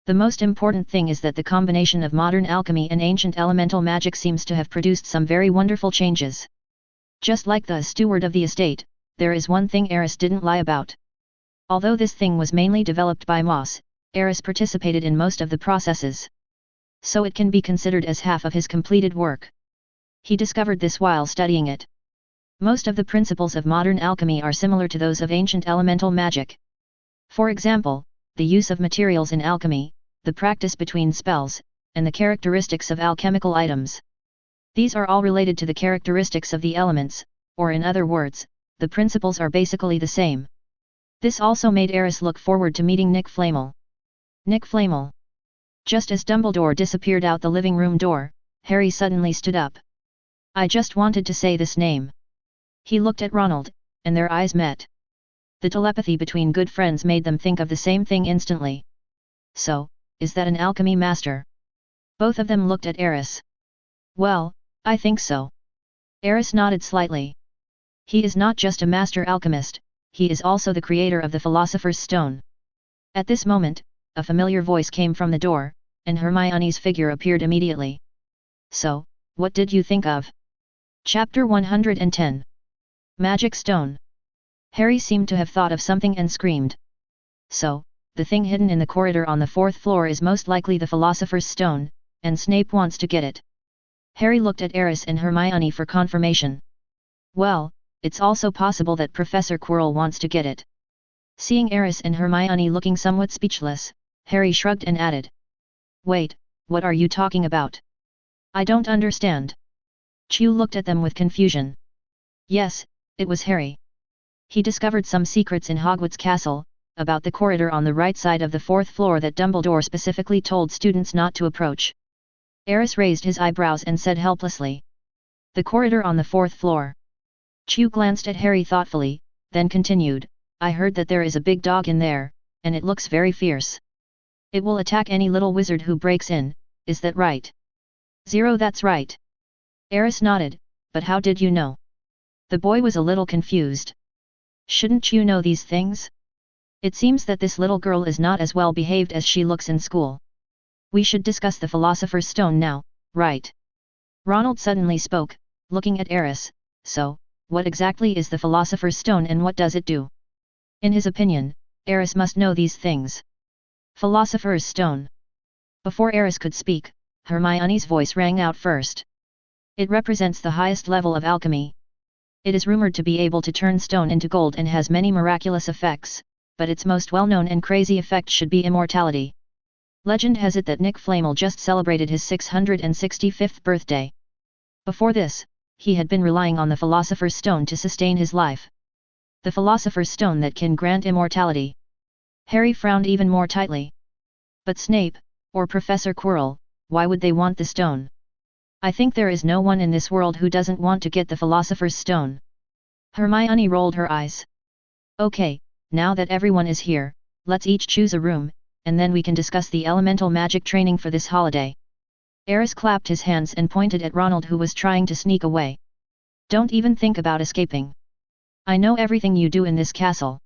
The most important thing is that the combination of modern alchemy and ancient elemental magic seems to have produced some very wonderful changes. Just like the steward of the estate, there is one thing Aris didn't lie about. Although this thing was mainly developed by Moss, Aris participated in most of the processes. So it can be considered as half of his completed work. He discovered this while studying it. Most of the principles of modern alchemy are similar to those of ancient elemental magic. For example, the use of materials in alchemy, the practice between spells, and the characteristics of alchemical items. These are all related to the characteristics of the elements, or in other words, the principles are basically the same. This also made Aris look forward to meeting Nick Flamel. Nick Flamel. Just as Dumbledore disappeared out the living room door, Harry suddenly stood up. I just wanted to say this name. He looked at Ronald, and their eyes met. The telepathy between good friends made them think of the same thing instantly. So, is that an alchemy master? Both of them looked at Aris. Well, I think so. Aris nodded slightly. He is not just a master alchemist, he is also the creator of the Philosopher's Stone. At this moment, a familiar voice came from the door, and Hermione's figure appeared immediately. So, what did you think of? Chapter 110. Magic Stone. Harry seemed to have thought of something and screamed. So, the thing hidden in the corridor on the 4th floor is most likely the Philosopher's Stone, and Snape wants to get it. Harry looked at Aris and Hermione for confirmation. Well, it's also possible that Professor Quirrell wants to get it. Seeing Aris and Hermione looking somewhat speechless, Harry shrugged and added. Wait, what are you talking about? I don't understand. Chu looked at them with confusion. Yes, it was Harry. He discovered some secrets in Hogwarts Castle, about the corridor on the right side of the 4th floor that Dumbledore specifically told students not to approach. Aris raised his eyebrows and said helplessly. The corridor on the 4th floor. Chu glanced at Harry thoughtfully, then continued, I heard that there is a big dog in there, and it looks very fierce. It will attack any little wizard who breaks in, is that right? 0 That's right. Aris nodded, but how did you know? The boy was a little confused. Shouldn't you know these things? It seems that this little girl is not as well behaved as she looks in school. We should discuss the Philosopher's Stone now, right? Ronald suddenly spoke, looking at Aris. So, what exactly is the Philosopher's Stone and what does it do? In his opinion, Aris must know these things. Philosopher's Stone. Before Aris could speak, Hermione's voice rang out first. It represents the highest level of alchemy. It is rumored to be able to turn stone into gold and has many miraculous effects, but its most well-known and crazy effect should be immortality. Legend has it that Nick Flamel just celebrated his 665th birthday. Before this, he had been relying on the Philosopher's Stone to sustain his life. The Philosopher's Stone that can grant immortality. Harry frowned even more tightly. But Snape, or Professor Quirrell, why would they want the stone? I think there is no one in this world who doesn't want to get the Philosopher's Stone. Hermione rolled her eyes. Okay, now that everyone is here, let's each choose a room, and then we can discuss the elemental magic training for this holiday. Aris clapped his hands and pointed at Ronald who was trying to sneak away. Don't even think about escaping. I know everything you do in this castle.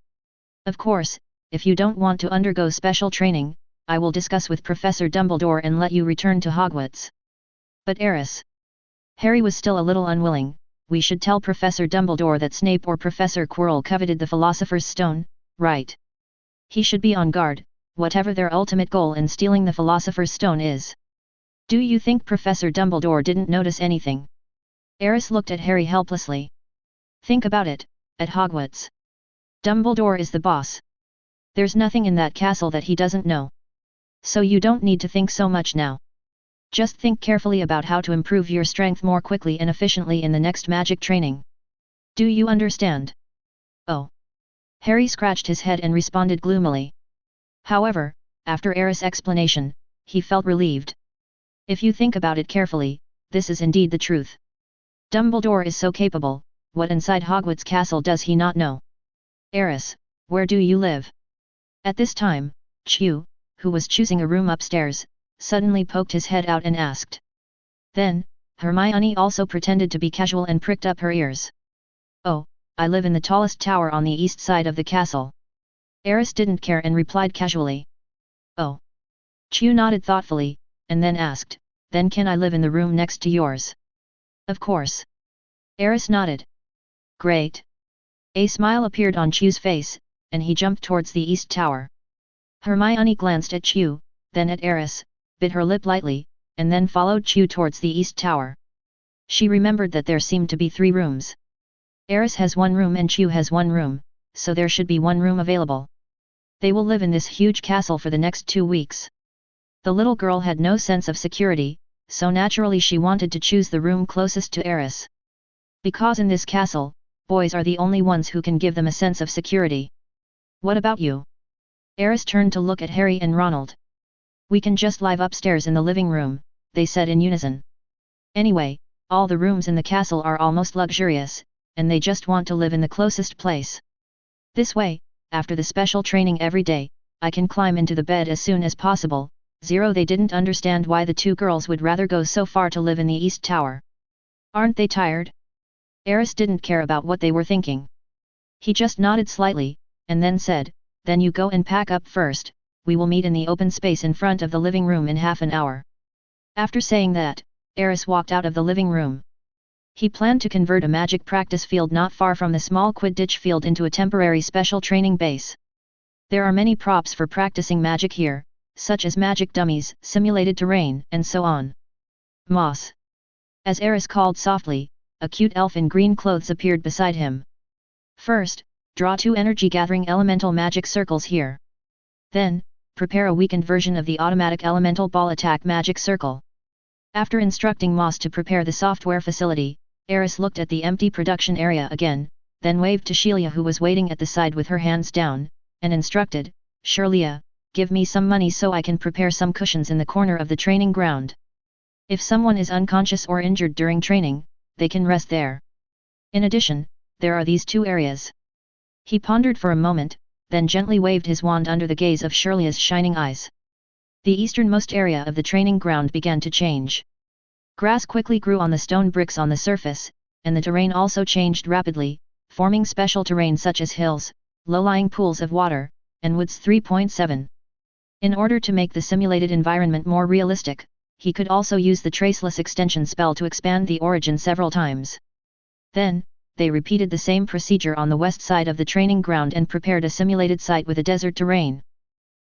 Of course, if you don't want to undergo special training, I will discuss with Professor Dumbledore and let you return to Hogwarts. But Aris. Harry was still a little unwilling, we should tell Professor Dumbledore that Snape or Professor Quirrell coveted the Philosopher's Stone, right? He should be on guard, whatever their ultimate goal in stealing the Philosopher's Stone is. Do you think Professor Dumbledore didn't notice anything? Aris looked at Harry helplessly. Think about it, at Hogwarts. Dumbledore is the boss. There's nothing in that castle that he doesn't know. So you don't need to think so much now. Just think carefully about how to improve your strength more quickly and efficiently in the next magic training. Do you understand? Oh. Harry scratched his head and responded gloomily. However, after Aris' explanation, he felt relieved. If you think about it carefully, this is indeed the truth. Dumbledore is so capable, what inside Hogwarts Castle does he not know? Aris, where do you live? At this time, Chu, who was choosing a room upstairs, suddenly poked his head out and asked. Then, Hermione also pretended to be casual and pricked up her ears. Oh, I live in the tallest tower on the east side of the castle. Aris didn't care and replied casually. Oh. Chu nodded thoughtfully, and then asked, then can I live in the room next to yours? Of course. Aris nodded. Great. A smile appeared on Chu's face, and he jumped towards the east tower. Hermione glanced at Chu, then at Aris, bit her lip lightly, and then followed Chu towards the east tower. She remembered that there seemed to be 3 rooms. Aris has 1 room and Chu has 1 room, so there should be 1 room available. They will live in this huge castle for the next 2 weeks. The little girl had no sense of security, so naturally she wanted to choose the room closest to Aris. Because in this castle, boys are the only ones who can give them a sense of security. What about you? Aris turned to look at Harry and Ronald. We can just live upstairs in the living room, they said in unison. Anyway, all the rooms in the castle are almost luxurious, and they just want to live in the closest place. This way, after the special training every day, I can climb into the bed as soon as possible. They didn't understand why the 2 girls would rather go so far to live in the East Tower. Aren't they tired? Aris didn't care about what they were thinking. He just nodded slightly, and then said, then you go and pack up first, we will meet in the open space in front of the living room in half an hour. After saying that, Aris walked out of the living room. He planned to convert a magic practice field not far from the small Quidditch field into a temporary special training base. There are many props for practicing magic here, such as magic dummies, simulated terrain, and so on. Moss. As Aris called softly, a cute elf in green clothes appeared beside him. First, draw 2 energy-gathering elemental magic circles here. Then, prepare a weakened version of the automatic elemental ball attack magic circle. After instructing Moss to prepare the software facility, Aris looked at the empty production area again, then waved to Shelia who was waiting at the side with her hands down, and instructed, Shelia, give me some money so I can prepare some cushions in the corner of the training ground. If someone is unconscious or injured during training, they can rest there. In addition, there are these 2 areas. He pondered for a moment, then gently waved his wand under the gaze of Shirley's shining eyes. The easternmost area of the training ground began to change. Grass quickly grew on the stone bricks on the surface, and the terrain also changed rapidly, forming special terrain such as hills, low-lying pools of water, and woods. 3.7. In order to make the simulated environment more realistic, he could also use the Traceless extension spell to expand the origin several times. Then, they repeated the same procedure on the west side of the training ground and prepared a simulated site with a desert terrain.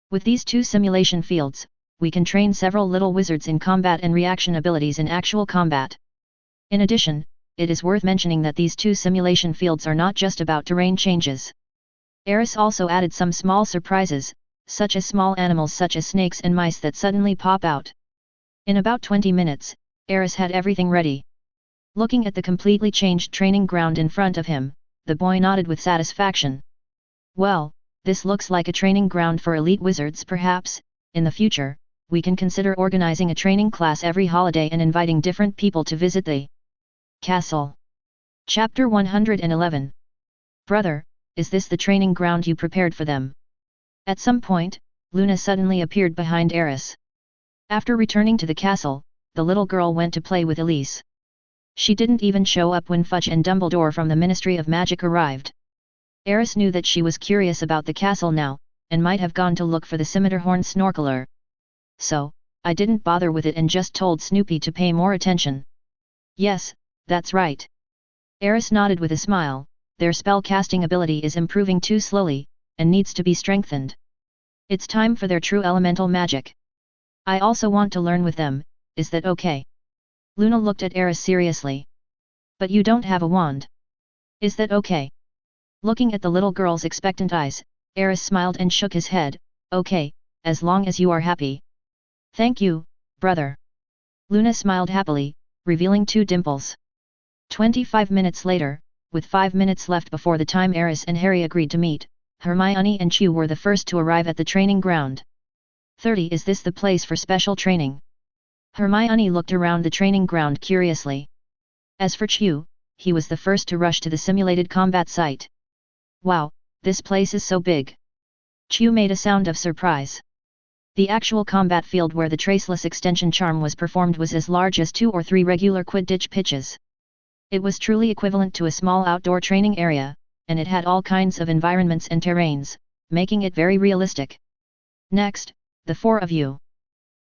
With these 2 simulation fields, we can train several little wizards in combat and reaction abilities in actual combat. In addition, it is worth mentioning that these 2 simulation fields are not just about terrain changes. Aris also added some small surprises, such as small animals such as snakes and mice that suddenly pop out. In about 20 minutes, Aris had everything ready. Looking at the completely changed training ground in front of him, the boy nodded with satisfaction. Well, this looks like a training ground for elite wizards perhaps. In the future, we can consider organizing a training class every holiday and inviting different people to visit the castle. Chapter 111. Brother, is this the training ground you prepared for them? At some point, Luna suddenly appeared behind Aris. After returning to the castle, the little girl went to play with Elise. She didn't even show up when Fudge and Dumbledore from the Ministry of Magic arrived. Aris knew that she was curious about the castle now, and might have gone to look for the Scimitarhorn snorkeler. So, I didn't bother with it and just told Snoopy to pay more attention. Yes, that's right. Aris nodded with a smile. Their spell-casting ability is improving too slowly, and needs to be strengthened. It's time for their true elemental magic. I also want to learn with them, is that okay? Luna looked at Aris seriously. But you don't have a wand. Is that okay? Looking at the little girl's expectant eyes, Aris smiled and shook his head. Okay, as long as you are happy. Thank you, brother. Luna smiled happily, revealing 2 dimples. 25 minutes later, with 5 minutes left before the time Aris and Harry agreed to meet, Hermione and Chu were the first to arrive at the training ground. 30. Is this the place for special training? Hermione looked around the training ground curiously. As for Chu, he was the first to rush to the simulated combat site. Wow, this place is so big. Chu made a sound of surprise. The actual combat field where the traceless extension charm was performed was as large as 2 or 3 regular Quidditch pitches. It was truly equivalent to a small outdoor training area, and it had all kinds of environments and terrains, making it very realistic. Next, the 4 of you.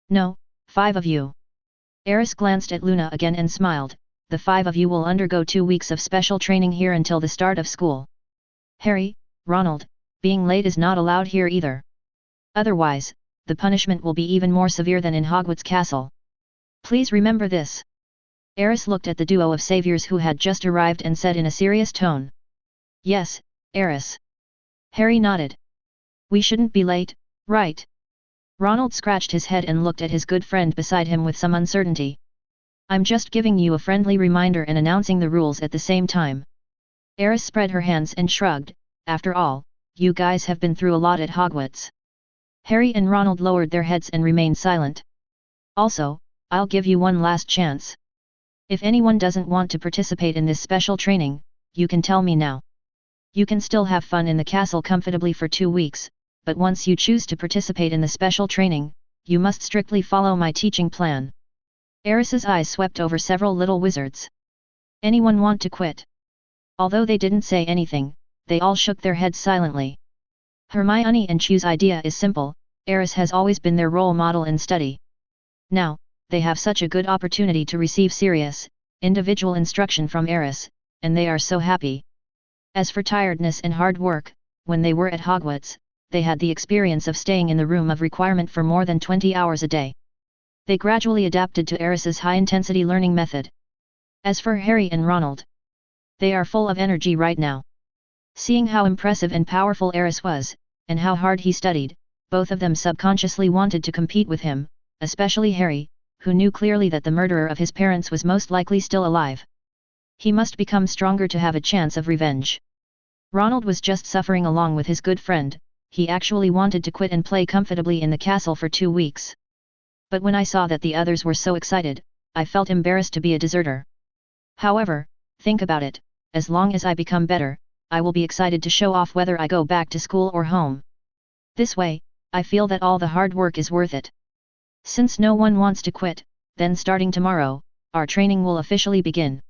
No, 5 of you. Aris glanced at Luna again and smiled. The 5 of you will undergo 2 weeks of special training here until the start of school. Harry, Ronald, being late is not allowed here either. Otherwise, the punishment will be even more severe than in Hogwarts Castle. Please remember this. Aris looked at the duo of saviors who had just arrived and said in a serious tone. Yes, Aris. Harry nodded. We shouldn't be late, right? Ronald scratched his head and looked at his good friend beside him with some uncertainty. I'm just giving you a friendly reminder and announcing the rules at the same time. Aris spread her hands and shrugged. After all, you guys have been through a lot at Hogwarts. Harry and Ronald lowered their heads and remained silent. Also, I'll give you one last chance. If anyone doesn't want to participate in this special training, you can tell me now. You can still have fun in the castle comfortably for 2 weeks, but once you choose to participate in the special training, you must strictly follow my teaching plan. Aris's eyes swept over several little wizards. Anyone want to quit? Although they didn't say anything, they all shook their heads silently. Hermione and Chu's idea is simple. Aris has always been their role model in study. Now, they have such a good opportunity to receive serious, individual instruction from Aris, and they are so happy. As for tiredness and hard work, when they were at Hogwarts, they had the experience of staying in the room of requirement for more than 20 hours a day. They gradually adapted to Aris's high-intensity learning method. As for Harry and Ronald, they are full of energy right now. Seeing how impressive and powerful Aris was, and how hard he studied, both of them subconsciously wanted to compete with him, especially Harry, who knew clearly that the murderer of his parents was most likely still alive. He must become stronger to have a chance of revenge. Ronald was just suffering along with his good friend. He actually wanted to quit and play comfortably in the castle for 2 weeks. But when I saw that the others were so excited, I felt embarrassed to be a deserter. However, think about it, as long as I become better, I will be excited to show off whether I go back to school or home. This way, I feel that all the hard work is worth it. Since no one wants to quit, then starting tomorrow, our training will officially begin.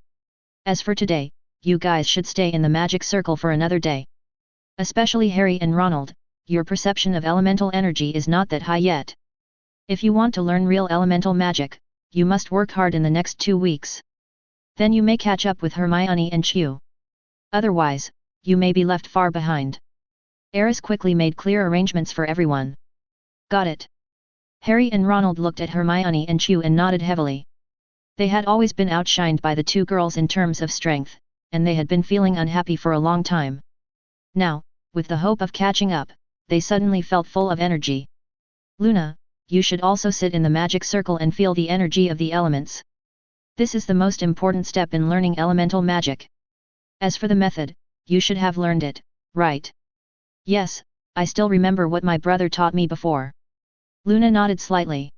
As for today, you guys should stay in the magic circle for another day. Especially Harry and Ronald, your perception of elemental energy is not that high yet. If you want to learn real elemental magic, you must work hard in the next 2 weeks. Then you may catch up with Hermione and Chu. Otherwise, you may be left far behind. Aris quickly made clear arrangements for everyone. Got it. Harry and Ronald looked at Hermione and Chu and nodded heavily. They had always been outshined by the 2 girls in terms of strength, and they had been feeling unhappy for a long time. Now, with the hope of catching up, they suddenly felt full of energy. Luna, you should also sit in the magic circle and feel the energy of the elements. This is the most important step in learning elemental magic. As for the method, you should have learned it, right? Yes, I still remember what my brother taught me before. Luna nodded slightly.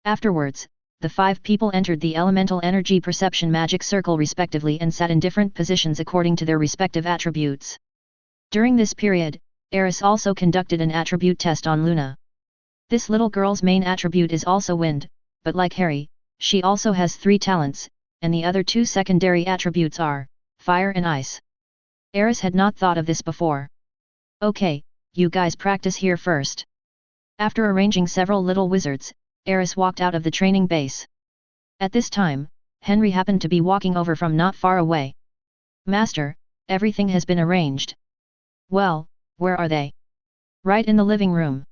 Afterwards, the 5 people entered the elemental energy perception magic circle respectively and sat in different positions according to their respective attributes. During this period, Aris also conducted an attribute test on Luna. This little girl's main attribute is also wind, but like Harry, she also has 3 talents, and the other 2 secondary attributes are fire and ice. Aris had not thought of this before. Okay, you guys practice here first. After arranging several little wizards, Aris walked out of the training base. At this time, Henry happened to be walking over from not far away. Master, everything has been arranged. Well, where are they? Right in the living room.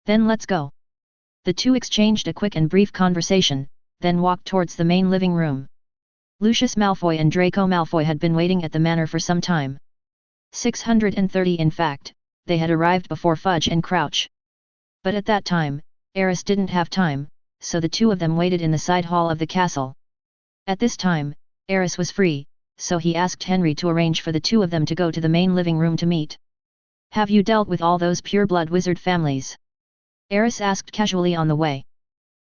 Then let's go. The two exchanged a quick and brief conversation, then walked towards the main living room. Lucius Malfoy and Draco Malfoy had been waiting at the manor for some time. 630 in fact, they had arrived before Fudge and Crouch. But at that time, Aris didn't have time, so the two of them waited in the side hall of the castle. At this time, Aris was free, so he asked Henry to arrange for the two of them to go to the main living room to meet. Have you dealt with all those pure-blood wizard families? Aris asked casually on the way.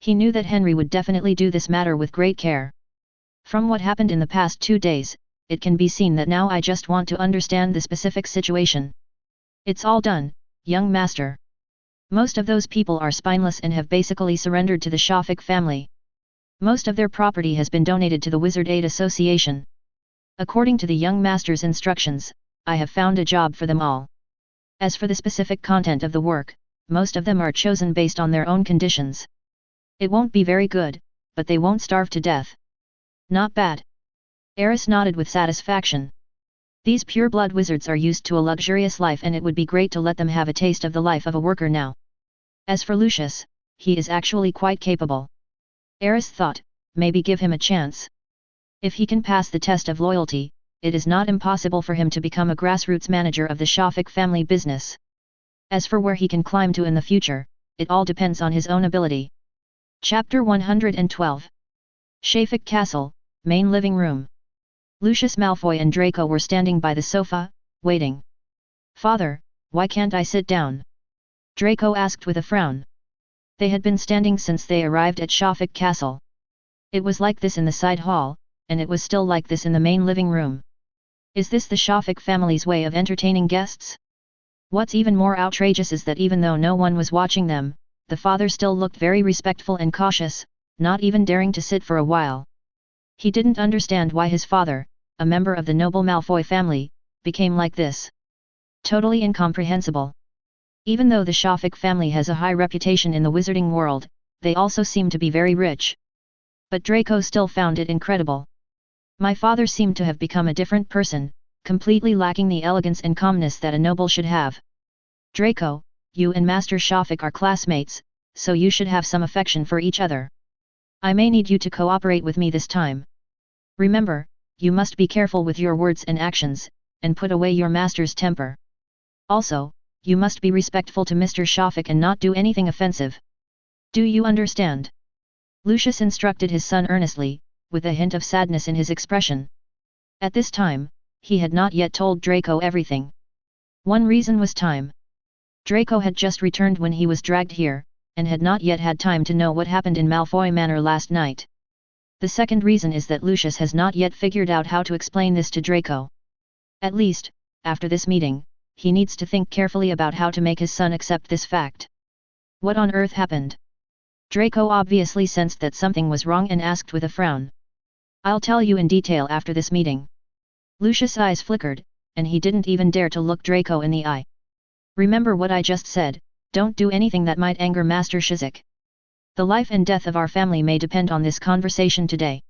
He knew that Henry would definitely do this matter with great care. From what happened in the past 2 days, it can be seen that now I just want to understand the specific situation. It's all done, young master. Most of those people are spineless and have basically surrendered to the Shafik family. Most of their property has been donated to the Wizard Aid Association. According to the young master's instructions, I have found a job for them all. As for the specific content of the work, most of them are chosen based on their own conditions. It won't be very good, but they won't starve to death. Not bad. Aris nodded with satisfaction. These pure-blood wizards are used to a luxurious life and it would be great to let them have a taste of the life of a worker now. As for Lucius, he is actually quite capable. Aris thought, maybe give him a chance. If he can pass the test of loyalty, it is not impossible for him to become a grassroots manager of the Shafik family business. As for where he can climb to in the future, it all depends on his own ability. Chapter 112. Shafik Castle, Main Living Room. Lucius Malfoy and Draco were standing by the sofa, waiting. Father, why can't I sit down? Draco asked with a frown. They had been standing since they arrived at Shafik Castle. It was like this in the side hall, and it was still like this in the main living room. Is this the Shafik family's way of entertaining guests? What's even more outrageous is that even though no one was watching them, the father still looked very respectful and cautious, not even daring to sit for a while. He didn't understand why his father, a member of the noble Malfoy family, became like this. Totally incomprehensible. Even though the Shafik family has a high reputation in the wizarding world, they also seem to be very rich. But Draco still found it incredible. My father seemed to have become a different person, completely lacking the elegance and calmness that a noble should have. Draco, you and Master Shafik are classmates, so you should have some affection for each other. I may need you to cooperate with me this time. Remember, you must be careful with your words and actions, and put away your master's temper. Also, you must be respectful to Mr. Shafik and not do anything offensive. Do you understand? Lucius instructed his son earnestly, with a hint of sadness in his expression. At this time, he had not yet told Draco everything. One reason was time. Draco had just returned when he was dragged here, and had not yet had time to know what happened in Malfoy Manor last night. The second reason is that Lucius has not yet figured out how to explain this to Draco. At least, after this meeting, he needs to think carefully about how to make his son accept this fact. What on earth happened? Draco obviously sensed that something was wrong and asked with a frown. I'll tell you in detail after this meeting. Lucius' eyes flickered, and he didn't even dare to look Draco in the eye. Remember what I just said, don't do anything that might anger Master Shizik. The life and death of our family may depend on this conversation today.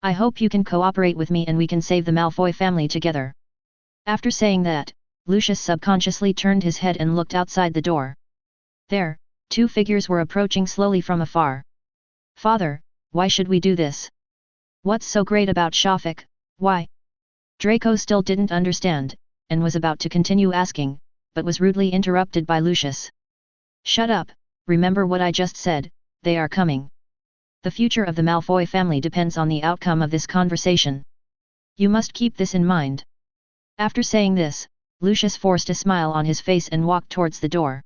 I hope you can cooperate with me and we can save the Malfoy family together. After saying that, Lucius subconsciously turned his head and looked outside the door. There, 2 figures were approaching slowly from afar. Father, why should we do this? What's so great about Shafik, why? Draco still didn't understand, and was about to continue asking, but was rudely interrupted by Lucius. Shut up, remember what I just said, they are coming. The future of the Malfoy family depends on the outcome of this conversation. You must keep this in mind. After saying this, Lucius forced a smile on his face and walked towards the door.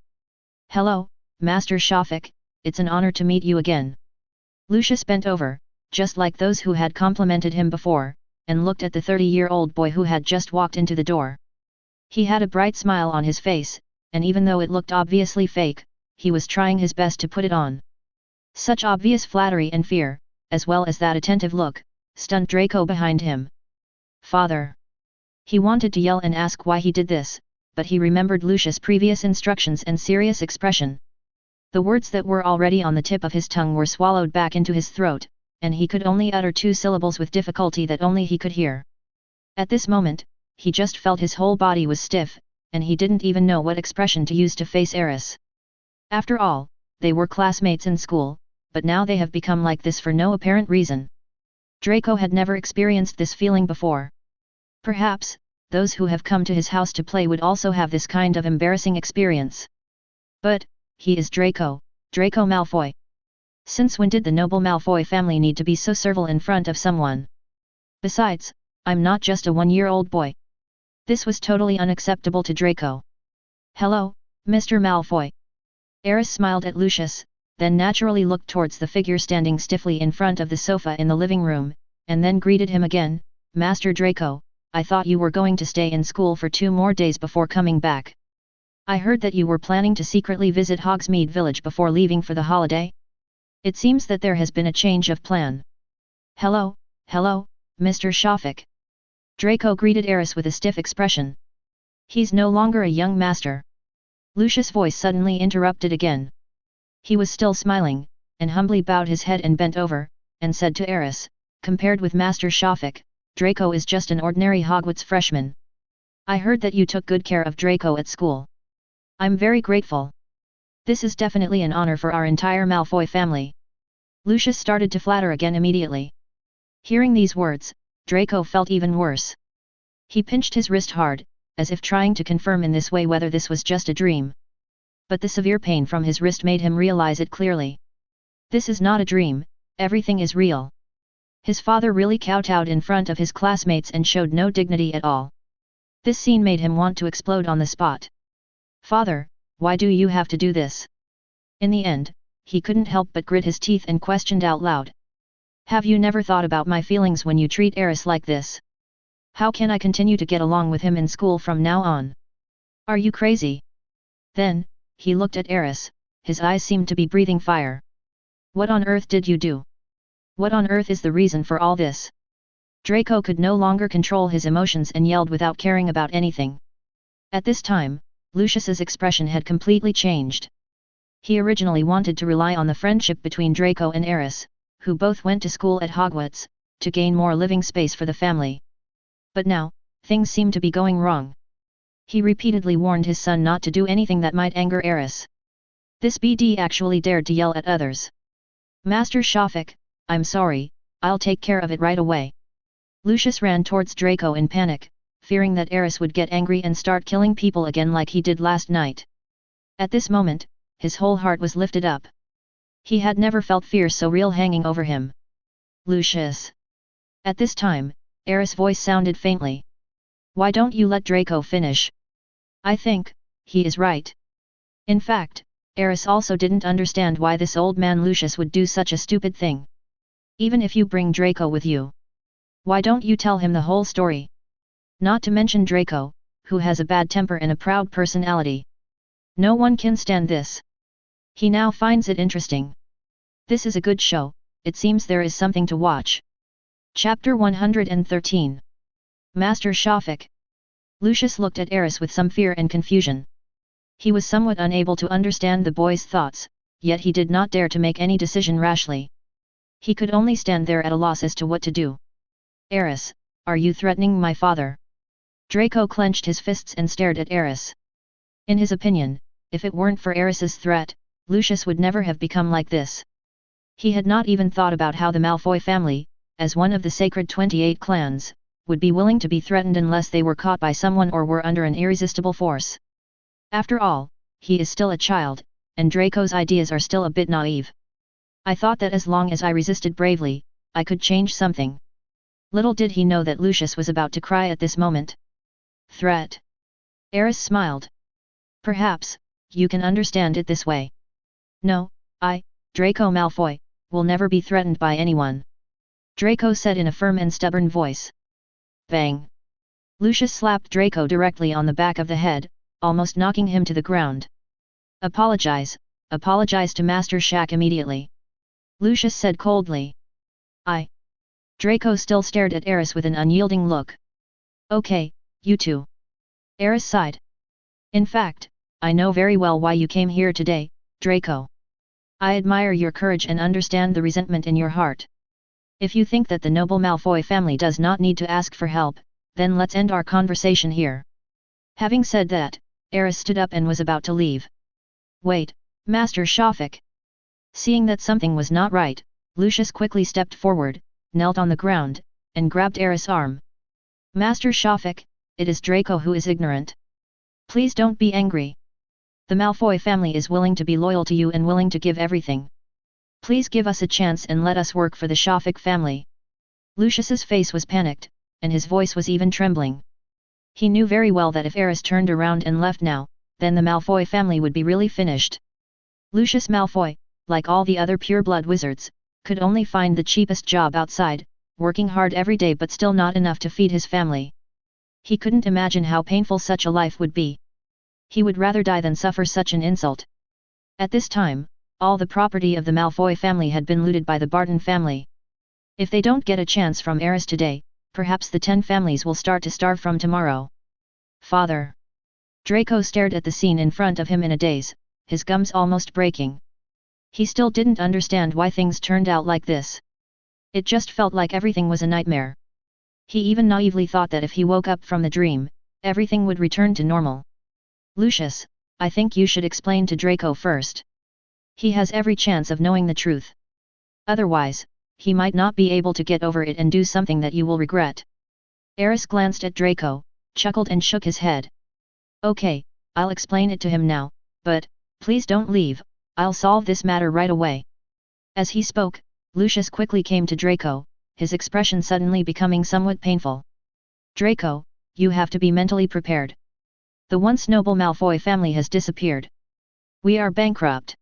Hello, Master Shafik, it's an honor to meet you again. Lucius bent over, just like those who had complimented him before, and looked at the 30-year-old boy who had just walked into the door. He had a bright smile on his face, and even though it looked obviously fake, he was trying his best to put it on. Such obvious flattery and fear, as well as that attentive look, stunned Draco behind him. Father! He wanted to yell and ask why he did this, but he remembered Lucius' previous instructions and serious expression. The words that were already on the tip of his tongue were swallowed back into his throat, and he could only utter 2 syllables with difficulty that only he could hear. At this moment, he just felt his whole body was stiff, and he didn't even know what expression to use to face Aris. After all, they were classmates in school, but now they have become like this for no apparent reason. Draco had never experienced this feeling before. Perhaps, those who have come to his house to play would also have this kind of embarrassing experience. But, he is Draco Malfoy. Since when did the noble Malfoy family need to be so servile in front of someone? Besides, I'm not just a one-year-old boy. This was totally unacceptable to Draco. Hello, Mr. Malfoy. Aris smiled at Lucius, then naturally looked towards the figure standing stiffly in front of the sofa in the living room, and then greeted him again, Master Draco, I thought you were going to stay in school for 2 more days before coming back. I heard that you were planning to secretly visit Hogsmeade Village before leaving for the holiday. It seems that there has been a change of plan. Hello, Mr. Shafik. Draco greeted Aris with a stiff expression. He's no longer a young master. Lucius' voice suddenly interrupted again. He was still smiling, and humbly bowed his head and bent over, and said to Aris, compared with Master Shafik, Draco is just an ordinary Hogwarts freshman. I heard that you took good care of Draco at school. I'm very grateful. This is definitely an honor for our entire Malfoy family. Lucius started to flatter again immediately. Hearing these words, Draco felt even worse. He pinched his wrist hard, as if trying to confirm in this way whether this was just a dream. But the severe pain from his wrist made him realize it clearly. This is not a dream, everything is real. His father really kowtowed in front of his classmates and showed no dignity at all. This scene made him want to explode on the spot. Father, why do you have to do this? In the end, he couldn't help but grit his teeth and questioned out loud. Have you never thought about my feelings when you treat Aris like this? How can I continue to get along with him in school from now on? Are you crazy? Then, he looked at Aris, his eyes seemed to be breathing fire. What on earth did you do? What on earth is the reason for all this? Draco could no longer control his emotions and yelled without caring about anything. At this time, Lucius's expression had completely changed. He originally wanted to rely on the friendship between Draco and Aris, who both went to school at Hogwarts, to gain more living space for the family. But now, things seemed to be going wrong. He repeatedly warned his son not to do anything that might anger Aris. This BD actually dared to yell at others. Master Shafik, I'm sorry, I'll take care of it right away. Lucius ran towards Draco in panic, fearing that Aris would get angry and start killing people again like he did last night. At this moment, his whole heart was lifted up. He had never felt fear so real hanging over him. Lucius. At this time, Aris' voice sounded faintly. Why don't you let Draco finish? I think, he is right. In fact, Aris also didn't understand why this old man Lucius would do such a stupid thing. Even if you bring Draco with you. Why don't you tell him the whole story? Not to mention Draco, who has a bad temper and a proud personality. No one can stand this. He now finds it interesting. This is a good show, it seems there is something to watch. Chapter 113. Master Shafik. Lucius looked at Aris with some fear and confusion. He was somewhat unable to understand the boy's thoughts, yet he did not dare to make any decision rashly. He could only stand there at a loss as to what to do. Aris, are you threatening my father? Draco clenched his fists and stared at Aris. In his opinion, if it weren't for Aris's threat, Lucius would never have become like this. He had not even thought about how the Malfoy family, as one of the sacred 28 clans, would be willing to be threatened unless they were caught by someone or were under an irresistible force. After all, he is still a child, and Draco's ideas are still a bit naive. I thought that as long as I resisted bravely, I could change something. Little did he know that Lucius was about to cry at this moment. Threat. Aris smiled. Perhaps, you can understand it this way. No, I, Draco Malfoy, will never be threatened by anyone. Draco said in a firm and stubborn voice. Bang! Lucius slapped Draco directly on the back of the head, almost knocking him to the ground. Apologize to Master Shaq immediately. Lucius said coldly. Draco still stared at Aris with an unyielding look. Okay, you two. Aris sighed. In fact, I know very well why you came here today, Draco. I admire your courage and understand the resentment in your heart. If you think that the noble Malfoy family does not need to ask for help, then let's end our conversation here. Having said that, Aris stood up and was about to leave. Wait, Master Shafik. Seeing that something was not right, Lucius quickly stepped forward, knelt on the ground, and grabbed Aris' arm. Master Shafik, it is Draco who is ignorant. Please don't be angry. The Malfoy family is willing to be loyal to you and willing to give everything. Please give us a chance and let us work for the Shafik family. Lucius's face was panicked, and his voice was even trembling. He knew very well that if Aris turned around and left now, then the Malfoy family would be really finished. Lucius Malfoy, like all the other pure-blood wizards, could only find the cheapest job outside, working hard every day but still not enough to feed his family. He couldn't imagine how painful such a life would be. He would rather die than suffer such an insult. At this time, all the property of the Malfoy family had been looted by the Barton family. If they don't get a chance from Aris today, perhaps the 10 families will start to starve from tomorrow. Father! Draco stared at the scene in front of him in a daze, his gums almost breaking. He still didn't understand why things turned out like this. It just felt like everything was a nightmare. He even naively thought that if he woke up from the dream, everything would return to normal. Lucius, I think you should explain to Draco first. He has every chance of knowing the truth. Otherwise, he might not be able to get over it and do something that you will regret. Aris glanced at Draco, chuckled and shook his head. Okay, I'll explain it to him now, but, please don't leave, I'll solve this matter right away. As he spoke, Lucius quickly came to Draco, his expression suddenly becoming somewhat painful. Draco, you have to be mentally prepared. The once noble Malfoy family has disappeared. We are bankrupt.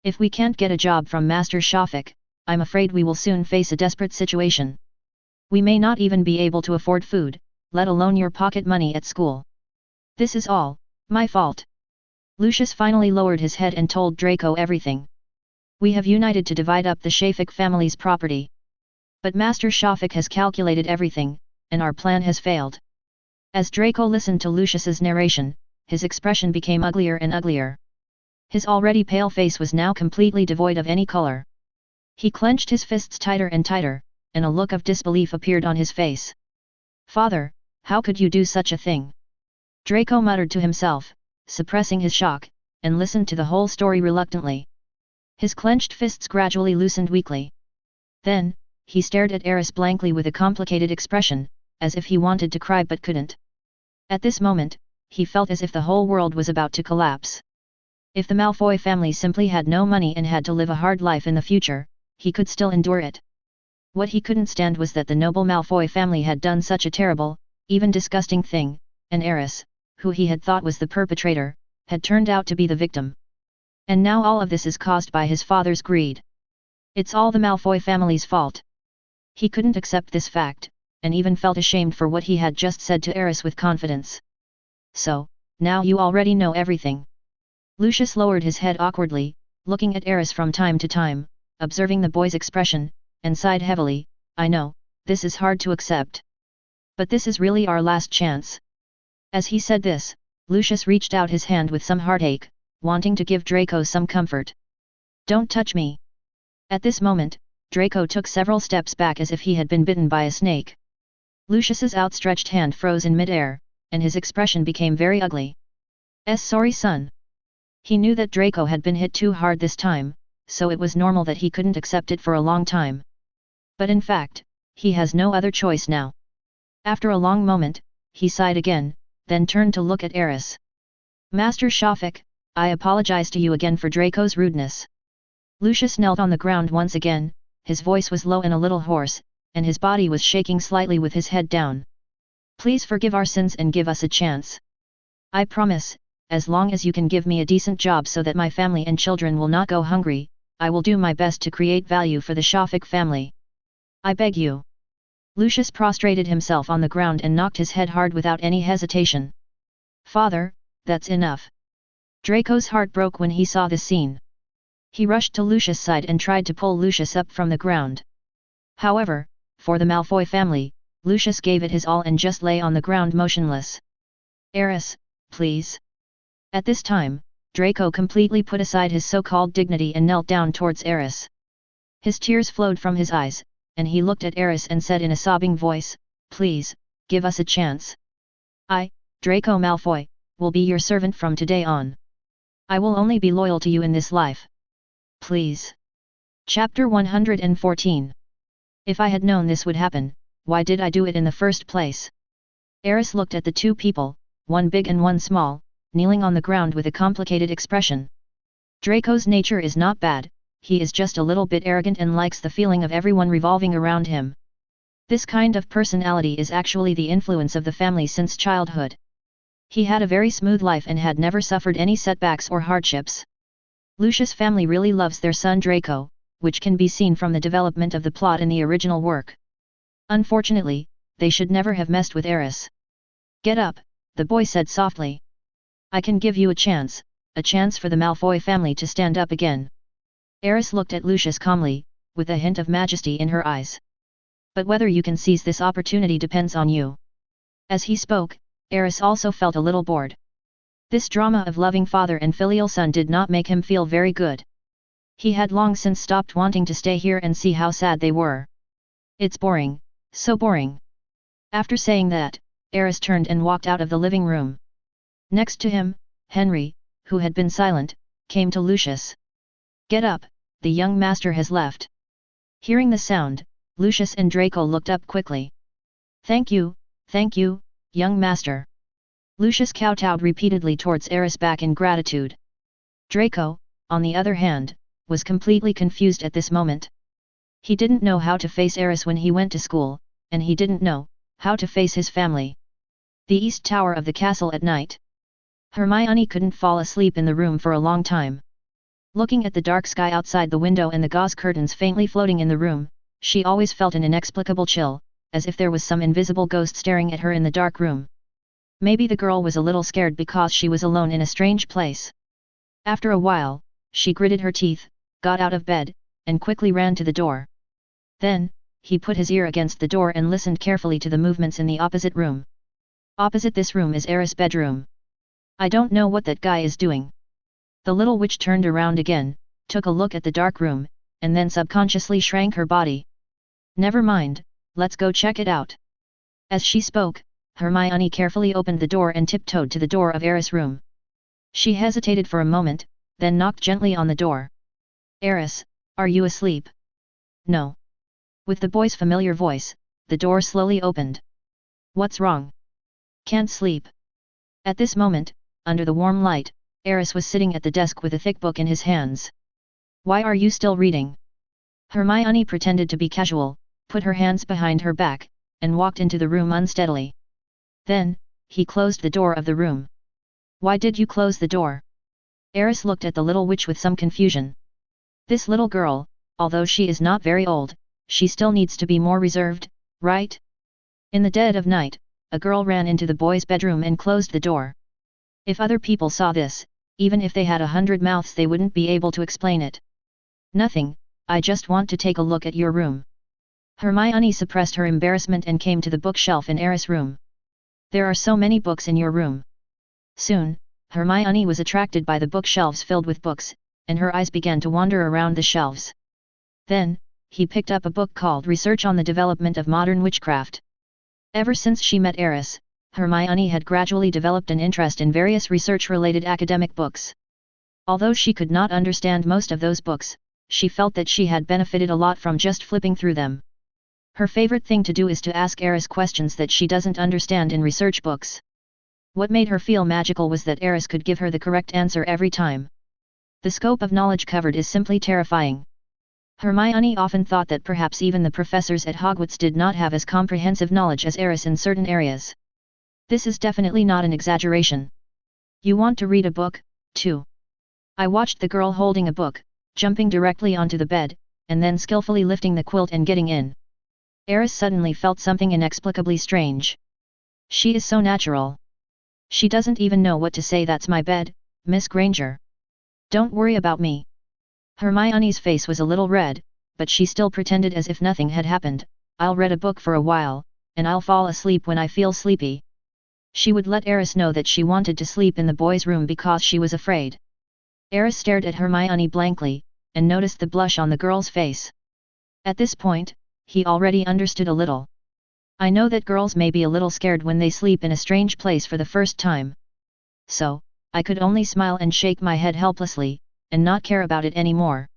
If we can't get a job from Master Shafik, I'm afraid we will soon face a desperate situation. We may not even be able to afford food, let alone your pocket money at school. This is all my fault. Lucius finally lowered his head and told Draco everything. We have united to divide up the Shafik family's property. But Master Shafik has calculated everything, and our plan has failed. As Draco listened to Lucius's narration, his expression became uglier and uglier. His already pale face was now completely devoid of any color. He clenched his fists tighter and tighter, and a look of disbelief appeared on his face. Father, how could you do such a thing? Draco muttered to himself, suppressing his shock, and listened to the whole story reluctantly. His clenched fists gradually loosened weakly. Then, he stared at Aris blankly with a complicated expression, as if he wanted to cry but couldn't. At this moment, he felt as if the whole world was about to collapse. If the Malfoy family simply had no money and had to live a hard life in the future, he could still endure it. What he couldn't stand was that the noble Malfoy family had done such a terrible, even disgusting thing, and Aris, who he had thought was the perpetrator, had turned out to be the victim. And now all of this is caused by his father's greed. It's all the Malfoy family's fault. He couldn't accept this fact, and even felt ashamed for what he had just said to Aris with confidence. So, now you already know everything. Lucius lowered his head awkwardly, looking at Aris from time to time, observing the boy's expression, and sighed heavily. I know, this is hard to accept. But this is really our last chance. As he said this, Lucius reached out his hand with some heartache, wanting to give Draco some comfort. Don't touch me. At this moment, Draco took several steps back as if he had been bitten by a snake. Lucius's outstretched hand froze in midair, and his expression became very ugly. Sorry son. He knew that Draco had been hit too hard this time, so it was normal that he couldn't accept it for a long time. But in fact, he has no other choice now. After a long moment, he sighed again, then turned to look at Aris. Master Shafik, I apologize to you again for Draco's rudeness. Lucius knelt on the ground once again, his voice was low and a little hoarse, and his body was shaking slightly with his head down. Please forgive our sins and give us a chance. I promise, as long as you can give me a decent job so that my family and children will not go hungry, I will do my best to create value for the Shafik family. I beg you. Lucius prostrated himself on the ground and knocked his head hard without any hesitation. Father, that's enough. Draco's heart broke when he saw this scene. He rushed to Lucius' side and tried to pull Lucius up from the ground. However, for the Malfoy family, Lucius gave it his all and just lay on the ground motionless. Aris, please. At this time, Draco completely put aside his so-called dignity and knelt down towards Aris. His tears flowed from his eyes, and he looked at Aris and said in a sobbing voice, Please, give us a chance. I, Draco Malfoy, will be your servant from today on. I will only be loyal to you in this life. Please. Chapter 114. If I had known this would happen, why did I do it in the first place? Aris looked at the two people, one big and one small, kneeling on the ground with a complicated expression. Draco's nature is not bad, he is just a little bit arrogant and likes the feeling of everyone revolving around him. This kind of personality is actually the influence of the family since childhood. He had a very smooth life and had never suffered any setbacks or hardships. Lucius' family really loves their son Draco, which can be seen from the development of the plot in the original work. Unfortunately, they should never have messed with Aris. Get up, the boy said softly. I can give you a chance for the Malfoy family to stand up again. Aris looked at Lucius calmly, with a hint of majesty in her eyes. But whether you can seize this opportunity depends on you. As he spoke, Aris also felt a little bored. This drama of loving father and filial son did not make him feel very good. He had long since stopped wanting to stay here and see how sad they were. It's boring, so boring. After saying that, Aris turned and walked out of the living room. Next to him, Henry, who had been silent, came to Lucius. Get up, the young master has left. Hearing the sound, Lucius and Draco looked up quickly. Thank you, young master. Lucius kowtowed repeatedly towards Aris back in gratitude. Draco, on the other hand, was completely confused at this moment. He didn't know how to face Aris when he went to school, and he didn't know how to face his family. The east tower of the castle at night. Hermione couldn't fall asleep in the room for a long time. Looking at the dark sky outside the window and the gauze curtains faintly floating in the room, she always felt an inexplicable chill, as if there was some invisible ghost staring at her in the dark room. Maybe the girl was a little scared because she was alone in a strange place. After a while, she gritted her teeth, got out of bed, and quickly ran to the door. Then, he put his ear against the door and listened carefully to the movements in the opposite room. Opposite this room is Aris' bedroom. I don't know what that guy is doing. The little witch turned around again, took a look at the dark room, and then subconsciously shrank her body. Never mind, let's go check it out. As she spoke, Hermione carefully opened the door and tiptoed to the door of Aris' room. She hesitated for a moment, then knocked gently on the door. Aris, are you asleep? No. With the boy's familiar voice, the door slowly opened. What's wrong? Can't sleep. At this moment, under the warm light, Aris was sitting at the desk with a thick book in his hands. Why are you still reading? Hermione pretended to be casual, put her hands behind her back, and walked into the room unsteadily. Then, he closed the door of the room. Why did you close the door? Aris looked at the little witch with some confusion. This little girl, although she is not very old, she still needs to be more reserved, right? In the dead of night, a girl ran into the boy's bedroom and closed the door. If other people saw this, even if they had 100 mouths they wouldn't be able to explain it. Nothing, I just want to take a look at your room. Hermione suppressed her embarrassment and came to the bookshelf in Aris' room. There are so many books in your room. Soon, Hermione was attracted by the bookshelves filled with books, and her eyes began to wander around the shelves. Then, he picked up a book called Research on the Development of Modern Witchcraft. Ever since she met Aris, Hermione had gradually developed an interest in various research-related academic books. Although she could not understand most of those books, she felt that she had benefited a lot from just flipping through them. Her favorite thing to do is to ask Aris questions that she doesn't understand in research books. What made her feel magical was that Aris could give her the correct answer every time. The scope of knowledge covered is simply terrifying. Hermione often thought that perhaps even the professors at Hogwarts did not have as comprehensive knowledge as Aris in certain areas. This is definitely not an exaggeration. You want to read a book, too? I watched the girl holding a book, jumping directly onto the bed, and then skillfully lifting the quilt and getting in. Aris suddenly felt something inexplicably strange. She is so natural. She doesn't even know what to say. That's my bed, Miss Granger. Don't worry about me. Hermione's face was a little red, but she still pretended as if nothing had happened. I'll read a book for a while, and I'll fall asleep when I feel sleepy. She would let Aris know that she wanted to sleep in the boys' room because she was afraid. Aris stared at Hermione blankly, and noticed the blush on the girl's face. At this point, he already understood a little. I know that girls may be a little scared when they sleep in a strange place for the first time. So, I could only smile and shake my head helplessly, and not care about it anymore.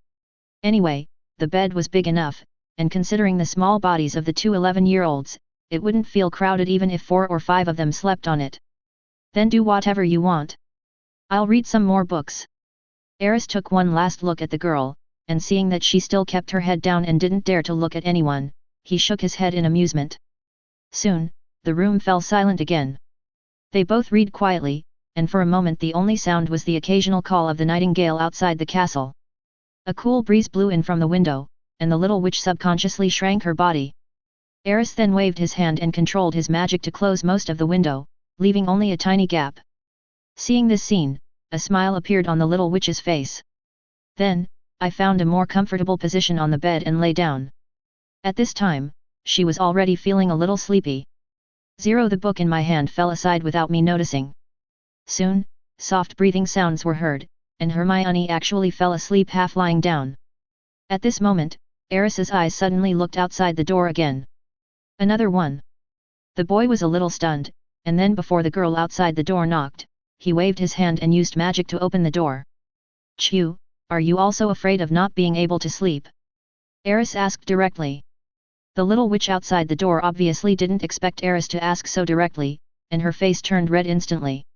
Anyway, the bed was big enough, and considering the small bodies of the two 11-year-olds, it wouldn't feel crowded even if 4 or 5 of them slept on it. Then do whatever you want. I'll read some more books. Aris took one last look at the girl, and seeing that she still kept her head down and didn't dare to look at anyone, he shook his head in amusement. Soon, the room fell silent again. They both read quietly, and for a moment the only sound was the occasional call of the nightingale outside the castle. A cool breeze blew in from the window, and the little witch subconsciously shrank her body. Aris then waved his hand and controlled his magic to close most of the window, leaving only a tiny gap. Seeing this scene, a smile appeared on the little witch's face. Then, I found a more comfortable position on the bed and lay down. At this time, she was already feeling a little sleepy. The book in my hand fell aside without me noticing. Soon, soft breathing sounds were heard, and Hermione actually fell asleep half lying down. At this moment, Aris's eyes suddenly looked outside the door again. Another one. The boy was a little stunned, and then before the girl outside the door knocked, he waved his hand and used magic to open the door. "Chew, are you also afraid of not being able to sleep?" Aris asked directly. The little witch outside the door obviously didn't expect Aris to ask so directly, and her face turned red instantly.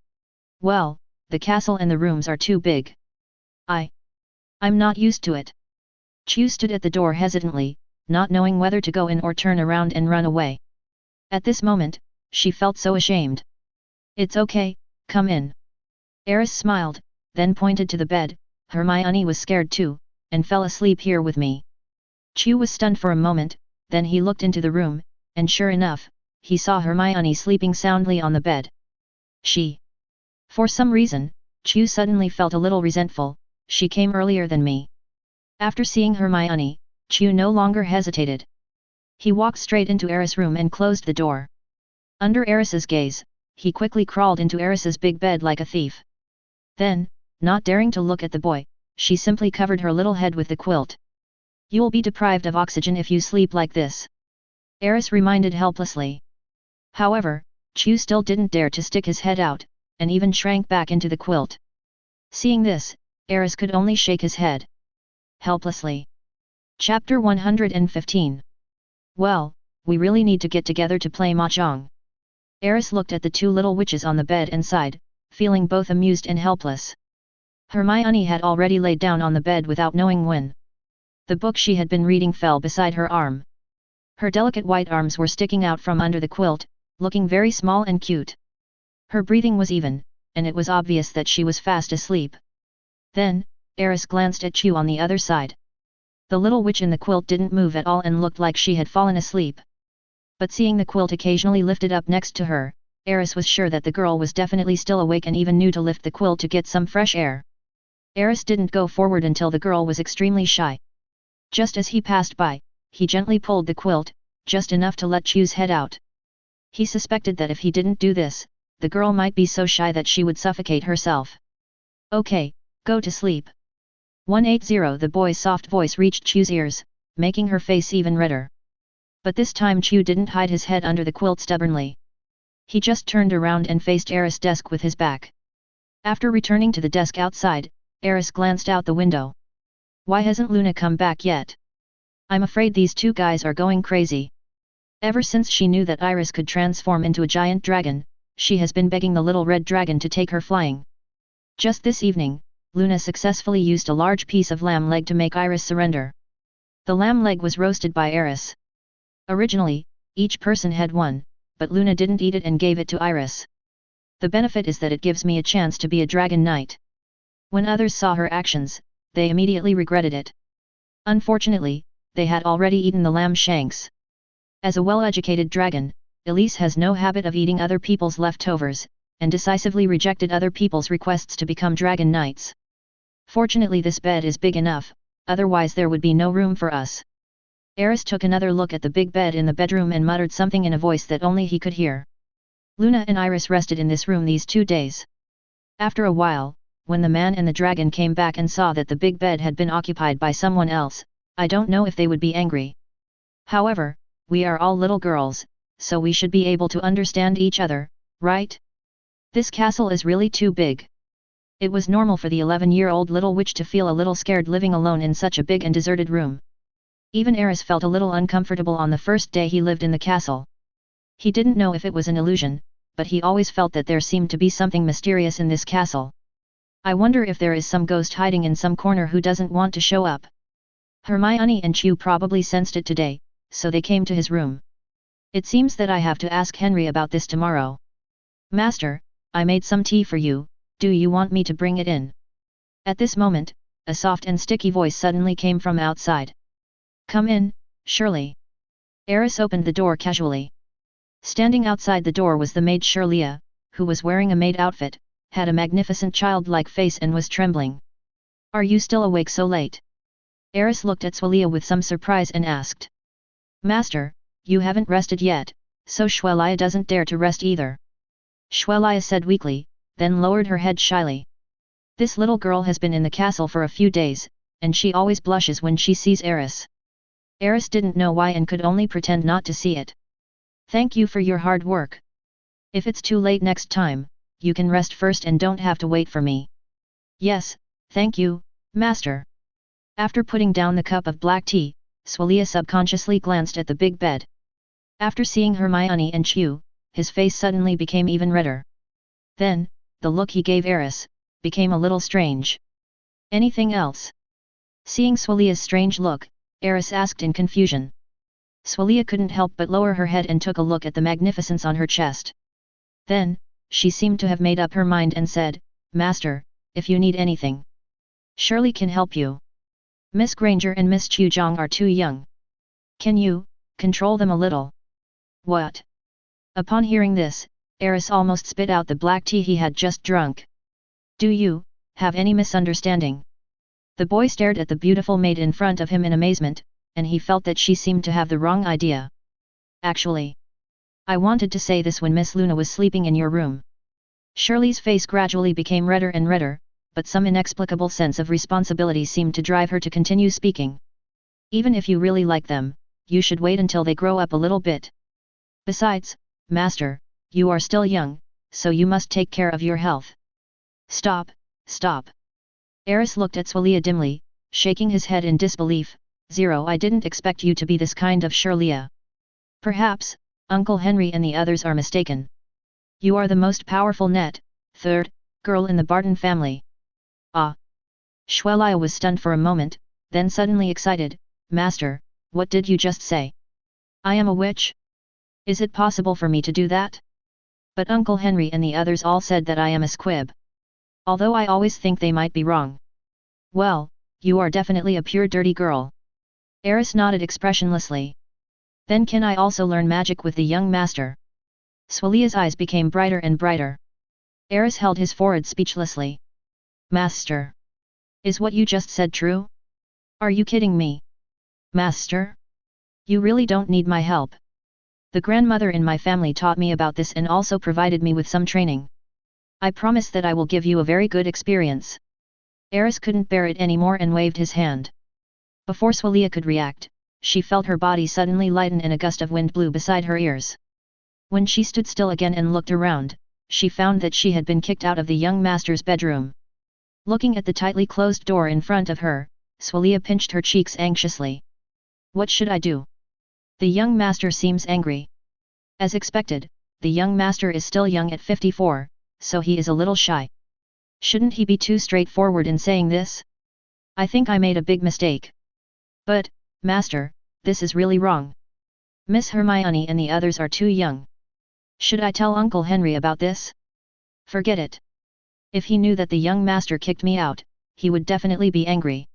"Well, the castle and the rooms are too big. I'm not used to it." Chew stood at the door hesitantly, not knowing whether to go in or turn around and run away. At this moment, she felt so ashamed. "It's okay, come in." Aris smiled, then pointed to the bed. "Hermione was scared too, and fell asleep here with me." Chew was stunned for a moment, then he looked into the room, and sure enough, he saw Hermione sleeping soundly on the bed. For some reason, Chew suddenly felt a little resentful. She came earlier than me. After seeing Hermione, Chew no longer hesitated. He walked straight into Aris' room and closed the door. Under Aris's gaze, he quickly crawled into Aris's big bed like a thief. Then, not daring to look at the boy, she simply covered her little head with the quilt. "You'll be deprived of oxygen if you sleep like this," Aris reminded helplessly. However, Chew still didn't dare to stick his head out, and even shrank back into the quilt. Seeing this, Aris could only shake his head helplessly. Chapter 115. "Well, we really need to get together to play mahjong." Aris looked at the two little witches on the bed and sighed, feeling both amused and helpless. Hermione had already laid down on the bed without knowing when. The book she had been reading fell beside her arm. Her delicate white arms were sticking out from under the quilt, looking very small and cute. Her breathing was even, and it was obvious that she was fast asleep. Then, Aris glanced at Chew on the other side. The little witch in the quilt didn't move at all and looked like she had fallen asleep. But seeing the quilt occasionally lifted up next to her, Aris was sure that the girl was definitely still awake and even knew to lift the quilt to get some fresh air. Aris didn't go forward until the girl was extremely shy. Just as he passed by, he gently pulled the quilt, just enough to let Chew's head out. He suspected that if he didn't do this, the girl might be so shy that she would suffocate herself. "Okay, go to sleep." 180. The boy's soft voice reached Chew's ears, making her face even redder. But this time Chew didn't hide his head under the quilt stubbornly. He just turned around and faced Aris' desk with his back. After returning to the desk outside, Aris glanced out the window. "Why hasn't Luna come back yet? I'm afraid these two guys are going crazy." Ever since she knew that Iris could transform into a giant dragon, she has been begging the little red dragon to take her flying. Just this evening, Luna successfully used a large piece of lamb leg to make Iris surrender. The lamb leg was roasted by Aris. Originally, each person had one, but Luna didn't eat it and gave it to Iris. "The benefit is that it gives me a chance to be a dragon knight." When others saw her actions, they immediately regretted it. Unfortunately, they had already eaten the lamb shanks. As a well-educated dragon, Elise has no habit of eating other people's leftovers, and decisively rejected other people's requests to become dragon knights. "Fortunately this bed is big enough, otherwise there would be no room for us." Aris took another look at the big bed in the bedroom and muttered something in a voice that only he could hear. Luna and Iris rested in this room these 2 days. After a while, when the man and the dragon came back and saw that the big bed had been occupied by someone else, I don't know if they would be angry. However, we are all little girls, so we should be able to understand each other, right? This castle is really too big. It was normal for the 11-year-old little witch to feel a little scared living alone in such a big and deserted room. Even Aris felt a little uncomfortable on the first day he lived in the castle. He didn't know if it was an illusion, but he always felt that there seemed to be something mysterious in this castle. I wonder if there is some ghost hiding in some corner who doesn't want to show up. Hermione and Chu probably sensed it today, so they came to his room. It seems that I have to ask Henry about this tomorrow. Master, I made some tea for you, do you want me to bring it in? At this moment, a soft and sticky voice suddenly came from outside. Come in, Shirley. Aris opened the door casually. Standing outside the door was the maid Shirley, who was wearing a maid outfit, had a magnificent childlike face and was trembling. Are you still awake so late? Aris looked at Shirley with some surprise and asked. Master, you haven't rested yet, so Shirley doesn't dare to rest either. Shirley said weakly, then lowered her head shyly. This little girl has been in the castle for a few days, and she always blushes when she sees Aris. Aris didn't know why and could only pretend not to see it. Thank you for your hard work. If it's too late next time, you can rest first and don't have to wait for me. Yes, thank you, Master. After putting down the cup of black tea, Shirley subconsciously glanced at the big bed. After seeing Hermione and Chu, his face suddenly became even redder. Then, the look he gave Aris became a little strange. Anything else? Seeing Shirley's strange look, Aris asked in confusion. Shirley couldn't help but lower her head and took a look at the magnificence on her chest. Then, she seemed to have made up her mind and said, Master, if you need anything, Shirley can help you. Miss Granger and Miss Chujong are too young. Can you control them a little? What? Upon hearing this, Aris almost spit out the black tea he had just drunk. Do you have any misunderstanding? The boy stared at the beautiful maid in front of him in amazement, and he felt that she seemed to have the wrong idea. Actually, I wanted to say this when Miss Luna was sleeping in your room. Shirley's face gradually became redder and redder, but some inexplicable sense of responsibility seemed to drive her to continue speaking. Even if you really like them, you should wait until they grow up a little bit. Besides, Master, you are still young, so you must take care of your health. Stop, stop. Aris looked at Shirley dimly, shaking his head in disbelief. I didn't expect you to be this kind of Shirley. Perhaps, Uncle Henry and the others are mistaken. You are the most powerful third girl in the Barton family. Ah! Shirley was stunned for a moment, then suddenly excited. Master, what did you just say? I am a witch? Is it possible for me to do that? But Uncle Henry and the others all said that I am a squib. Although I always think they might be wrong. Well, you are definitely a pure dirty girl. Aris nodded expressionlessly. Then can I also learn magic with the young master? Shirley's eyes became brighter and brighter. Aris held his forehead speechlessly. Master! Is what you just said true? Are you kidding me? Master? You really don't need my help. The grandmother in my family taught me about this and also provided me with some training. I promise that I will give you a very good experience. Aris couldn't bear it anymore and waved his hand. Before Shirley could react, she felt her body suddenly lighten and a gust of wind blew beside her ears. When she stood still again and looked around, she found that she had been kicked out of the young master's bedroom. Looking at the tightly closed door in front of her, Shirley pinched her cheeks anxiously. What should I do? The young master seems angry. As expected, the young master is still young at 54, so he is a little shy. Shouldn't he be too straightforward in saying this? I think I made a big mistake. But, Master, this is really wrong. Miss Hermione and the others are too young. Should I tell Uncle Henry about this? Forget it. If he knew that the young master kicked me out, he would definitely be angry.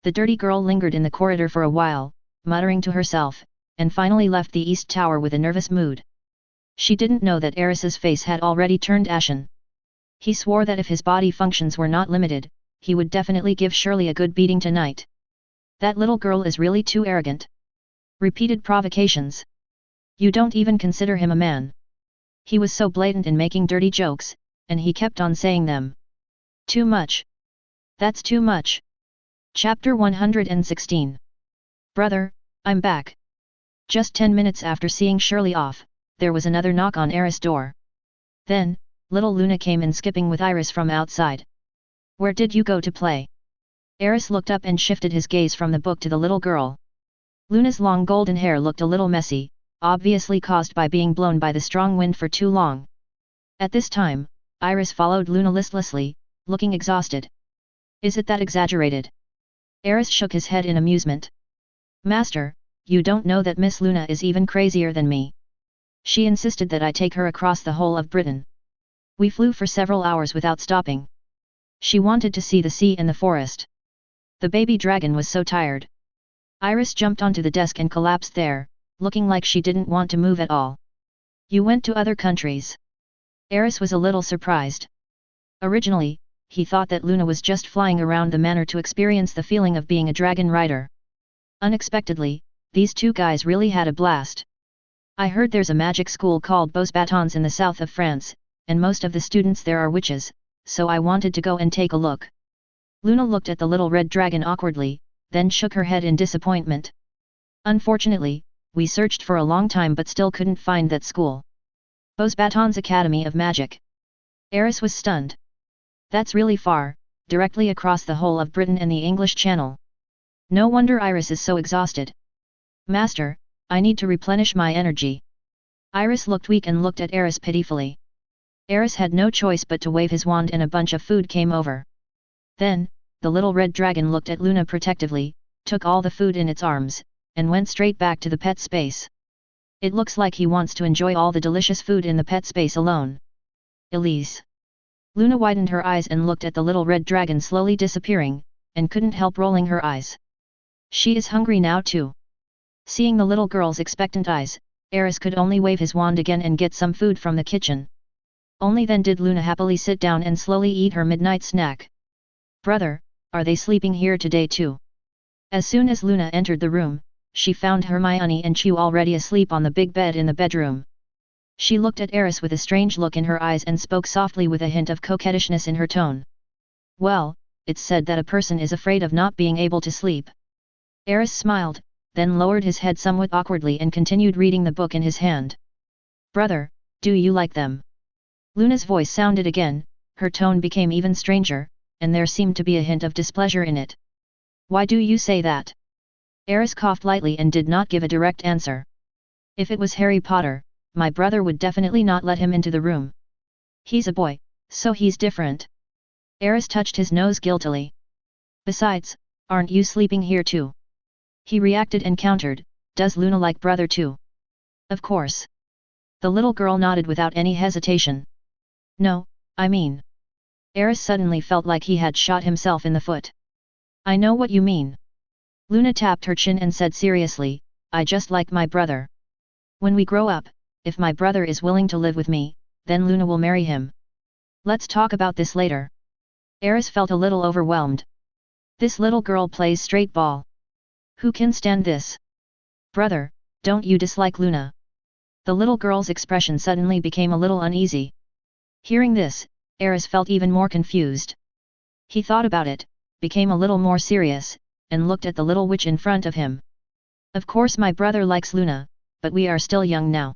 The dirty girl lingered in the corridor for a while, muttering to herself, and finally left the East Tower with a nervous mood. She didn't know that Aris's face had already turned ashen. He swore that if his body functions were not limited, he would definitely give Shirley a good beating tonight. That little girl is really too arrogant. Repeated provocations. You don't even consider him a man. He was so blatant in making dirty jokes, and he kept on saying them. Too much. That's too much. Chapter 116. Brother, I'm back. Just 10 minutes after seeing Shirley off, there was another knock on Aris' door. Then, little Luna came in skipping with Iris from outside. "Where did you go to play?" Aris looked up and shifted his gaze from the book to the little girl. Luna's long golden hair looked a little messy, obviously caused by being blown by the strong wind for too long. At this time, Iris followed Luna listlessly, looking exhausted. "Is it that exaggerated?" Aris shook his head in amusement. "Master, you don't know that Miss Luna is even crazier than me. She insisted that I take her across the whole of Britain. We flew for several hours without stopping. She wanted to see the sea and the forest. The baby dragon was so tired." Iris jumped onto the desk and collapsed there, looking like she didn't want to move at all. "You went to other countries?" Aris was a little surprised. Originally, he thought that Luna was just flying around the manor to experience the feeling of being a dragon rider. Unexpectedly, these two guys really had a blast. "I heard there's a magic school called Beaux Batons in the south of France, and most of the students there are witches, so I wanted to go and take a look." Luna looked at the little red dragon awkwardly, then shook her head in disappointment. "Unfortunately, we searched for a long time but still couldn't find that school. Beaux Batons Academy of Magic." Aris was stunned. "That's really far, directly across the whole of Britain and the English Channel. No wonder Iris is so exhausted." "Master, I need to replenish my energy." Iris looked weak and looked at Aris pitifully. Aris had no choice but to wave his wand and a bunch of food came over. Then, the little red dragon looked at Luna protectively, took all the food in its arms, and went straight back to the pet space. "It looks like he wants to enjoy all the delicious food in the pet space alone." "Elise." Luna widened her eyes and looked at the little red dragon slowly disappearing, and couldn't help rolling her eyes. She is hungry now too. Seeing the little girl's expectant eyes, Aris could only wave his wand again and get some food from the kitchen. Only then did Luna happily sit down and slowly eat her midnight snack. "Brother, are they sleeping here today too?" As soon as Luna entered the room, she found Hermione and Chu already asleep on the big bed in the bedroom. She looked at Aris with a strange look in her eyes and spoke softly with a hint of coquettishness in her tone. "Well, it's said that a person is afraid of not being able to sleep." Aris smiled, then lowered his head somewhat awkwardly and continued reading the book in his hand. "Brother, do you like them?" Luna's voice sounded again, her tone became even stranger, and there seemed to be a hint of displeasure in it. "Why do you say that?" Aris coughed lightly and did not give a direct answer. "If it was Harry Potter, my brother would definitely not let him into the room. He's a boy, so he's different." Aris touched his nose guiltily. "Besides, aren't you sleeping here too?" He reacted and countered, "Does Luna like brother too?" "Of course." The little girl nodded without any hesitation. "No, I mean." Aris suddenly felt like he had shot himself in the foot. "I know what you mean." Luna tapped her chin and said seriously, "I just like my brother. When we grow up, if my brother is willing to live with me, then Luna will marry him. Let's talk about this later." Aris felt a little overwhelmed. This little girl plays straight ball. Who can stand this? "Brother, don't you dislike Luna?" The little girl's expression suddenly became a little uneasy. Hearing this, Aris felt even more confused. He thought about it, became a little more serious, and looked at the little witch in front of him. "Of course my brother likes Luna, but we are still young now."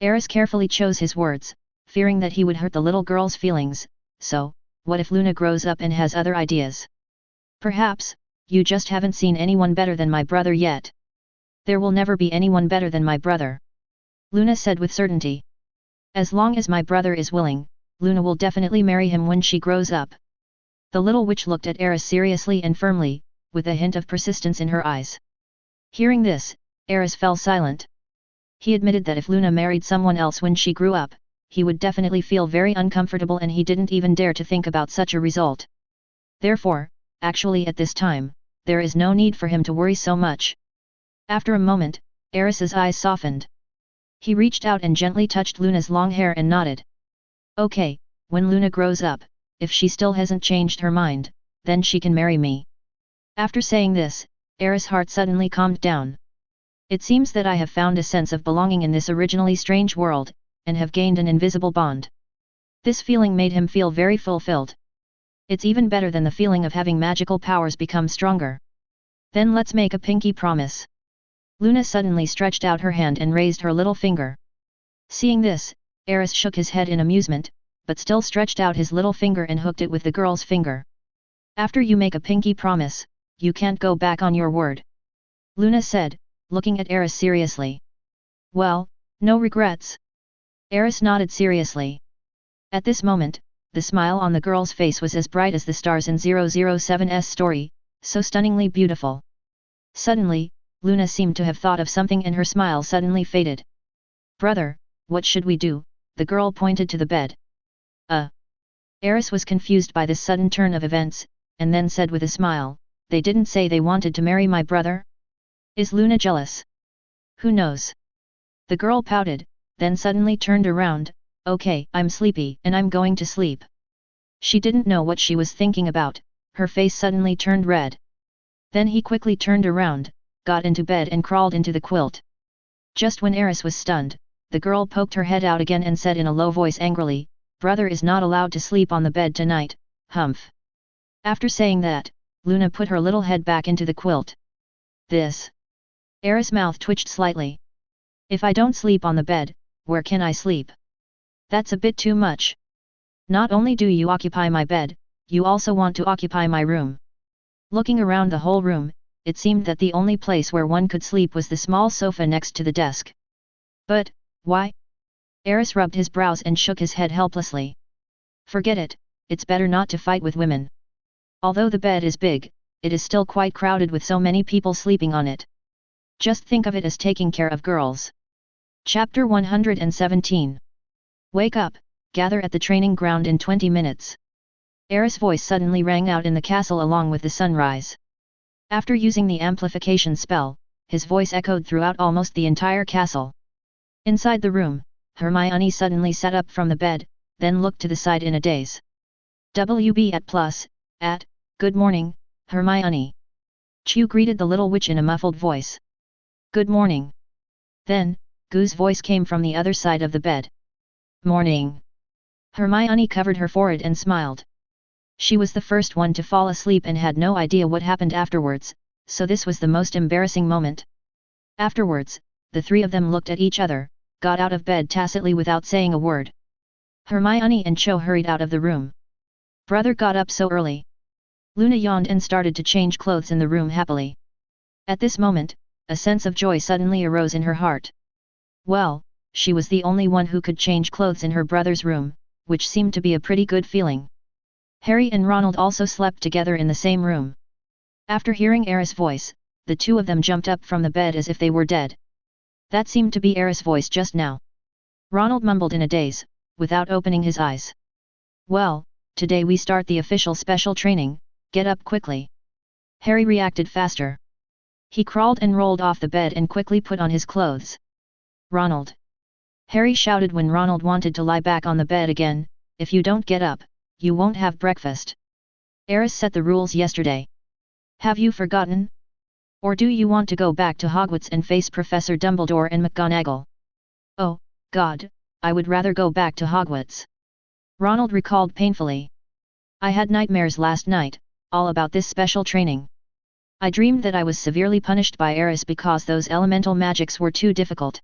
Aris carefully chose his words, fearing that he would hurt the little girl's feelings, "So, what if Luna grows up and has other ideas? Perhaps, you just haven't seen anyone better than my brother yet." "There will never be anyone better than my brother," Luna said with certainty. "As long as my brother is willing, Luna will definitely marry him when she grows up." The little witch looked at Aris seriously and firmly, with a hint of persistence in her eyes. Hearing this, Aris fell silent. He admitted that if Luna married someone else when she grew up, he would definitely feel very uncomfortable and he didn't even dare to think about such a result. Therefore, actually at this time, there is no need for him to worry so much. After a moment, Aris's eyes softened. He reached out and gently touched Luna's long hair and nodded. "Okay, when Luna grows up, if she still hasn't changed her mind, then she can marry me." After saying this, Aris' heart suddenly calmed down. "It seems that I have found a sense of belonging in this originally strange world, and have gained an invisible bond." This feeling made him feel very fulfilled. It's even better than the feeling of having magical powers become stronger. "Then let's make a pinky promise." Luna suddenly stretched out her hand and raised her little finger. Seeing this, Aris shook his head in amusement, but still stretched out his little finger and hooked it with the girl's finger. After you make a pinky promise, you can't go back on your word. Luna said, looking at Aris seriously. Well, no regrets. Aris nodded seriously. At this moment, the smile on the girl's face was as bright as the stars in 007's story, so stunningly beautiful. Suddenly, Luna seemed to have thought of something and her smile suddenly faded. Brother, what should we do? The girl pointed to the bed. Aris was confused by this sudden turn of events, and then said with a smile, they didn't say they wanted to marry my brother? Is Luna jealous? Who knows? The girl pouted, then suddenly turned around, okay, I'm sleepy and I'm going to sleep. She didn't know what she was thinking about, her face suddenly turned red. Then he quickly turned around, got into bed and crawled into the quilt. Just when Aris was stunned, the girl poked her head out again and said in a low voice angrily, brother is not allowed to sleep on the bed tonight, humph. After saying that, Luna put her little head back into the quilt. This. Aris' mouth twitched slightly. If I don't sleep on the bed, where can I sleep? That's a bit too much. Not only do you occupy my bed, you also want to occupy my room. Looking around the whole room, it seemed that the only place where one could sleep was the small sofa next to the desk. But, why? Aris rubbed his brows and shook his head helplessly. Forget it, it's better not to fight with women. Although the bed is big, it is still quite crowded with so many people sleeping on it. Just think of it as taking care of girls. Chapter 117. Wake up, gather at the training ground in 20 minutes. Aris' voice suddenly rang out in the castle along with the sunrise. After using the amplification spell, his voice echoed throughout almost the entire castle. Inside the room, Hermione suddenly sat up from the bed, then looked to the side in a daze. Good morning, Hermione. Chu greeted the little witch in a muffled voice. Good morning. Then, Gu's voice came from the other side of the bed. Morning. Hermione covered her forehead and smiled. She was the first one to fall asleep and had no idea what happened afterwards, so this was the most embarrassing moment. Afterwards, the three of them looked at each other, got out of bed tacitly without saying a word. Hermione and Cho hurried out of the room. Brother got up so early. Luna yawned and started to change clothes in the room happily. At this moment, a sense of joy suddenly arose in her heart. Well, she was the only one who could change clothes in her brother's room, which seemed to be a pretty good feeling. Harry and Ronald also slept together in the same room. After hearing Aris' voice, the two of them jumped up from the bed as if they were dead. That seemed to be Aris' voice just now. Ronald mumbled in a daze, without opening his eyes. Well, today we start the official special training, get up quickly. Harry reacted faster. He crawled and rolled off the bed and quickly put on his clothes. Ronald! Harry shouted when Ronald wanted to lie back on the bed again, if you don't get up, you won't have breakfast. Aris set the rules yesterday. Have you forgotten? Or do you want to go back to Hogwarts and face Professor Dumbledore and McGonagall? Oh, God, I would rather go back to Hogwarts. Ronald recalled painfully. I had nightmares last night, all about this special training. I dreamed that I was severely punished by Aris because those elemental magics were too difficult.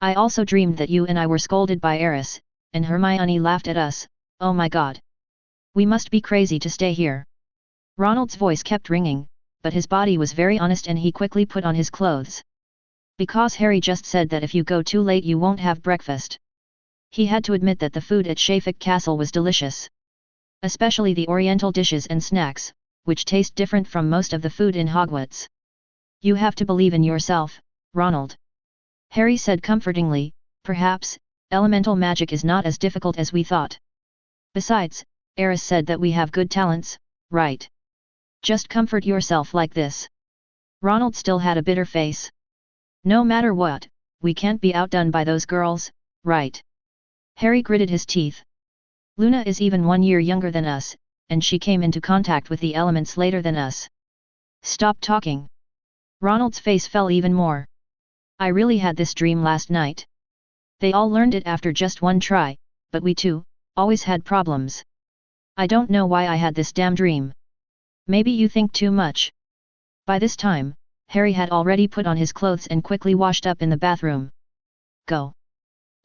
I also dreamed that you and I were scolded by Aris, and Hermione laughed at us, oh my God. We must be crazy to stay here. Ronald's voice kept ringing, but his body was very honest and he quickly put on his clothes. Because Harry just said that if you go too late you won't have breakfast. He had to admit that the food at Shafik Castle was delicious. Especially the oriental dishes and snacks, which taste different from most of the food in Hogwarts. You have to believe in yourself, Ronald. Harry said comfortingly, perhaps, elemental magic is not as difficult as we thought. Besides, Aris said that we have good talents, right? Just comfort yourself like this. Ronald still had a bitter face. No matter what, we can't be outdone by those girls, right? Harry gritted his teeth. Luna is even 1 year younger than us, and she came into contact with the elements later than us. Stop talking. Ronald's face fell even more. I really had this dream last night. They all learned it after just one try, but we too, always had problems. I don't know why I had this damn dream. Maybe you think too much. By this time, Harry had already put on his clothes and quickly washed up in the bathroom. Go.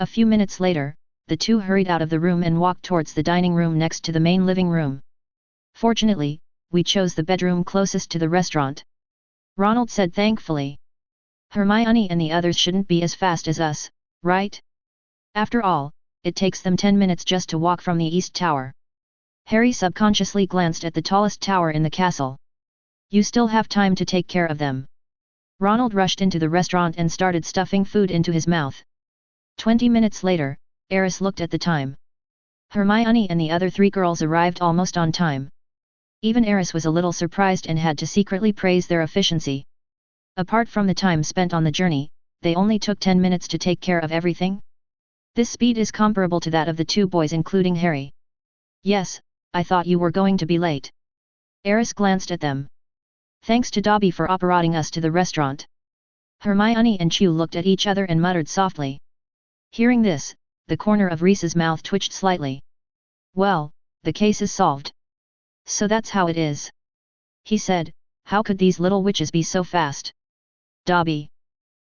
A few minutes later, the two hurried out of the room and walked towards the dining room next to the main living room. Fortunately, we chose the bedroom closest to the restaurant, Ronald said thankfully. Hermione and the others shouldn't be as fast as us, right? After all, it takes them 10 minutes just to walk from the East Tower. Harry subconsciously glanced at the tallest tower in the castle. You still have time to take care of them. Ronald rushed into the restaurant and started stuffing food into his mouth. 20 minutes later, Aris looked at the time. Hermione and the other 3 girls arrived almost on time. Even Aris was a little surprised and had to secretly praise their efficiency. Apart from the time spent on the journey, they only took 10 minutes to take care of everything. This speed is comparable to that of the 2 boys including Harry. Yes, I thought you were going to be late. Aris glanced at them. Thanks to Dobby for operating us to the restaurant. Hermione and Chu looked at each other and muttered softly. Hearing this, the corner of Reese's mouth twitched slightly. Well, the case is solved. So that's how it is. He said, how could these little witches be so fast? Dobby.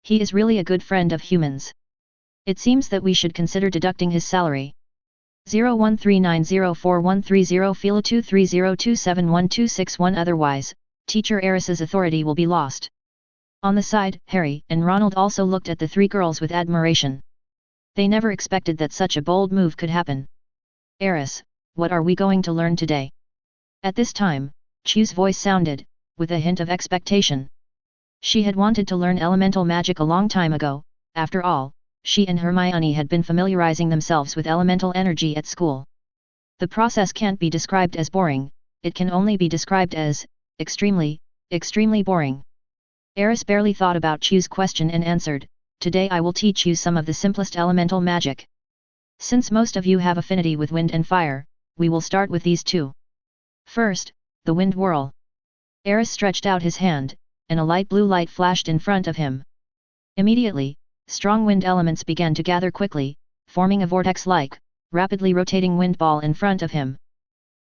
He is really a good friend of humans. It seems that we should consider deducting his salary. 0139041330 Fila 230271261 Otherwise, Teacher Aris's authority will be lost. On the side, Harry and Ronald also looked at the 3 girls with admiration. They never expected that such a bold move could happen. Aris, what are we going to learn today? At this time, Chu's voice sounded, with a hint of expectation. She had wanted to learn elemental magic a long time ago. After all, she and Hermione had been familiarizing themselves with elemental energy at school. The process can't be described as boring, it can only be described as extremely boring. Aris barely thought about Chu's question and answered, today I will teach you some of the simplest elemental magic. Since most of you have affinity with wind and fire, we will start with these 2. First, the wind whirl. Aris stretched out his hand, and a light blue light flashed in front of him. Immediately, strong wind elements began to gather quickly, forming a vortex-like, rapidly rotating wind ball in front of him.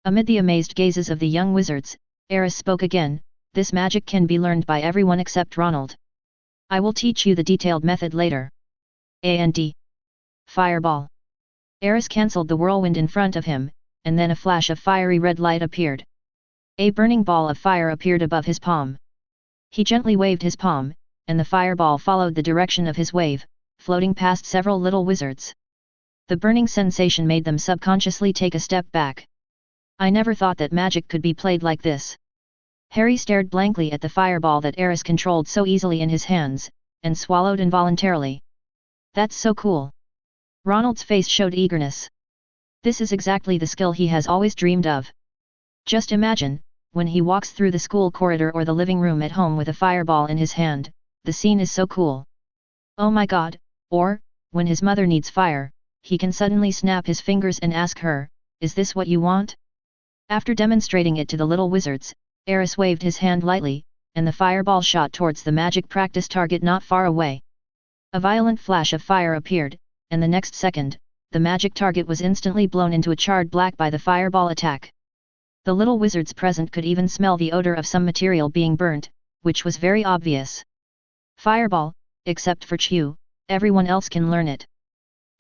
Amid the amazed gazes of the young wizards, Aris spoke again, this magic can be learned by everyone except Ronald. I will teach you the detailed method later. And Fireball. Aris cancelled the whirlwind in front of him, and then a flash of fiery red light appeared. A burning ball of fire appeared above his palm. He gently waved his palm, and the fireball followed the direction of his wave, floating past several little wizards. The burning sensation made them subconsciously take a step back. I never thought that magic could be played like this. Harry stared blankly at the fireball that Aris controlled so easily in his hands, and swallowed involuntarily. That's so cool. Ronald's face showed eagerness. This is exactly the skill he has always dreamed of. Just imagine, when he walks through the school corridor or the living room at home with a fireball in his hand, the scene is so cool. Oh my god, or, when his mother needs fire, he can suddenly snap his fingers and ask her, is this what you want? After demonstrating it to the little wizards, Aris waved his hand lightly, and the fireball shot towards the magic practice target not far away. A violent flash of fire appeared, and the next second, the magic target was instantly blown into a charred black by the fireball attack. The little wizards present could even smell the odor of some material being burnt, which was very obvious. Fireball, except for Chu, everyone else can learn it.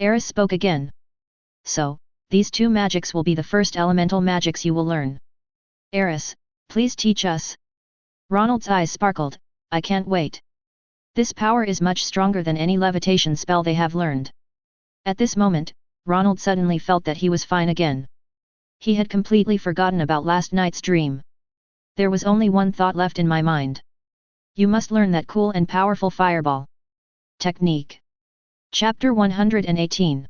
Aris spoke again. So, these 2 magics will be the first elemental magics you will learn. Aris, please teach us. Ronald's eyes sparkled, I can't wait. This power is much stronger than any levitation spell they have learned. At this moment, Ronald suddenly felt that he was fine again. He had completely forgotten about last night's dream. There was only one thought left in my mind. You must learn that cool and powerful fireball technique. Chapter 118.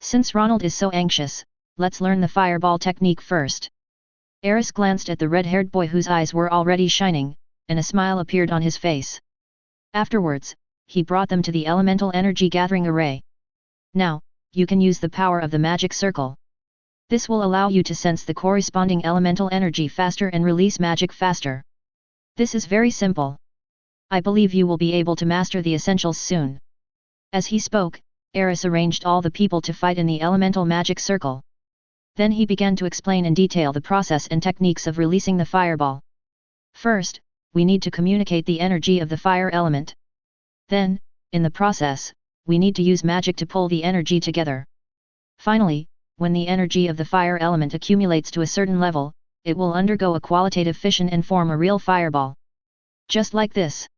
Since Ronald is so anxious, let's learn the fireball technique first. Aris glanced at the red-haired boy whose eyes were already shining, and a smile appeared on his face. Afterwards, he brought them to the elemental energy gathering array. Now, you can use the power of the magic circle. This will allow you to sense the corresponding elemental energy faster and release magic faster. This is very simple. I believe you will be able to master the essentials soon. As he spoke, Aris arranged all the people to fight in the elemental magic circle. Then he began to explain in detail the process and techniques of releasing the fireball. First, we need to communicate the energy of the fire element. Then, in the process, we need to use magic to pull the energy together. Finally, when the energy of the fire element accumulates to a certain level, it will undergo a qualitative fission and form a real fireball. Just like this.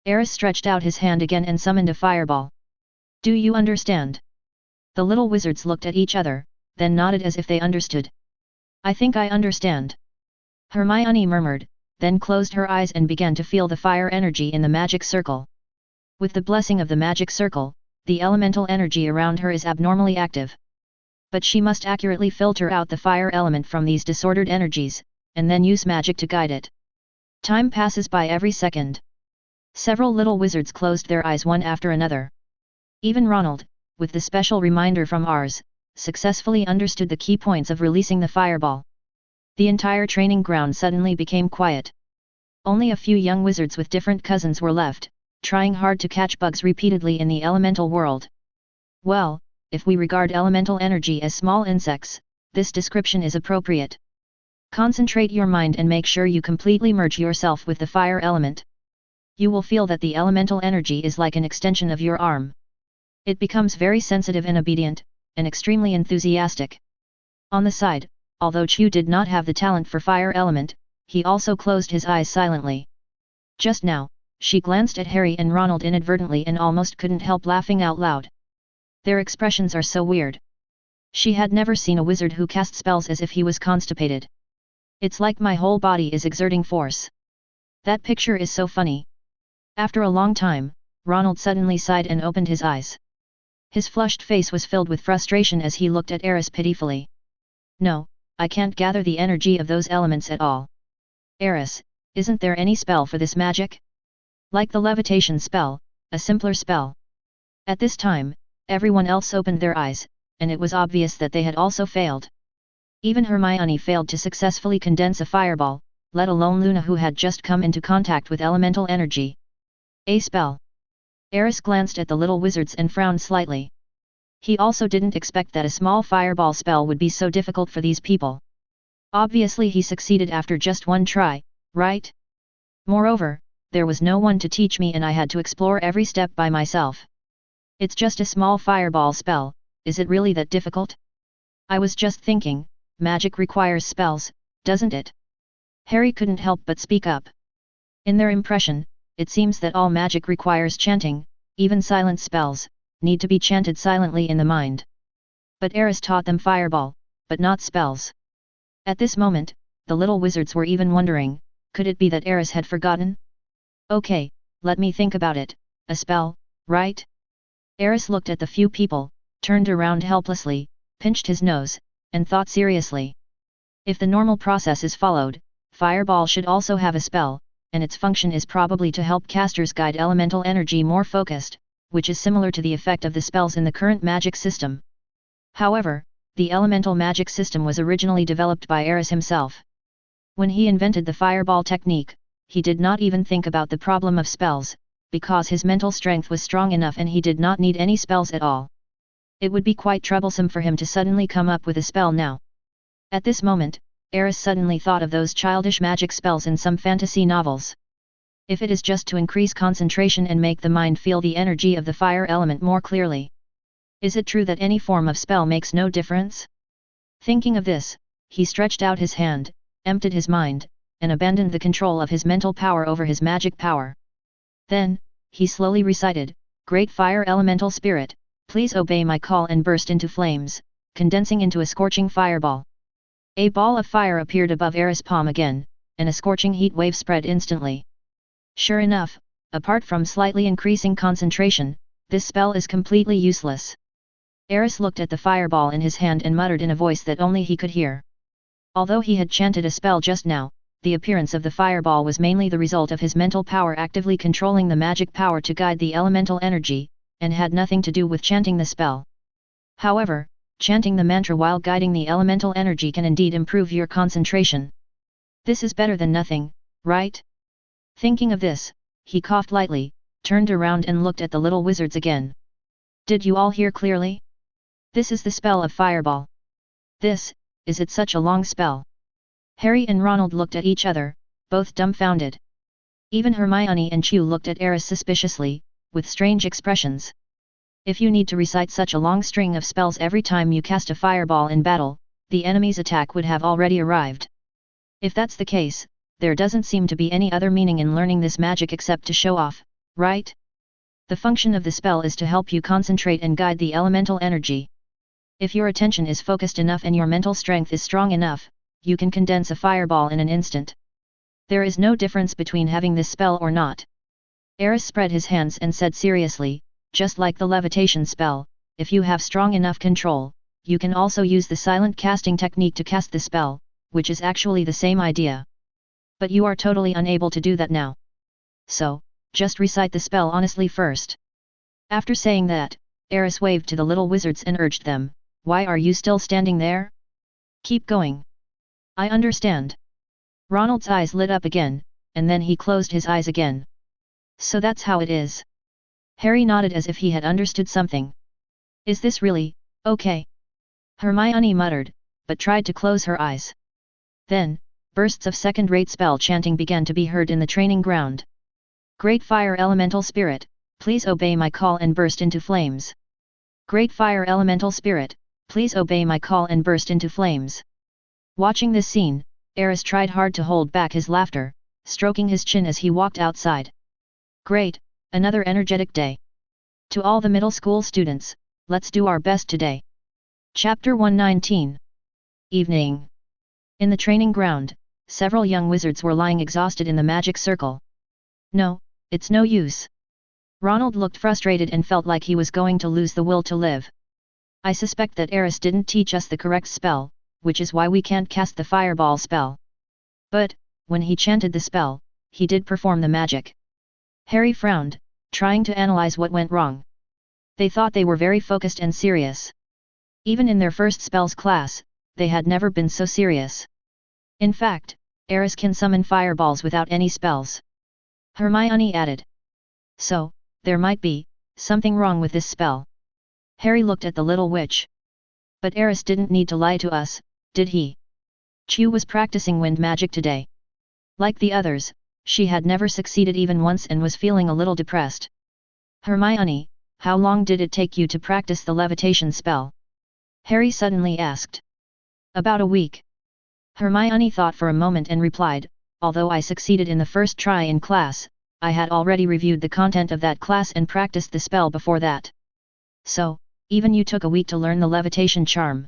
Aris stretched out his hand again and summoned a fireball. Do you understand? The little wizards looked at each other, then nodded as if they understood. I think I understand. Hermione murmured, then closed her eyes and began to feel the fire energy in the magic circle. With the blessing of the magic circle, the elemental energy around her is abnormally active. But she must accurately filter out the fire element from these disordered energies, and then use magic to guide it. Time passes by every second. Several little wizards closed their eyes one after another. Even Ronald, with the special reminder from Aris, successfully understood the key points of releasing the fireball. The entire training ground suddenly became quiet. Only a few young wizards with different cousins were left, trying hard to catch bugs repeatedly in the elemental world. Well, if we regard elemental energy as small insects, this description is appropriate. Concentrate your mind and make sure you completely merge yourself with the fire element. You will feel that the elemental energy is like an extension of your arm. It becomes very sensitive and obedient, and extremely enthusiastic. On the side, although Chu did not have the talent for fire element, he also closed his eyes silently. Just now, she glanced at Harry and Ronald inadvertently and almost couldn't help laughing out loud. Their expressions are so weird. She had never seen a wizard who cast spells as if he was constipated. It's like my whole body is exerting force. That picture is so funny. After a long time, Ronald suddenly sighed and opened his eyes. His flushed face was filled with frustration as he looked at Aris pitifully. No, I can't gather the energy of those elements at all. Aris, isn't there any spell for this magic? Like the levitation spell, a simpler spell. At this time, everyone else opened their eyes, and it was obvious that they had also failed. Even Hermione failed to successfully condense a fireball, let alone Luna who had just come into contact with elemental energy. A spell. Aris glanced at the little wizards and frowned slightly. He also didn't expect that a small fireball spell would be so difficult for these people. Obviously he succeeded after just one try, right? Moreover, there was no one to teach me and I had to explore every step by myself. It's just a small fireball spell, is it really that difficult? I was just thinking, magic requires spells, doesn't it? Harry couldn't help but speak up. In their impression, it seems that all magic requires chanting, even silent spells, need to be chanted silently in the mind. But Aris taught them fireball, but not spells. At this moment, the little wizards were even wondering, could it be that Aris had forgotten? Okay, let me think about it, a spell, right? Aris looked at the few people, turned around helplessly, pinched his nose, and thought seriously. If the normal process is followed, fireball should also have a spell, and its function is probably to help casters guide elemental energy more focused, which is similar to the effect of the spells in the current magic system. However, the elemental magic system was originally developed by Aris himself. When he invented the fireball technique, he did not even think about the problem of spells, because his mental strength was strong enough and he did not need any spells at all. It would be quite troublesome for him to suddenly come up with a spell now. At this moment, Aris suddenly thought of those childish magic spells in some fantasy novels. If it is just to increase concentration and make the mind feel the energy of the fire element more clearly. Is it true that any form of spell makes no difference? Thinking of this, he stretched out his hand, emptied his mind, and abandoned the control of his mental power over his magic power. Then, he slowly recited, "Great fire elemental spirit, please obey my call," and burst into flames, condensing into a scorching fireball. A ball of fire appeared above Aris' palm again, and a scorching heat wave spread instantly. Sure enough, apart from slightly increasing concentration, this spell is completely useless. Aris looked at the fireball in his hand and muttered in a voice that only he could hear. Although he had chanted a spell just now, the appearance of the fireball was mainly the result of his mental power actively controlling the magic power to guide the elemental energy, and had nothing to do with chanting the spell. However, chanting the mantra while guiding the elemental energy can indeed improve your concentration. This is better than nothing, right? Thinking of this, he coughed lightly, turned around and looked at the little wizards again. Did you all hear clearly? This is the spell of fireball. Is it such a long spell? Harry and Ronald looked at each other, both dumbfounded. Even Hermione and Chu looked at Aris suspiciously, with strange expressions. If you need to recite such a long string of spells every time you cast a fireball in battle, the enemy's attack would have already arrived. If that's the case, there doesn't seem to be any other meaning in learning this magic except to show off, right? The function of the spell is to help you concentrate and guide the elemental energy. If your attention is focused enough and your mental strength is strong enough, you can condense a fireball in an instant. There is no difference between having this spell or not. Aris spread his hands and said seriously, just like the levitation spell, if you have strong enough control, you can also use the silent casting technique to cast the spell, which is actually the same idea. But you are totally unable to do that now. So, just recite the spell honestly first. After saying that, Aris waved to the little wizards and urged them, why are you still standing there? Keep going. I understand. Ronald's eyes lit up again, and then he closed his eyes again. So that's how it is. Harry nodded as if he had understood something. Is this really, okay? Hermione muttered, but tried to close her eyes. Then, bursts of second-rate spell chanting began to be heard in the training ground. Great Fire Elemental Spirit, please obey my call and burst into flames. Great Fire Elemental Spirit, please obey my call and burst into flames. Watching this scene, Aris tried hard to hold back his laughter, stroking his chin as he walked outside. Great, another energetic day. To all the middle school students, let's do our best today. Chapter 119. Evening. In the training ground, several young wizards were lying exhausted in the magic circle. No, it's no use. Ronald looked frustrated and felt like he was going to lose the will to live. I suspect that Aris didn't teach us the correct spell, which is why we can't cast the fireball spell. But, when he chanted the spell, he did perform the magic. Harry frowned, trying to analyze what went wrong. They thought they were very focused and serious. Even in their first spells class, they had never been so serious. In fact, Aris can summon fireballs without any spells. Hermione added. So, there might be something wrong with this spell. Harry looked at the little witch. But Aris didn't need to lie to us, did he? Chu was practicing wind magic today. Like the others, she had never succeeded even once and was feeling a little depressed. Hermione, how long did it take you to practice the levitation spell? Harry suddenly asked. About a week. Hermione thought for a moment and replied, although I succeeded in the first try in class, I had already reviewed the content of that class and practiced the spell before that. So, even you took a week to learn the levitation charm.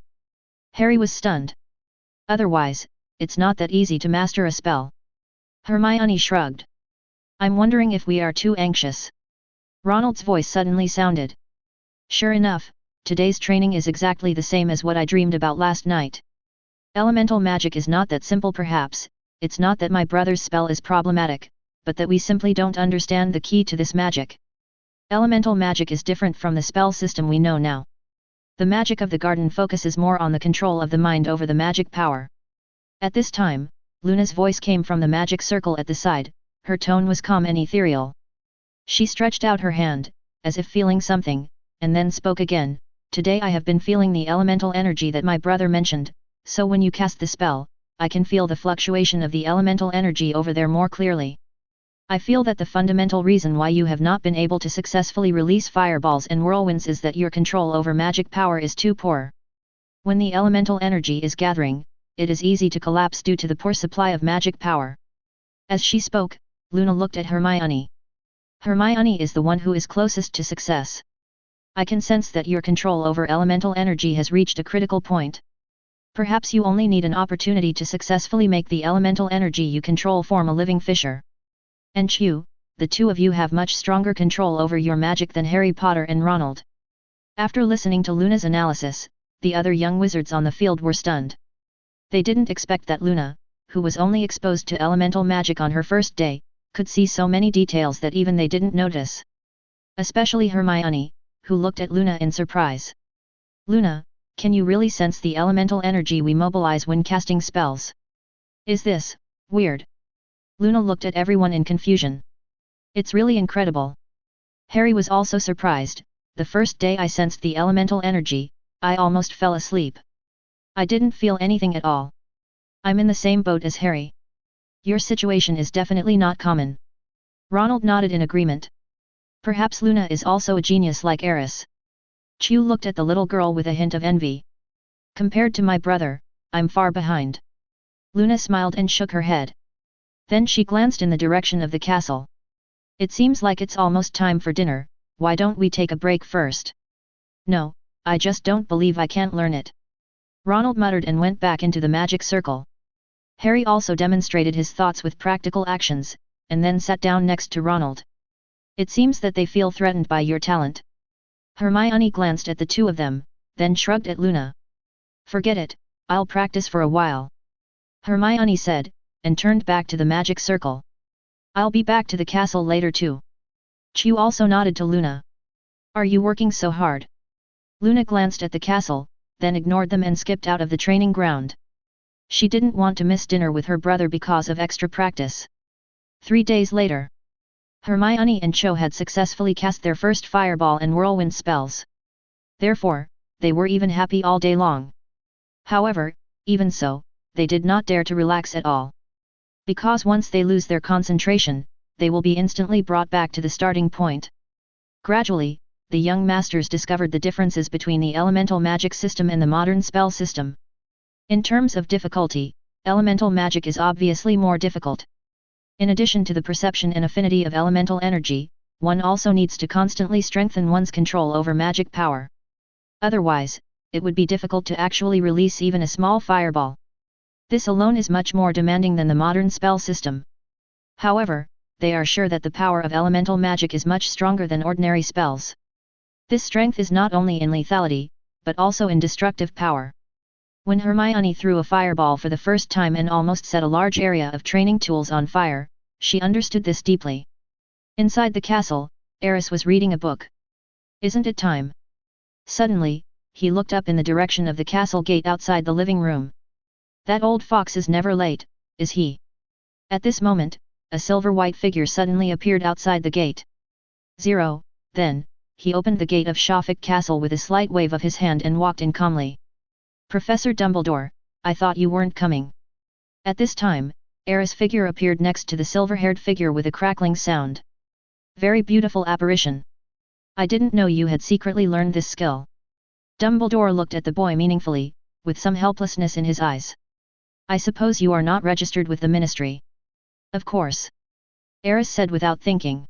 Harry was stunned. Otherwise, it's not that easy to master a spell. Hermione shrugged. I'm wondering if we are too anxious. Ronald's voice suddenly sounded. Sure enough, today's training is exactly the same as what I dreamed about last night. Elemental magic is not that simple perhaps, it's not that my brother's spell is problematic, but that we simply don't understand the key to this magic. Elemental magic is different from the spell system we know now. The magic of the garden focuses more on the control of the mind over the magic power. At this time, Luna's voice came from the magic circle at the side, her tone was calm and ethereal. She stretched out her hand, as if feeling something, and then spoke again, today I have been feeling the elemental energy that my brother mentioned, so when you cast the spell, I can feel the fluctuation of the elemental energy over there more clearly. I feel that the fundamental reason why you have not been able to successfully release fireballs and whirlwinds is that your control over magic power is too poor. When the elemental energy is gathering, it is easy to collapse due to the poor supply of magic power. As she spoke, Luna looked at Hermione. Hermione is the one who is closest to success. I can sense that your control over elemental energy has reached a critical point. Perhaps you only need an opportunity to successfully make the elemental energy you control form a living fissure. And Chu, the two of you have much stronger control over your magic than Harry Potter and Ronald. After listening to Luna's analysis, the other young wizards on the field were stunned. They didn't expect that Luna, who was only exposed to elemental magic on her first day, could see so many details that even they didn't notice. Especially Hermione, who looked at Luna in surprise. Luna, can you really sense the elemental energy we mobilize when casting spells? Is this weird? Luna looked at everyone in confusion. It's really incredible. Harry was also surprised. The first day I sensed the elemental energy, I almost fell asleep. I didn't feel anything at all. I'm in the same boat as Harry. Your situation is definitely not common. Ronald nodded in agreement. Perhaps Luna is also a genius like Aris. Chu looked at the little girl with a hint of envy. Compared to my brother, I'm far behind. Luna smiled and shook her head. Then she glanced in the direction of the castle. It seems like it's almost time for dinner, why don't we take a break first? No, I just don't believe I can't learn it. Ronald muttered and went back into the magic circle. Harry also demonstrated his thoughts with practical actions, and then sat down next to Ronald. It seems that they feel threatened by your talent. Hermione glanced at the two of them, then shrugged at Luna. Forget it, I'll practice for a while. Hermione said, and turned back to the magic circle. I'll be back to the castle later too. Chu also nodded to Luna. Are you working so hard? Luna glanced at the castle, then ignored them and skipped out of the training ground. She didn't want to miss dinner with her brother because of extra practice. 3 days later, Hermione and Cho had successfully cast their first fireball and whirlwind spells. Therefore, they were even happy all day long. However, even so, they did not dare to relax at all. Because once they lose their concentration, they will be instantly brought back to the starting point. Gradually, the young masters discovered the differences between the elemental magic system and the modern spell system. In terms of difficulty, elemental magic is obviously more difficult. In addition to the perception and affinity of elemental energy, one also needs to constantly strengthen one's control over magic power. Otherwise, it would be difficult to actually release even a small fireball. This alone is much more demanding than the modern spell system. However, they are sure that the power of elemental magic is much stronger than ordinary spells. This strength is not only in lethality, but also in destructive power. When Hermione threw a fireball for the first time and almost set a large area of training tools on fire, she understood this deeply. Inside the castle, Aris was reading a book. Isn't it time? Suddenly, he looked up in the direction of the castle gate outside the living room. That old fox is never late, is he? At this moment, a silver-white figure suddenly appeared outside the gate. Then, he opened the gate of Shawfik Castle with a slight wave of his hand and walked in calmly. Professor Dumbledore, I thought you weren't coming. At this time, Aris' figure appeared next to the silver-haired figure with a crackling sound. Very beautiful apparition. I didn't know you had secretly learned this skill. Dumbledore looked at the boy meaningfully, with some helplessness in his eyes. I suppose you are not registered with the Ministry. Of course. Aris said without thinking.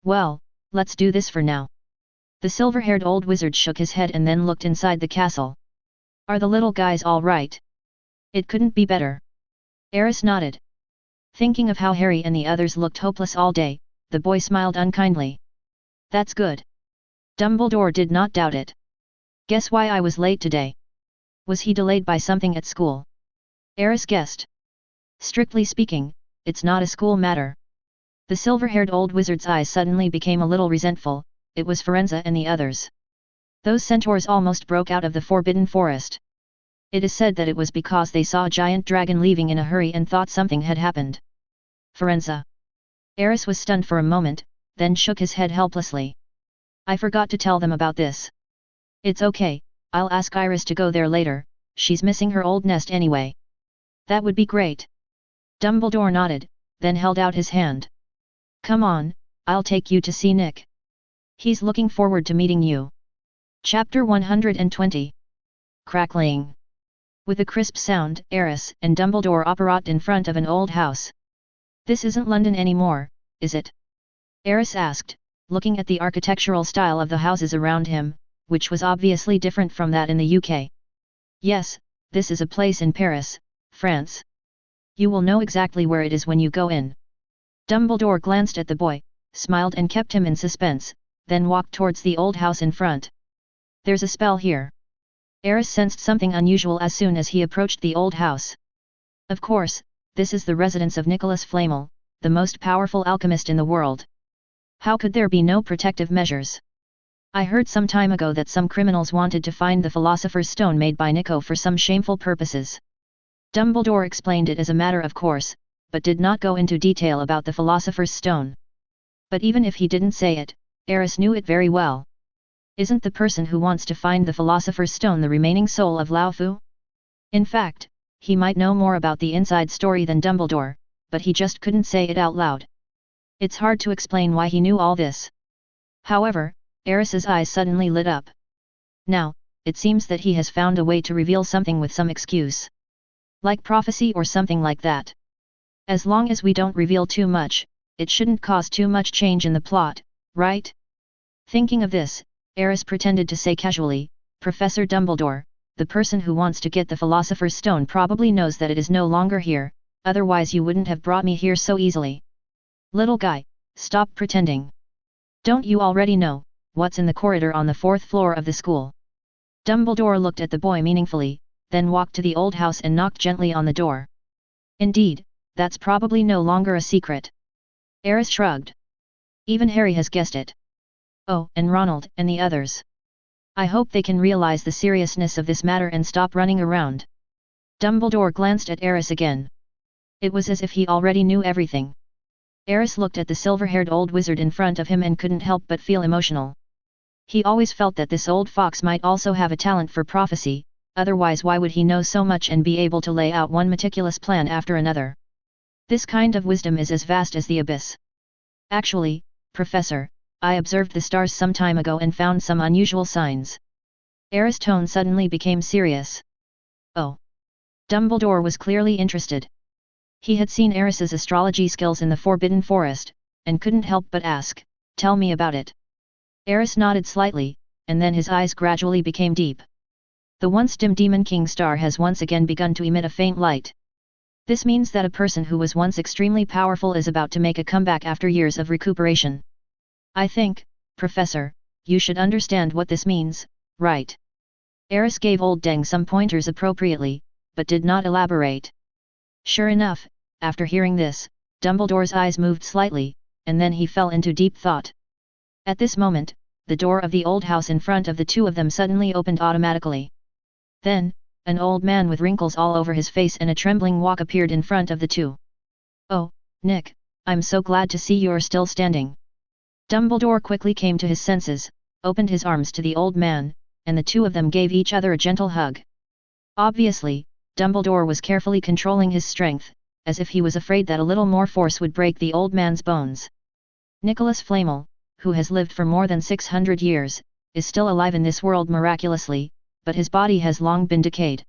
Well, let's do this for now. The silver-haired old wizard shook his head and then looked inside the castle. Are the little guys all right? It couldn't be better. Aris nodded. Thinking of how Harry and the others looked hopeless all day, the boy smiled unkindly. That's good. Dumbledore did not doubt it. Guess why I was late today? Was he delayed by something at school? Aris guessed. Strictly speaking, it's not a school matter. The silver-haired old wizard's eyes suddenly became a little resentful. It was Firenze and the others. Those centaurs almost broke out of the Forbidden Forest. It is said that it was because they saw a giant dragon leaving in a hurry and thought something had happened. Firenze. Aris was stunned for a moment, then shook his head helplessly. I forgot to tell them about this. It's okay, I'll ask Iris to go there later, she's missing her old nest anyway. That would be great. Dumbledore nodded, then held out his hand. Come on, I'll take you to see Nick. He's looking forward to meeting you. Chapter 120. Crackling. With a crisp sound, Aris and Dumbledore apparat in front of an old house. This isn't London anymore, is it? Aris asked, looking at the architectural style of the houses around him, which was obviously different from that in the UK. Yes, this is a place in Paris, France. You will know exactly where it is when you go in. Dumbledore glanced at the boy, smiled and kept him in suspense, then walked towards the old house in front. There's a spell here. Aris sensed something unusual as soon as he approached the old house. Of course, this is the residence of Nicholas Flamel, the most powerful alchemist in the world. How could there be no protective measures? I heard some time ago that some criminals wanted to find the Philosopher's Stone made by Nico for some shameful purposes. Dumbledore explained it as a matter of course, but did not go into detail about the Philosopher's Stone. But even if he didn't say it, Aris knew it very well. Isn't the person who wants to find the Philosopher's Stone the remaining soul of Lao Fu? In fact, he might know more about the inside story than Dumbledore, but he just couldn't say it out loud. It's hard to explain why he knew all this. However, Aris's eyes suddenly lit up. Now, it seems that he has found a way to reveal something with some excuse. Like prophecy or something like that. As long as we don't reveal too much, it shouldn't cause too much change in the plot, right? Thinking of this, Aris pretended to say casually, Professor Dumbledore, the person who wants to get the Philosopher's Stone probably knows that it is no longer here, otherwise you wouldn't have brought me here so easily. Little guy, stop pretending. Don't you already know what's in the corridor on the 4th floor of the school? Dumbledore looked at the boy meaningfully, then walked to the old house and knocked gently on the door. Indeed, that's probably no longer a secret. Aris shrugged. Even Harry has guessed it. Oh, and Ronald and the others. I hope they can realize the seriousness of this matter and stop running around. Dumbledore glanced at Aris again. It was as if he already knew everything. Aris looked at the silver-haired old wizard in front of him and couldn't help but feel emotional. He always felt that this old fox might also have a talent for prophecy, otherwise why would he know so much and be able to lay out one meticulous plan after another? This kind of wisdom is as vast as the abyss. Actually, Professor, I observed the stars some time ago and found some unusual signs. Aris' tone suddenly became serious. Oh. Dumbledore was clearly interested. He had seen Aris's astrology skills in the Forbidden Forest, and couldn't help but ask, tell me about it. Aris nodded slightly, and then his eyes gradually became deep. The once dim Demon King star has once again begun to emit a faint light. This means that a person who was once extremely powerful is about to make a comeback after years of recuperation. I think, Professor, you should understand what this means, right? Aris gave Old Deng some pointers appropriately, but did not elaborate. Sure enough, after hearing this, Dumbledore's eyes moved slightly, and then he fell into deep thought. At this moment, the door of the old house in front of the two of them suddenly opened automatically. Then, an old man with wrinkles all over his face and a trembling walk appeared in front of the two. Oh, Nick, I'm so glad to see you're still standing. Dumbledore quickly came to his senses, opened his arms to the old man, and the two of them gave each other a gentle hug. Obviously, Dumbledore was carefully controlling his strength, as if he was afraid that a little more force would break the old man's bones. Nicholas Flamel, who has lived for more than 600 years, is still alive in this world miraculously, but his body has long been decayed.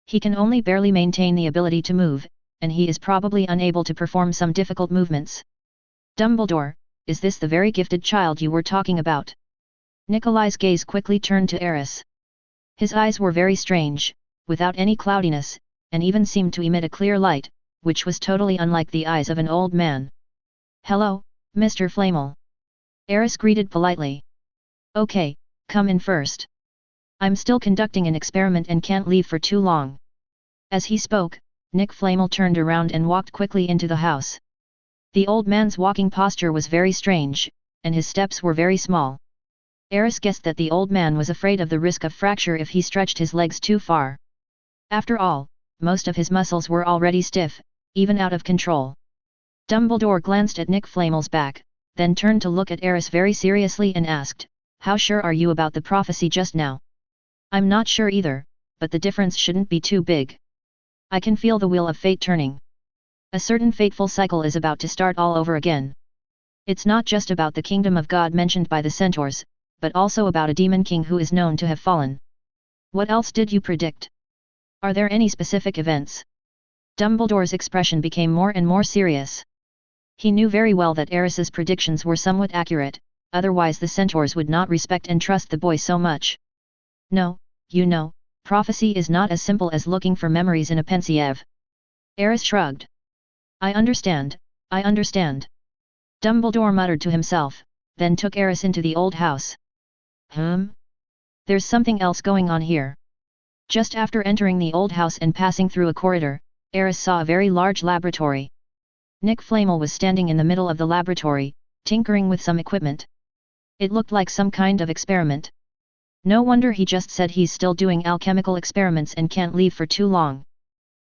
He can only barely maintain the ability to move, and he is probably unable to perform some difficult movements. Dumbledore, is this the very gifted child you were talking about? Nikolai's gaze quickly turned to Aris. His eyes were very strange, without any cloudiness, and even seemed to emit a clear light, which was totally unlike the eyes of an old man. Hello, Mr. Flamel. Aris greeted politely. Okay, come in first. I'm still conducting an experiment and can't leave for too long. As he spoke, Nick Flamel turned around and walked quickly into the house. The old man's walking posture was very strange, and his steps were very small. Aris guessed that the old man was afraid of the risk of fracture if he stretched his legs too far. After all, most of his muscles were already stiff, even out of control. Dumbledore glanced at Nick Flamel's back, then turned to look at Aris very seriously and asked, how sure are you about the prophecy just now? I'm not sure either, but the difference shouldn't be too big. I can feel the wheel of fate turning. A certain fateful cycle is about to start all over again. It's not just about the kingdom of God mentioned by the centaurs, but also about a demon king who is known to have fallen. What else did you predict? Are there any specific events? Dumbledore's expression became more and more serious. He knew very well that Aris's predictions were somewhat accurate, otherwise the centaurs would not respect and trust the boy so much. No, you know, prophecy is not as simple as looking for memories in a pensieve. Aris shrugged. I understand, I understand. Dumbledore muttered to himself, then took Aris into the old house. There's something else going on here. Just after entering the old house and passing through a corridor, Aris saw a very large laboratory. Nick Flamel was standing in the middle of the laboratory, tinkering with some equipment. It looked like some kind of experiment. No wonder he just said he's still doing alchemical experiments and can't leave for too long.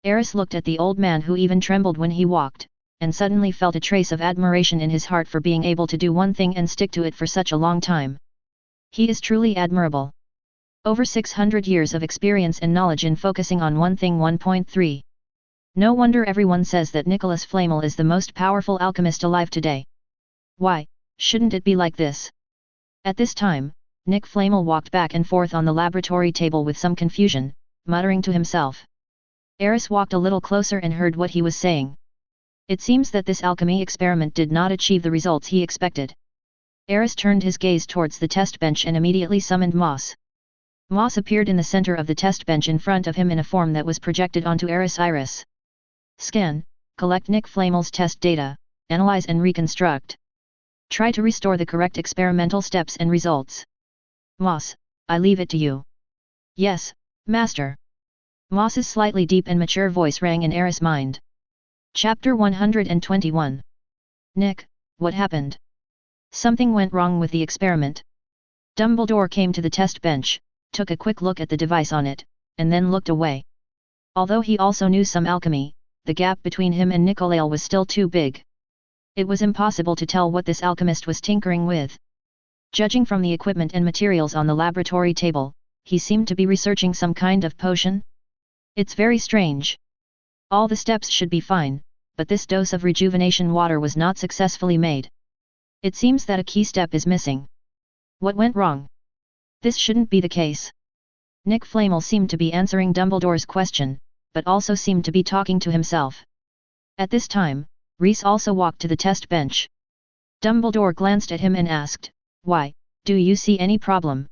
Aris looked at the old man who even trembled when he walked, and suddenly felt a trace of admiration in his heart for being able to do one thing and stick to it for such a long time. He is truly admirable. Over 600 years of experience and knowledge in focusing on one thing. 1.3. No wonder everyone says that Nicholas Flamel is the most powerful alchemist alive today. Why, shouldn't it be like this? At this time, Nick Flamel walked back and forth on the laboratory table with some confusion, muttering to himself. Aris walked a little closer and heard what he was saying. It seems that this alchemy experiment did not achieve the results he expected. Aris turned his gaze towards the test bench and immediately summoned Moss. Moss appeared in the center of the test bench in front of him in a form that was projected onto Aris' iris. Scan, collect Nick Flamel's test data, analyze and reconstruct. Try to restore the correct experimental steps and results. Moss, I leave it to you. Yes, Master. Moss's slightly deep and mature voice rang in Aris' mind. Chapter 121. Nick, what happened? Something went wrong with the experiment. Dumbledore came to the test bench, took a quick look at the device on it, and then looked away. Although he also knew some alchemy, the gap between him and McGonagall was still too big. It was impossible to tell what this alchemist was tinkering with. Judging from the equipment and materials on the laboratory table, he seemed to be researching some kind of potion. It's very strange. All the steps should be fine, but this dose of rejuvenation water was not successfully made. It seems that a key step is missing. What went wrong? This shouldn't be the case. Nick Flamel seemed to be answering Dumbledore's question, but also seemed to be talking to himself. At this time, Reese also walked to the test bench. Dumbledore glanced at him and asked, "Why, do you see any problem?"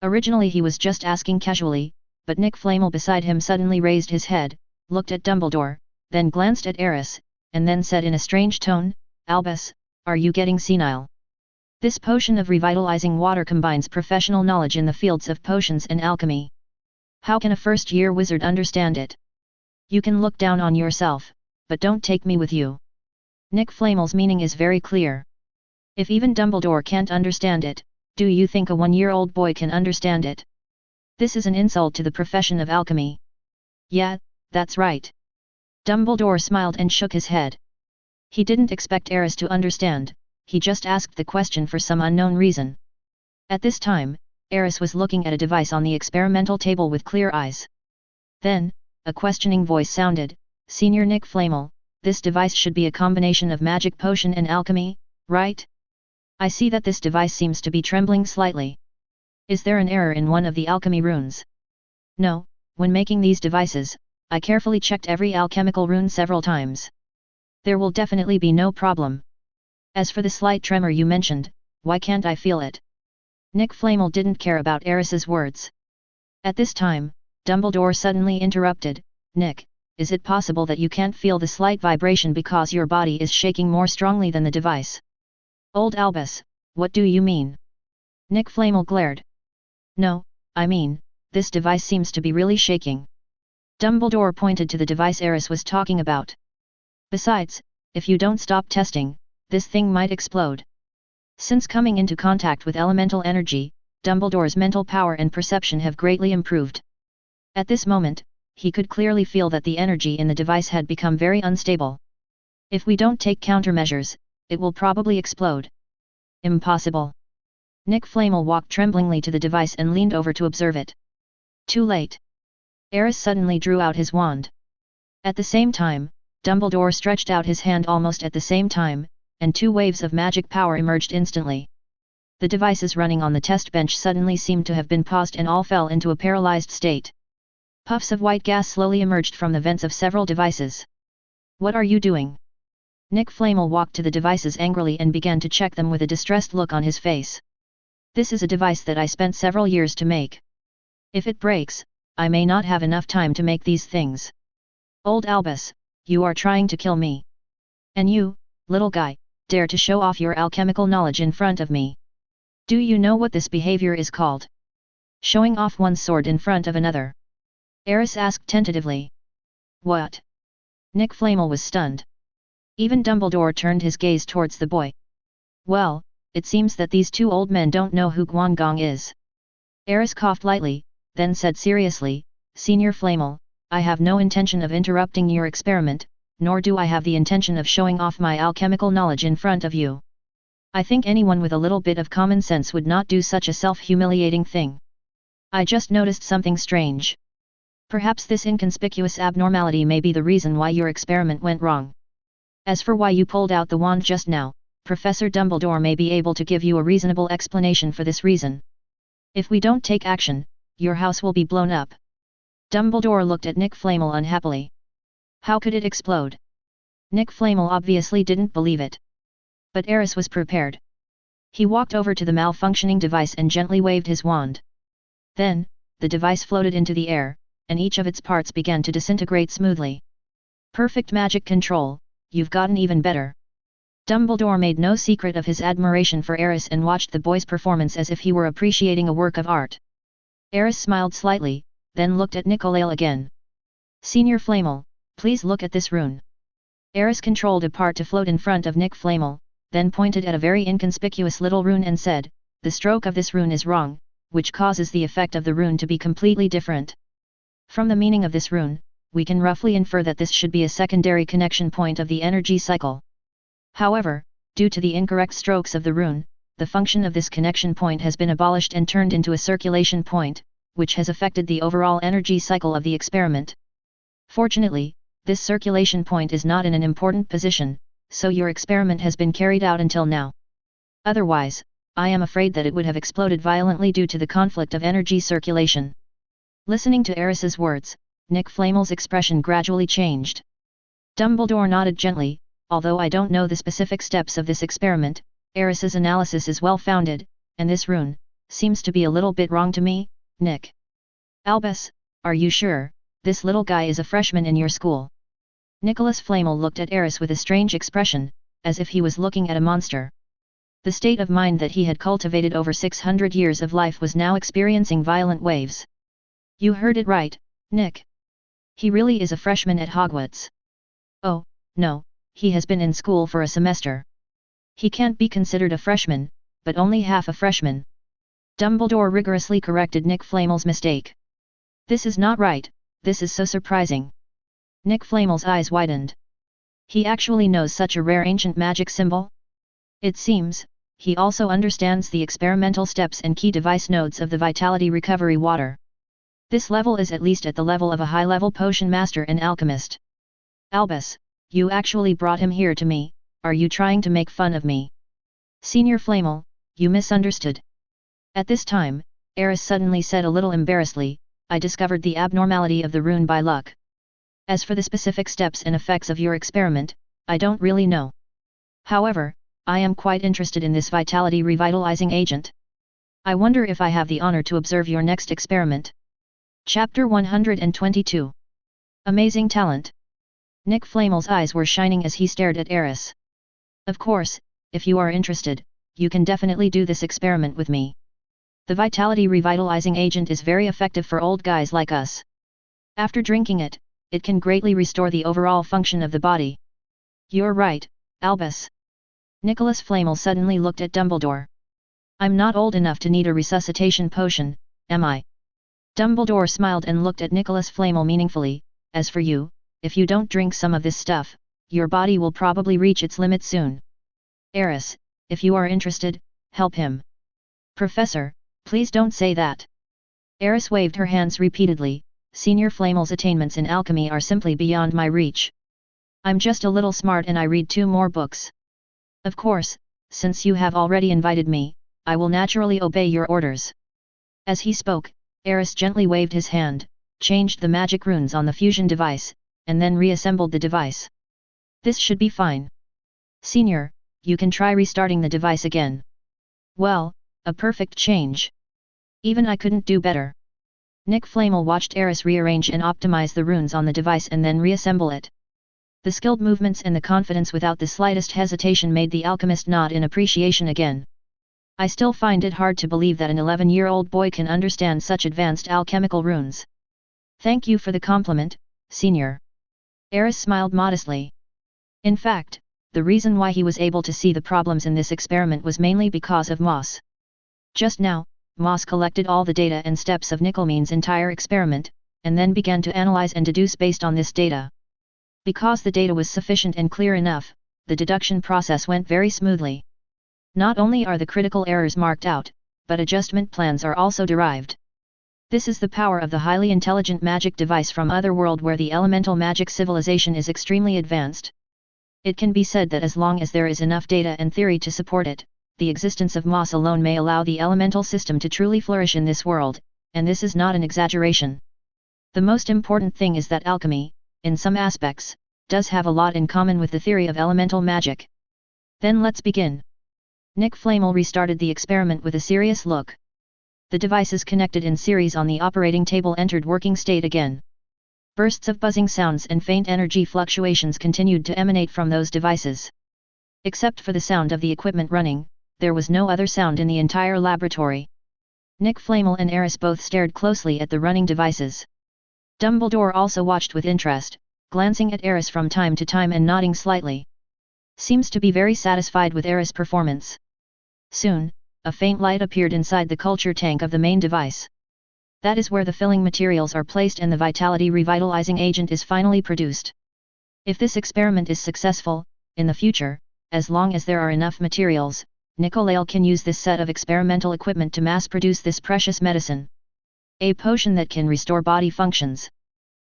Originally he was just asking casually, but Nick Flamel beside him suddenly raised his head, looked at Dumbledore, then glanced at Aris, and then said in a strange tone, "Albus, are you getting senile? This potion of revitalizing water combines professional knowledge in the fields of potions and alchemy. How can a first-year wizard understand it? You can look down on yourself, but don't take me with you." Nick Flamel's meaning is very clear. If even Dumbledore can't understand it, do you think a one-year-old boy can understand it? This is an insult to the profession of alchemy. Yeah, that's right. Dumbledore smiled and shook his head. He didn't expect Aris to understand, he just asked the question for some unknown reason. At this time, Aris was looking at a device on the experimental table with clear eyes. Then, a questioning voice sounded, "Senior Nick Flamel, this device should be a combination of magic potion and alchemy, right? I see that this device seems to be trembling slightly. Is there an error in one of the alchemy runes?" "No, when making these devices, I carefully checked every alchemical rune several times. There will definitely be no problem. As for the slight tremor you mentioned, why can't I feel it?" Nick Flamel didn't care about Aris's words. At this time, Dumbledore suddenly interrupted, "Nick, is it possible that you can't feel the slight vibration because your body is shaking more strongly than the device?" "Old Albus, what do you mean?" Nick Flamel glared. "No, I mean, this device seems to be really shaking." Dumbledore pointed to the device Aris was talking about. "Besides, if you don't stop testing, this thing might explode." Since coming into contact with elemental energy, Dumbledore's mental power and perception have greatly improved. At this moment, he could clearly feel that the energy in the device had become very unstable. "If we don't take countermeasures, it will probably explode." "Impossible." Nick Flamel walked tremblingly to the device and leaned over to observe it. Too late. Aris suddenly drew out his wand. At the same time, Dumbledore stretched out his hand almost at the same time, and two waves of magic power emerged instantly. The devices running on the test bench suddenly seemed to have been paused and all fell into a paralyzed state. Puffs of white gas slowly emerged from the vents of several devices. "What are you doing?" Nick Flamel walked to the devices angrily and began to check them with a distressed look on his face. "This is a device that I spent several years to make. If it breaks, I may not have enough time to make these things. Old Albus, you are trying to kill me. And you, little guy, dare to show off your alchemical knowledge in front of me. Do you know what this behavior is called? Showing off one's sword in front of another." Aris asked tentatively. "What?" Nick Flamel was stunned. Even Dumbledore turned his gaze towards the boy. "Well, it seems that these two old men don't know who Guangong is." Aris coughed lightly, then said seriously, "Senior Flamel, I have no intention of interrupting your experiment, nor do I have the intention of showing off my alchemical knowledge in front of you. I think anyone with a little bit of common sense would not do such a self-humiliating thing. I just noticed something strange. Perhaps this inconspicuous abnormality may be the reason why your experiment went wrong. As for why you pulled out the wand just now, Professor Dumbledore may be able to give you a reasonable explanation for this reason." If we don't take action, your house will be blown up. Dumbledore looked at Nick Flamel unhappily. How could it explode? Nick Flamel obviously didn't believe it. But Aris was prepared. He walked over to the malfunctioning device and gently waved his wand. Then, the device floated into the air, and each of its parts began to disintegrate smoothly. Perfect magic control, you've gotten even better. Dumbledore made no secret of his admiration for Aris and watched the boy's performance as if he were appreciating a work of art. Aris smiled slightly, then looked at Nicolae again. Senior Flamel, please look at this rune. Aris controlled a part to float in front of Nick Flamel, then pointed at a very inconspicuous little rune and said, the stroke of this rune is wrong, which causes the effect of the rune to be completely different. From the meaning of this rune, we can roughly infer that this should be a secondary connection point of the energy cycle. However, due to the incorrect strokes of the rune, the function of this connection point has been abolished and turned into a circulation point, which has affected the overall energy cycle of the experiment. Fortunately, this circulation point is not in an important position, so your experiment has been carried out until now. Otherwise, I am afraid that it would have exploded violently due to the conflict of energy circulation. Listening to Aris's words, Nick Flamel's expression gradually changed. Dumbledore nodded gently, although I don't know the specific steps of this experiment, Aris's analysis is well founded, and this rune seems to be a little bit wrong to me, Nick. Albus, are you sure this little guy is a freshman in your school? Nicholas Flamel looked at Aris with a strange expression, as if he was looking at a monster. The state of mind that he had cultivated over 600 years of life was now experiencing violent waves. You heard it right, Nick. He really is a freshman at Hogwarts. Oh, no, he has been in school for a semester. He can't be considered a freshman, but only half a freshman. Dumbledore rigorously corrected Nick Flamel's mistake. This is not right, this is so surprising. Nick Flamel's eyes widened. He actually knows such a rare ancient magic symbol? It seems, he also understands the experimental steps and key device nodes of the Vitality Recovery Water. This level is at least at the level of a high-level potion master and alchemist. Albus, you actually brought him here to me, are you trying to make fun of me? Senior Flamel, you misunderstood. At this time, Aris suddenly said a little embarrassedly, I discovered the abnormality of the rune by luck. As for the specific steps and effects of your experiment, I don't really know. However, I am quite interested in this vitality revitalizing agent. I wonder if I have the honor to observe your next experiment. Chapter 122. Amazing Talent. Nick Flamel's eyes were shining as he stared at Aris. Of course, if you are interested, you can definitely do this experiment with me. The vitality revitalizing agent is very effective for old guys like us. After drinking it, it can greatly restore the overall function of the body. You're right, Albus. Nicholas Flamel suddenly looked at Dumbledore. I'm not old enough to need a resuscitation potion, am I? Dumbledore smiled and looked at Nicholas Flamel meaningfully, as for you, if you don't drink some of this stuff, your body will probably reach its limit soon. Aris, if you are interested, help him. Professor, please don't say that. Aris waved her hands repeatedly, Senior Flamel's attainments in alchemy are simply beyond my reach. I'm just a little smart and I read 2 more books. Of course, since you have already invited me, I will naturally obey your orders. As he spoke, Aris gently waved his hand, changed the magic runes on the fusion device, and then reassembled the device. This should be fine. Senior, you can try restarting the device again. Well, a perfect change. Even I couldn't do better. Nick Flamel watched Aris rearrange and optimize the runes on the device and then reassemble it. The skilled movements and the confidence without the slightest hesitation made the alchemist nod in appreciation again. I still find it hard to believe that an 11-year-old boy can understand such advanced alchemical runes. Thank you for the compliment, Senior. Aris smiled modestly. In fact, the reason why he was able to see the problems in this experiment was mainly because of Moss. Just now, Moss collected all the data and steps of Nickelmeen's entire experiment, and then began to analyze and deduce based on this data. Because the data was sufficient and clear enough, the deduction process went very smoothly. Not only are the critical errors marked out, but adjustment plans are also derived. This is the power of the highly intelligent magic device from Otherworld, where the elemental magic civilization is extremely advanced. It can be said that as long as there is enough data and theory to support it, the existence of moss alone may allow the elemental system to truly flourish in this world, and this is not an exaggeration. The most important thing is that alchemy, in some aspects, does have a lot in common with the theory of elemental magic. Then let's begin. Nick Flamel restarted the experiment with a serious look. The devices connected in series on the operating table entered working state again. Bursts of buzzing sounds and faint energy fluctuations continued to emanate from those devices. Except for the sound of the equipment running, there was no other sound in the entire laboratory. Nick Flamel and Aris both stared closely at the running devices. Dumbledore also watched with interest, glancing at Aris from time to time and nodding slightly. Seems to be very satisfied with Aris' performance. Soon, a faint light appeared inside the culture tank of the main device. That is where the filling materials are placed and the vitality revitalizing agent is finally produced. If this experiment is successful, in the future, as long as there are enough materials, Nicolae can use this set of experimental equipment to mass-produce this precious medicine. A potion that can restore body functions.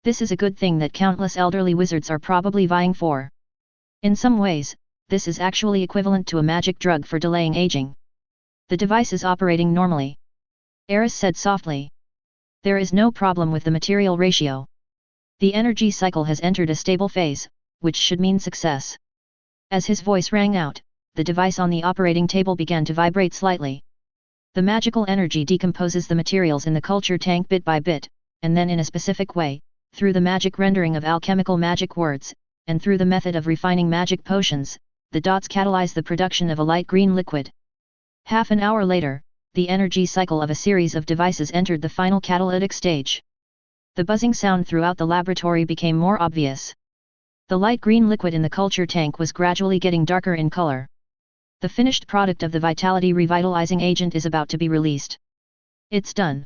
This is a good thing that countless elderly wizards are probably vying for. In some ways, this is actually equivalent to a magic drug for delaying aging. The device is operating normally. Aris said softly. There is no problem with the material ratio. The energy cycle has entered a stable phase, which should mean success. As his voice rang out, the device on the operating table began to vibrate slightly. The magical energy decomposes the materials in the culture tank bit by bit, and then in a specific way, through the magic rendering of alchemical magic words, and through the method of refining magic potions, the dots catalyze the production of a light green liquid. Half an hour later, the energy cycle of a series of devices entered the final catalytic stage. The buzzing sound throughout the laboratory became more obvious. The light green liquid in the culture tank was gradually getting darker in color. The finished product of the vitality revitalizing agent is about to be released. It's done.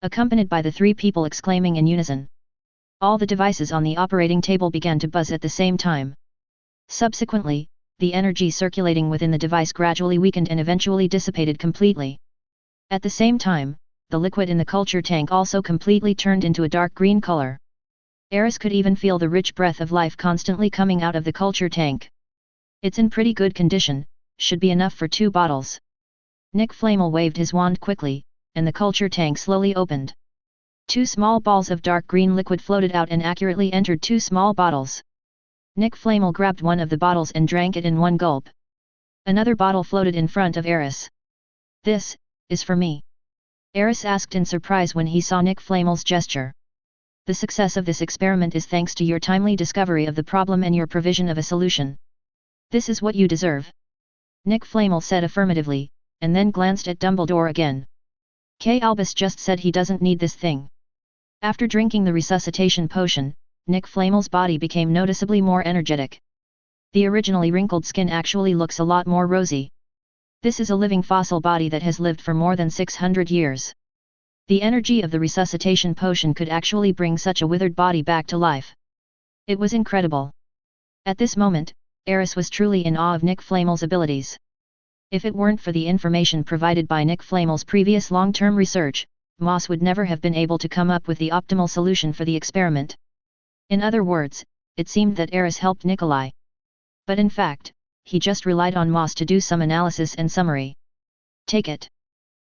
Accompanied by the three people exclaiming in unison. All the devices on the operating table began to buzz at the same time. Subsequently, the energy circulating within the device gradually weakened and eventually dissipated completely. At the same time, the liquid in the culture tank also completely turned into a dark green color. Aris could even feel the rich breath of life constantly coming out of the culture tank. It's in pretty good condition, should be enough for 2 bottles. Nick Flamel waved his wand quickly, and the culture tank slowly opened. 2 small balls of dark green liquid floated out and accurately entered 2 small bottles. Nick Flamel grabbed one of the bottles and drank it in one gulp. Another bottle floated in front of Aris. This is for me. Aris asked in surprise when he saw Nick Flamel's gesture. The success of this experiment is thanks to your timely discovery of the problem and your provision of a solution. This is what you deserve. Nick Flamel said affirmatively, and then glanced at Dumbledore again. Albus just said he doesn't need this thing. After drinking the resuscitation potion, Nick Flamel's body became noticeably more energetic. The originally wrinkled skin actually looks a lot more rosy. This is a living fossil body that has lived for more than 600 years. The energy of the resuscitation potion could actually bring such a withered body back to life. It was incredible. At this moment, Aris was truly in awe of Nick Flamel's abilities. If it weren't for the information provided by Nick Flamel's previous long-term research, Moss would never have been able to come up with the optimal solution for the experiment. In other words, it seemed that Aris helped Nicolae. But in fact, he just relied on Moss to do some analysis and summary. Take it.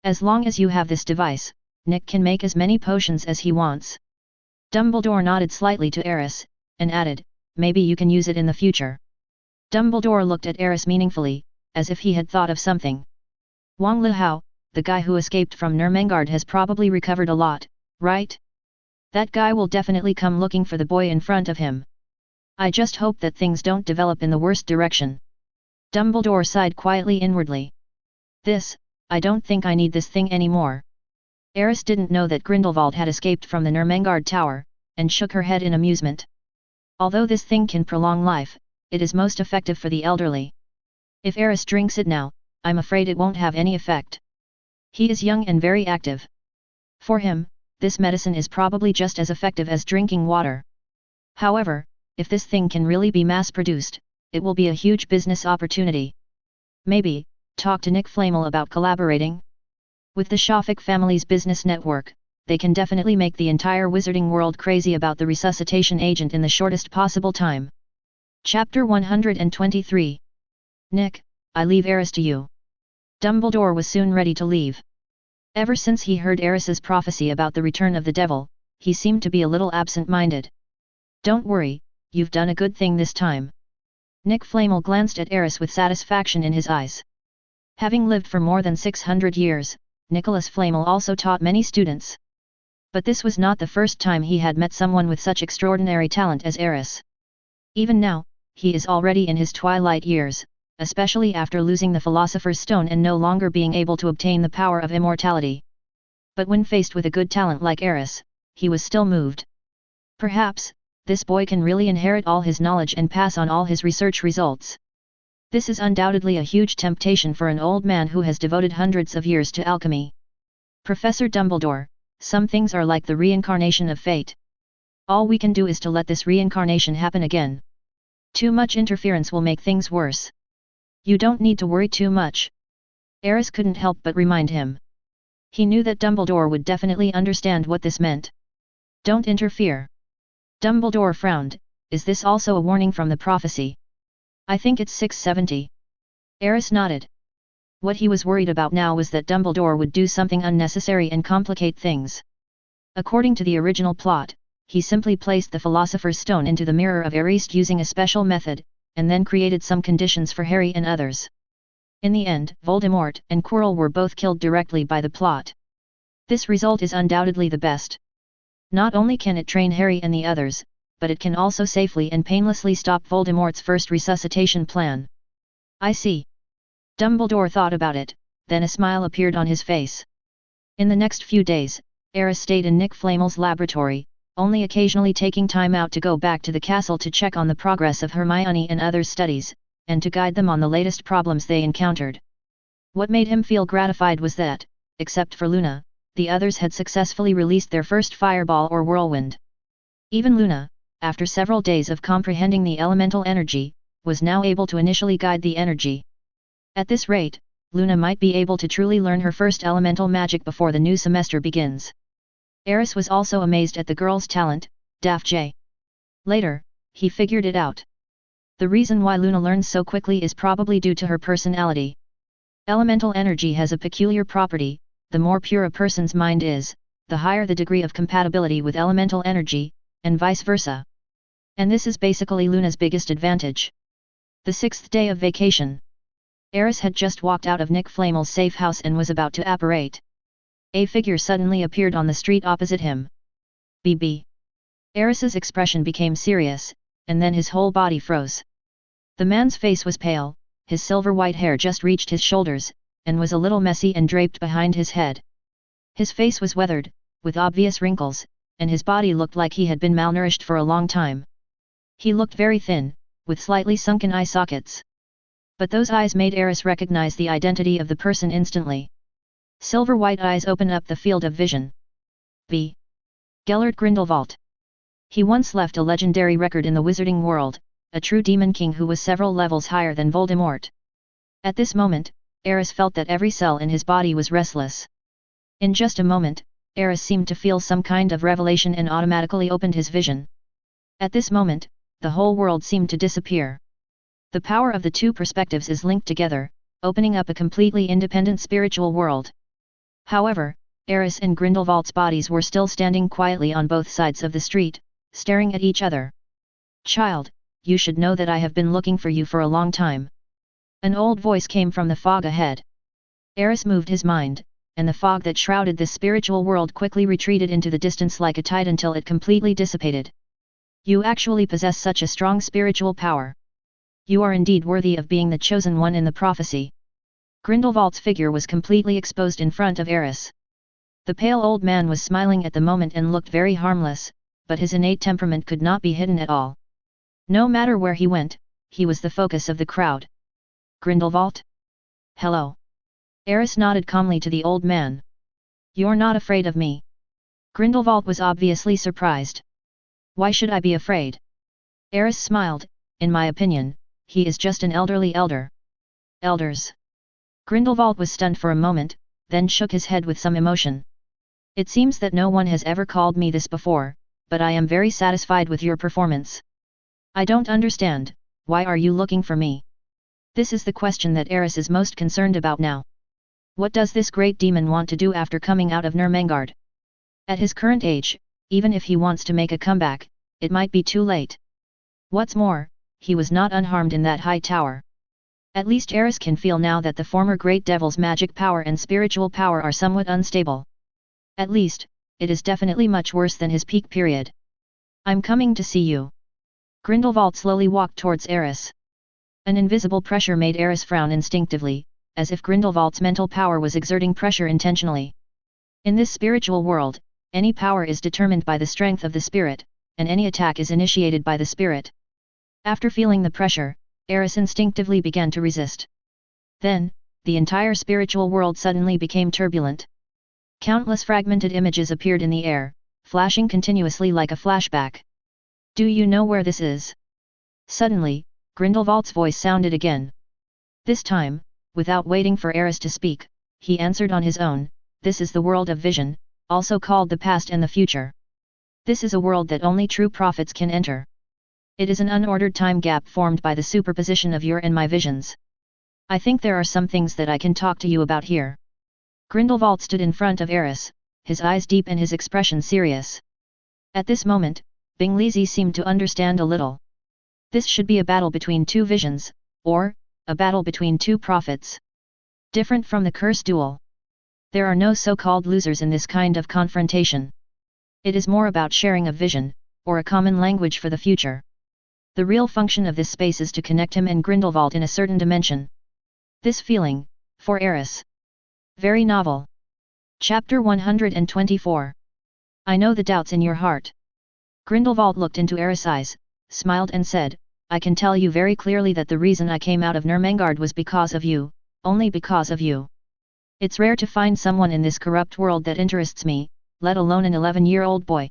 As long as you have this device, Nick can make as many potions as he wants. Dumbledore nodded slightly to Aris, and added, maybe you can use it in the future. Dumbledore looked at Aris meaningfully, as if he had thought of something. Wang Lihao, the guy who escaped from Ermengarde has probably recovered a lot, right? That guy will definitely come looking for the boy in front of him. I just hope that things don't develop in the worst direction. Dumbledore sighed quietly inwardly. I don't think I need this thing anymore. Aris didn't know that Grindelwald had escaped from the Ermengarde Tower, and shook her head in amusement. Although this thing can prolong life, it is most effective for the elderly. If Aris drinks it now, I'm afraid it won't have any effect. He is young and very active. For him, this medicine is probably just as effective as drinking water. However, if this thing can really be mass-produced, it will be a huge business opportunity. Maybe, talk to Nick Flamel about collaborating? With the Shafik family's business network, they can definitely make the entire wizarding world crazy about the resuscitation agent in the shortest possible time. Chapter 123. Nick, I leave Aris to you. Dumbledore was soon ready to leave. Ever since he heard Aris's prophecy about the return of the devil, he seemed to be a little absent-minded. "Don't worry, you've done a good thing this time." Nick Flamel glanced at Aris with satisfaction in his eyes. Having lived for more than 600 years, Nicholas Flamel also taught many students. But this was not the first time he had met someone with such extraordinary talent as Aris. Even now, he is already in his twilight years, especially after losing the Philosopher's Stone and no longer being able to obtain the power of immortality. But when faced with a good talent like Aris, he was still moved. Perhaps, this boy can really inherit all his knowledge and pass on all his research results. This is undoubtedly a huge temptation for an old man who has devoted hundreds of years to alchemy. Professor Dumbledore, some things are like the reincarnation of fate. All we can do is to let this reincarnation happen again. Too much interference will make things worse. You don't need to worry too much. Aris couldn't help but remind him. He knew that Dumbledore would definitely understand what this meant. Don't interfere. Dumbledore frowned. Is this also a warning from the prophecy? I think it's 670. Aris nodded. What he was worried about now was that Dumbledore would do something unnecessary and complicate things. According to the original plot, he simply placed the Philosopher's Stone into the mirror of Aris using a special method, and then created some conditions for Harry and others. In the end, Voldemort and Quirrell were both killed directly by the plot. This result is undoubtedly the best. Not only can it train Harry and the others, but it can also safely and painlessly stop Voldemort's first resuscitation plan. I see. Dumbledore thought about it, then a smile appeared on his face. In the next few days, Aris stayed in Nick Flamel's laboratory, only occasionally taking time out to go back to the castle to check on the progress of Hermione and others' studies, and to guide them on the latest problems they encountered. What made him feel gratified was that, except for Luna, the others had successfully released their first fireball or whirlwind. Even Luna, after several days of comprehending the elemental energy, was now able to initially guide the energy. At this rate, Luna might be able to truly learn her first elemental magic before the new semester begins. Aris was also amazed at the girl's talent, Daff J. Later, he figured it out. The reason why Luna learns so quickly is probably due to her personality. Elemental energy has a peculiar property: the more pure a person's mind is, the higher the degree of compatibility with elemental energy, and vice versa. And this is basically Luna's biggest advantage. The 6th day of vacation. Aris had just walked out of Nick Flamel's safe house and was about to apparate. A figure suddenly appeared on the street opposite him. BB. Aris's expression became serious, and then his whole body froze. The man's face was pale, his silver-white hair just reached his shoulders, and was a little messy and draped behind his head. His face was weathered, with obvious wrinkles, and his body looked like he had been malnourished for a long time. He looked very thin, with slightly sunken eye sockets. But those eyes made Aris recognize the identity of the person instantly. Silver-white eyes open up the field of vision. B. Gellert Grindelwald. He once left a legendary record in the wizarding world, a true demon king who was several levels higher than Voldemort. At this moment, Aris felt that every cell in his body was restless. In just a moment, Aris seemed to feel some kind of revelation and automatically opened his vision. At this moment, the whole world seemed to disappear. The power of the two perspectives is linked together, opening up a completely independent spiritual world. However, Aris and Grindelwald's bodies were still standing quietly on both sides of the street, staring at each other. "Child, you should know that I have been looking for you for a long time." An old voice came from the fog ahead. Aris moved his mind, and the fog that shrouded this spiritual world quickly retreated into the distance like a tide until it completely dissipated. "You actually possess such a strong spiritual power. You are indeed worthy of being the chosen one in the prophecy." Grindelwald's figure was completely exposed in front of Aris. The pale old man was smiling at the moment and looked very harmless, but his innate temperament could not be hidden at all. No matter where he went, he was the focus of the crowd. "Grindelwald? Hello." Aris nodded calmly to the old man. "You're not afraid of me?" Grindelwald was obviously surprised. "Why should I be afraid?" Aris smiled. "In my opinion, he is just an elderly elder." "Elders?" Grindelwald was stunned for a moment, then shook his head with some emotion. "It seems that no one has ever called me this before, but I am very satisfied with your performance." "I don't understand, why are you looking for me?" This is the question that Aris is most concerned about now. What does this great demon want to do after coming out of Nurmengard? At his current age, even if he wants to make a comeback, it might be too late. What's more, he was not unharmed in that high tower. At least Aris can feel now that the former great devil's magic power and spiritual power are somewhat unstable. At least, it is definitely much worse than his peak period. I'm coming to see you. Grindelwald slowly walked towards Aris. An invisible pressure made Aris frown instinctively, as if Grindelwald's mental power was exerting pressure intentionally. In this spiritual world, any power is determined by the strength of the spirit, and any attack is initiated by the spirit. After feeling the pressure, Aris instinctively began to resist. Then, the entire spiritual world suddenly became turbulent. Countless fragmented images appeared in the air, flashing continuously like a flashback. Do you know where this is? Suddenly, Grindelwald's voice sounded again. This time, without waiting for Aris to speak, he answered on his own, this is the world of vision, also called the past and the future. This is a world that only true prophets can enter. It is an unordered time gap formed by the superposition of your and my visions. I think there are some things that I can talk to you about here. Grindelwald stood in front of Aris, his eyes deep and his expression serious. At this moment, Bingley seemed to understand a little. This should be a battle between two visions, or, a battle between two prophets. Different from the curse duel. There are no so-called losers in this kind of confrontation. It is more about sharing a vision, or a common language for the future. The real function of this space is to connect him and Grindelwald in a certain dimension. This feeling, for Aris. Very novel. Chapter 124. I know the doubts in your heart. Grindelwald looked into Aris' eyes, smiled and said, I can tell you very clearly that the reason I came out of Nurmengard was because of you, only because of you. It's rare to find someone in this corrupt world that interests me, let alone an 11-year-old boy.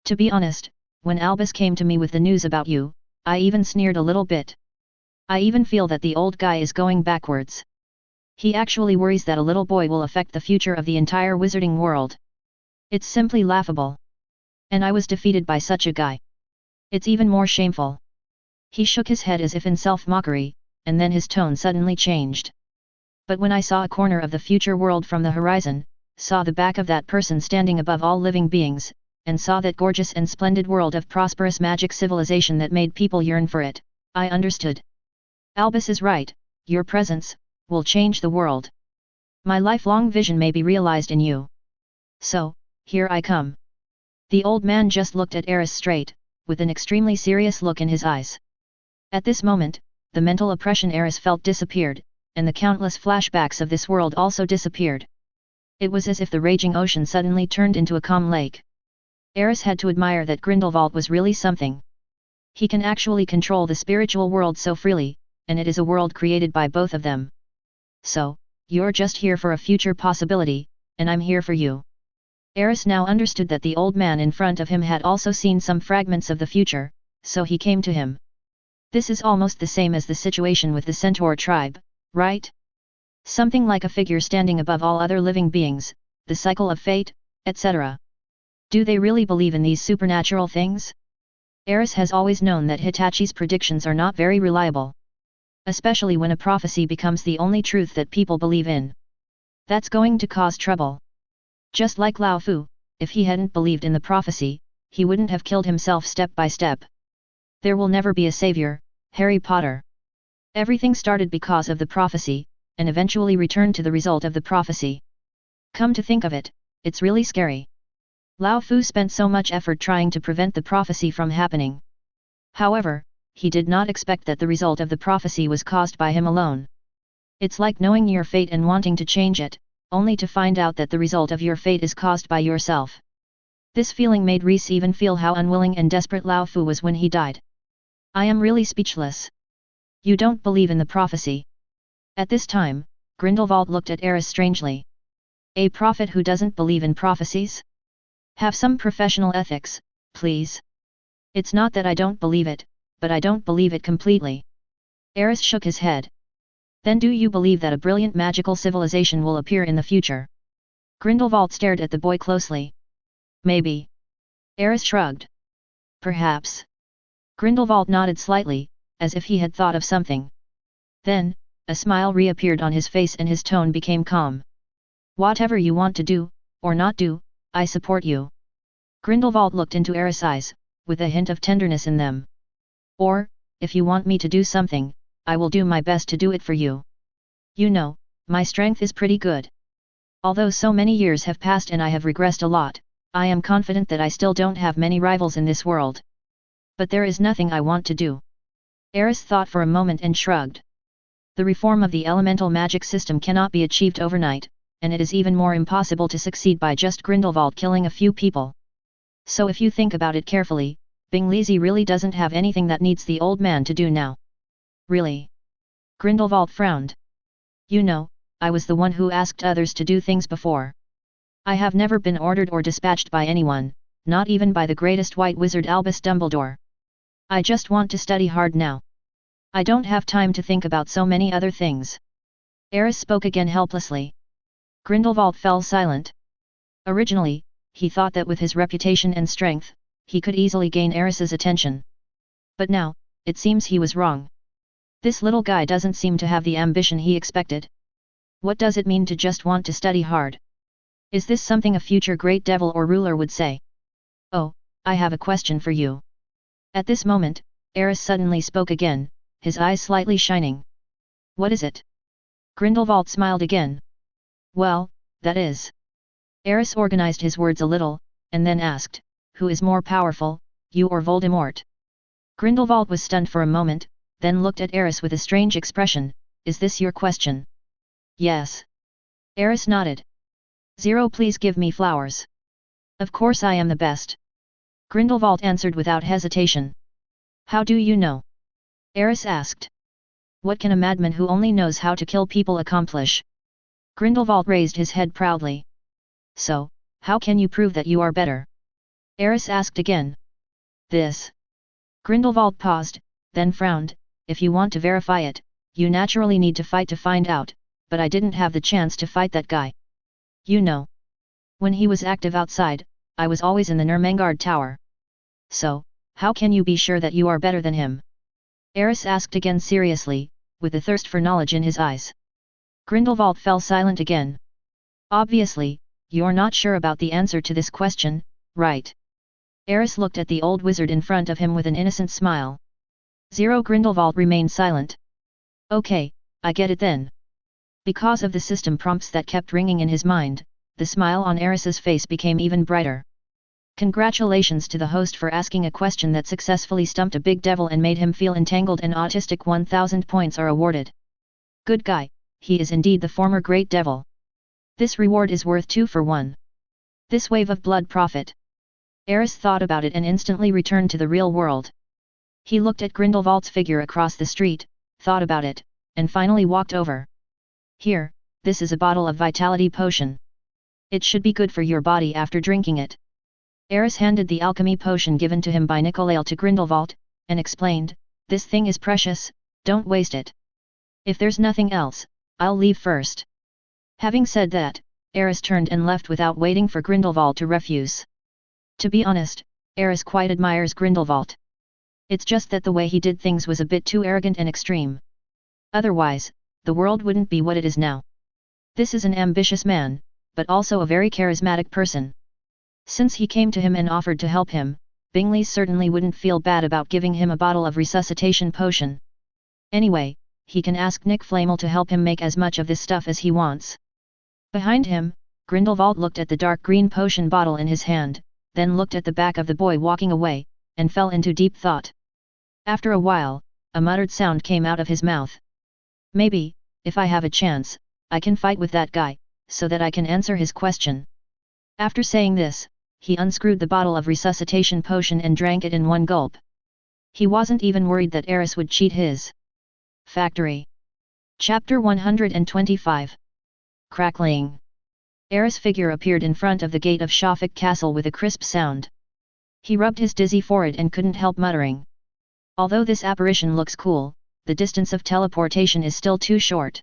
To be honest, when Albus came to me with the news about you, I even sneered a little bit. I even feel that the old guy is going backwards. He actually worries that a little boy will affect the future of the entire wizarding world. It's simply laughable. And I was defeated by such a guy. It's even more shameful. He shook his head as if in self-mockery, and then his tone suddenly changed. But when I saw a corner of the future world from the horizon, saw the back of that person standing above all living beings, and saw that gorgeous and splendid world of prosperous magic civilization that made people yearn for it, I understood. Albus is right, your presence will change the world. My lifelong vision may be realized in you. So, here I come. The old man just looked at Aris straight, with an extremely serious look in his eyes. At this moment, the mental oppression Aris felt disappeared, and the countless flashbacks of this world also disappeared. It was as if the raging ocean suddenly turned into a calm lake. Aris had to admire that Grindelwald was really something. He can actually control the spiritual world so freely, and it is a world created by both of them. So, you're just here for a future possibility, and I'm here for you. Aris now understood that the old man in front of him had also seen some fragments of the future, so he came to him. This is almost the same as the situation with the Centaur tribe, right? Something like a figure standing above all other living beings, the cycle of fate, etc. Do they really believe in these supernatural things? Aris has always known that Hitachi's predictions are not very reliable. Especially when a prophecy becomes the only truth that people believe in. That's going to cause trouble. Just like Lao Fu, if he hadn't believed in the prophecy, he wouldn't have killed himself step by step. There will never be a savior, Harry Potter. Everything started because of the prophecy, and eventually returned to the result of the prophecy. Come to think of it, it's really scary. Lao Fu spent so much effort trying to prevent the prophecy from happening. However, he did not expect that the result of the prophecy was caused by him alone. It's like knowing your fate and wanting to change it, only to find out that the result of your fate is caused by yourself. This feeling made Reese even feel how unwilling and desperate Lao Fu was when he died. I am really speechless. You don't believe in the prophecy. At this time, Grindelwald looked at Aris strangely. A prophet who doesn't believe in prophecies? Have some professional ethics, please. It's not that I don't believe it, but I don't believe it completely. Aris shook his head. Then do you believe that a brilliant magical civilization will appear in the future? Grindelwald stared at the boy closely. Maybe. Aris shrugged. Perhaps. Grindelwald nodded slightly, as if he had thought of something. Then, a smile reappeared on his face and his tone became calm. Whatever you want to do, or not do, I support you. Grindelwald looked into Aris' eyes, with a hint of tenderness in them. Or, if you want me to do something, I will do my best to do it for you. You know, my strength is pretty good. Although so many years have passed and I have regressed a lot, I am confident that I still don't have many rivals in this world. But there is nothing I want to do. Aris thought for a moment and shrugged. The reform of the elemental magic system cannot be achieved overnight, and it is even more impossible to succeed by just Grindelwald killing a few people. So if you think about it carefully, Bingley really doesn't have anything that needs the old man to do now. Really? Grindelwald frowned. You know, I was the one who asked others to do things before. I have never been ordered or dispatched by anyone, not even by the greatest white wizard Albus Dumbledore. I just want to study hard now. I don't have time to think about so many other things. Aris spoke again helplessly. Grindelwald fell silent. Originally, he thought that with his reputation and strength, he could easily gain Aris's attention. But now, it seems he was wrong. This little guy doesn't seem to have the ambition he expected. What does it mean to just want to study hard? Is this something a future great devil or ruler would say? Oh, I have a question for you. At this moment, Aris suddenly spoke again, his eyes slightly shining. What is it? Grindelwald smiled again. Well, that is. Aris organized his words a little, and then asked, who is more powerful, you or Voldemort? Grindelwald was stunned for a moment, then looked at Aris with a strange expression. Is this your question? Yes. Aris nodded. Zero, please give me flowers. Of course I am the best. Grindelwald answered without hesitation. How do you know? Aris asked. What can a madman who only knows how to kill people accomplish? Grindelwald raised his head proudly. So, how can you prove that you are better? Aris asked again. This. Grindelwald paused, then frowned. If you want to verify it, you naturally need to fight to find out, but I didn't have the chance to fight that guy. You know. When he was active outside, I was always in the Ermengarde Tower. So, how can you be sure that you are better than him? Aris asked again seriously, with a thirst for knowledge in his eyes. Grindelwald fell silent again. Obviously, you're not sure about the answer to this question, right? Aris looked at the old wizard in front of him with an innocent smile. Zero. Grindelwald remained silent. Okay, I get it then. Because of the system prompts that kept ringing in his mind, the smile on Aris's face became even brighter. Congratulations to the host for asking a question that successfully stumped a big devil and made him feel entangled and autistic. 1000 points are awarded. Good guy, he is indeed the former great devil. This reward is worth 2 for 1. This wave of blood profit. Aris thought about it and instantly returned to the real world. He looked at Grindelwald's figure across the street, thought about it, and finally walked over. Here, this is a bottle of vitality potion. It should be good for your body after drinking it. Aris handed the alchemy potion given to him by McGonagall to Grindelwald, and explained, this thing is precious, don't waste it. If there's nothing else, I'll leave first. Having said that, Aris turned and left without waiting for Grindelwald to refuse. To be honest, Aris quite admires Grindelwald. It's just that the way he did things was a bit too arrogant and extreme. Otherwise, the world wouldn't be what it is now. This is an ambitious man, but also a very charismatic person. Since he came to him and offered to help him, Bingley certainly wouldn't feel bad about giving him a bottle of resuscitation potion. Anyway, he can ask Nick Flamel to help him make as much of this stuff as he wants. Behind him, Grindelwald looked at the dark green potion bottle in his hand, then looked at the back of the boy walking away, and fell into deep thought. After a while, a muttered sound came out of his mouth. Maybe, if I have a chance, I can fight with that guy, so that I can answer his question. After saying this, he unscrewed the bottle of resuscitation potion and drank it in one gulp. He wasn't even worried that Aris would cheat his factory. Chapter 125. Crackling. Aris' figure appeared in front of the gate of Shafik Castle with a crisp sound. He rubbed his dizzy forehead and couldn't help muttering. Although this apparition looks cool, the distance of teleportation is still too short.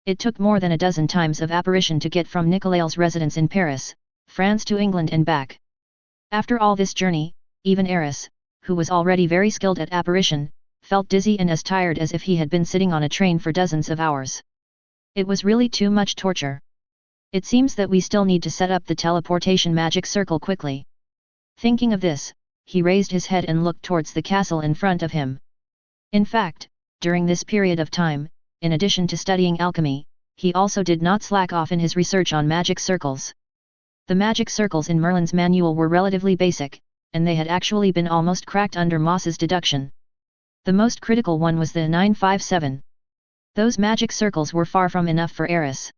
It took more than a dozen times of apparition to get from Nicolal's residence in Paris, France to England and back. After all this journey, even Aris, who was already very skilled at apparition, felt dizzy and as tired as if he had been sitting on a train for dozens of hours. It was really too much torture. It seems that we still need to set up the teleportation magic circle quickly. Thinking of this, he raised his head and looked towards the castle in front of him. In fact, during this period of time, in addition to studying alchemy, he also did not slack off in his research on magic circles. The magic circles in Merlin's manual were relatively basic, and they had actually been almost cracked under Moss's deduction. The most critical one was the 957. Those magic circles were far from enough for Aris.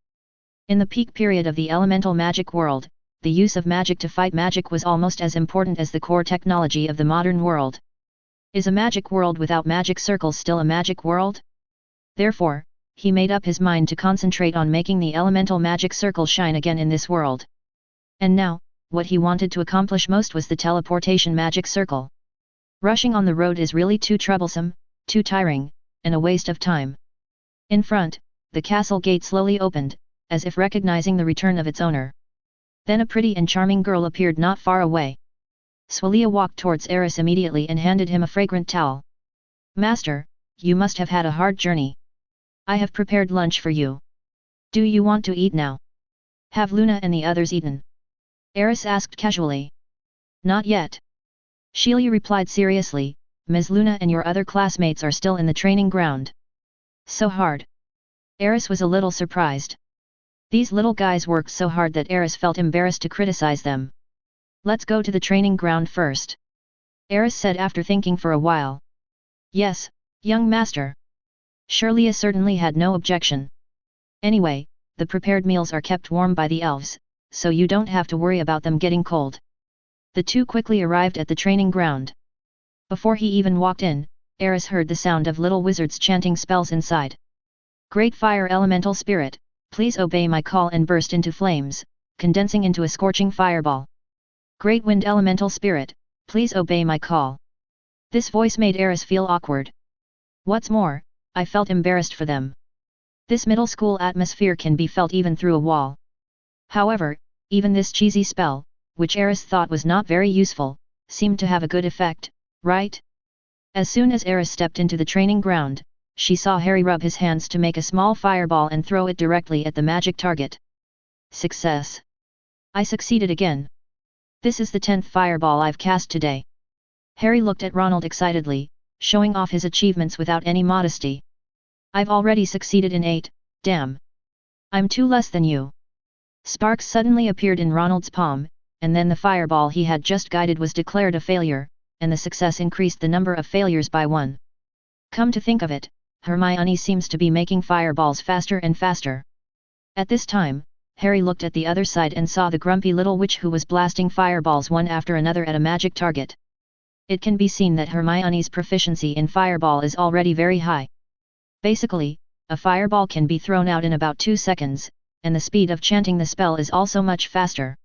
In the peak period of the elemental magic world, the use of magic to fight magic was almost as important as the core technology of the modern world. Is a magic world without magic circles still a magic world? Therefore, he made up his mind to concentrate on making the elemental magic circle shine again in this world. And now, what he wanted to accomplish most was the teleportation magic circle. Rushing on the road is really too troublesome, too tiring, and a waste of time. In front, the castle gate slowly opened, as if recognizing the return of its owner. Then a pretty and charming girl appeared not far away. Swalia walked towards Aris immediately and handed him a fragrant towel. "Master, you must have had a hard journey. I have prepared lunch for you. Do you want to eat now? Have Luna and the others eaten?" Aris asked casually. "Not yet." Sheila replied seriously, "Ms. Luna and your other classmates are still in the training ground." "So hard?" Aris was a little surprised. These little guys worked so hard that Aris felt embarrassed to criticize them. "Let's go to the training ground first," Aris said after thinking for a while. "Yes, young master." Shirley certainly had no objection. "Anyway, the prepared meals are kept warm by the elves, so you don't have to worry about them getting cold." The two quickly arrived at the training ground. Before he even walked in, Aris heard the sound of little wizards chanting spells inside. "Great fire elemental spirit, please obey my call," and burst into flames, condensing into a scorching fireball. "Great wind elemental spirit, please obey my call." This voice made Aris feel awkward. What's more, I felt embarrassed for them. This middle school atmosphere can be felt even through a wall. However, even this cheesy spell, which Aris thought was not very useful, seemed to have a good effect, right? As soon as Aris stepped into the training ground, she saw Harry rub his hands to make a small fireball and throw it directly at the magic target. Success! I succeeded again. This is the 10th fireball I've cast today. Harry looked at Ronald excitedly, showing off his achievements without any modesty. "I've already succeeded in 8, damn. I'm 2 less than you." Sparks suddenly appeared in Ronald's palm, and then the fireball he had just guided was declared a failure, and the success increased the number of failures by 1. Come to think of it, Hermione seems to be making fireballs faster and faster. At this time, Harry looked at the other side and saw the grumpy little witch who was blasting fireballs one after another at a magic target. It can be seen that Hermione's proficiency in fireball is already very high. Basically, a fireball can be thrown out in about 2 seconds, and the speed of chanting the spell is also much faster.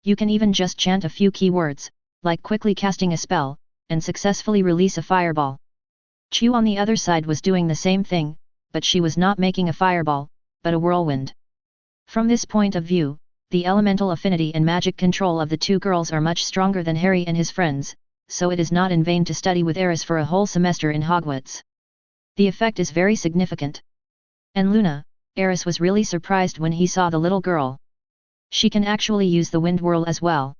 You can even just chant a few keywords, like quickly casting a spell, and successfully release a fireball. Chu on the other side was doing the same thing, but she was not making a fireball, but a whirlwind. From this point of view, the elemental affinity and magic control of the two girls are much stronger than Harry and his friends, so it is not in vain to study with Aris for a whole semester in Hogwarts. The effect is very significant. And Luna, Aris was really surprised when he saw the little girl. She can actually use the wind whirl as well.